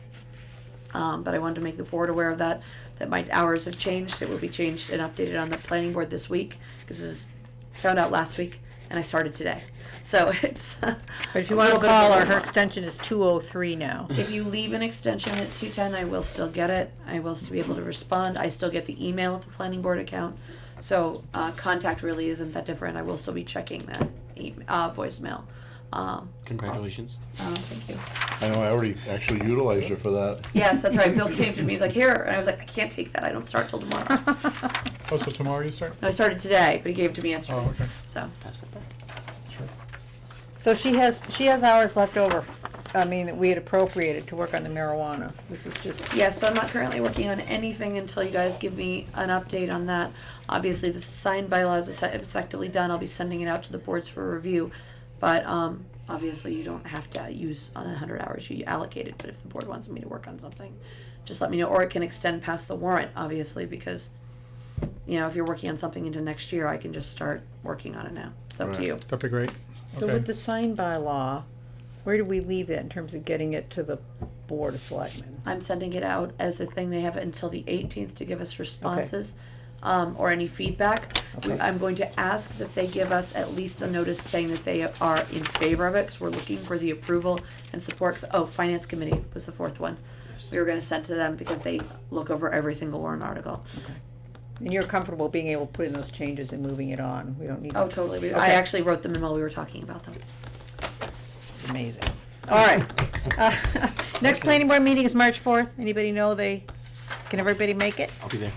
But I wanted to make the board aware of that my hours have changed. It will be changed and updated on the planning board this week, because this is found out last week, and I started today. So it's. But if you a want to little bit of a call her, warm her up. extension is 203 now. If you leave an extension at 210, I will still get it. I will still be able to respond. I still get the email at the planning board account. So contact really isn't that different. I will still be checking that voicemail. Congratulations. Thank you. I know, I already actually utilized her for that. Yes, that's right. Bill came to me. He's like, here. And I was like, I can't take that. I don't start till tomorrow. Oh, so tomorrow you start? No, I started today, but he gave it to me yesterday. Oh, okay, So, Pass that back. sure. So she has hours left over. I mean, that we had appropriated to work on the marijuana. This is just, Yes, so I'm not currently working on anything until you guys give me an update on that. Obviously, the sign bylaw is effectively done. I'll be sending it out to the boards for review. But obviously, you don't have to use 100 hours you allocated. But if the board wants me to work on something, just let me know. Or it can extend past the warrant, obviously, because, you know, if you're working on something into next year, I can just start working on it now. It's up to Right. you. That'd be great. so Okay. with the sign bylaw, where do we leave it in terms of getting it to the Board of Selectmen? I'm sending it out as a thing. They have until the 18th to give us responses or any feedback. Okay. I'm going to ask that they give us at least a notice saying that they are in favor of it, because we're looking for the approval and support. Finance Committee was the fourth one. We were going to send to them because they look over every single warrant article. And you're comfortable being able to put in those changes and moving it on? We don't need. Oh, totally. I Okay. actually wrote them in while we were talking about them. It's amazing. All right. Next planning board meeting is March 4th. Anybody know can everybody make it? I'll be there.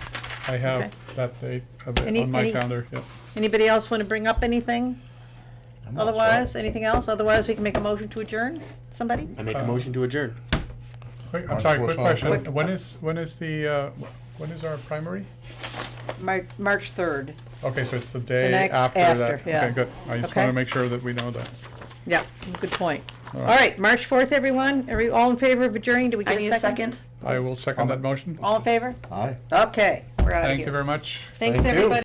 I have Okay. that date of it Any- on my any- calendar, yeah. Anybody else want to bring up anything? I'm all set. Otherwise, anything else? Otherwise, we can make a motion to adjourn? Somebody? I make a motion to adjourn. Wait, I'm March sorry, 4th quick sounds question. good. When is our primary? March 3rd. Okay, so it's the day next after after, that. yeah. Okay, good. I just Okay. want to make sure that we know that. Yeah, good point. All All right. right, March 4th, everyone. All in favor of adjourning? Do we I get need a a second. I will second that motion. All in favor? Aye. Okay, we're out of here. Thank you very much. Thanks, Thank you. everybody.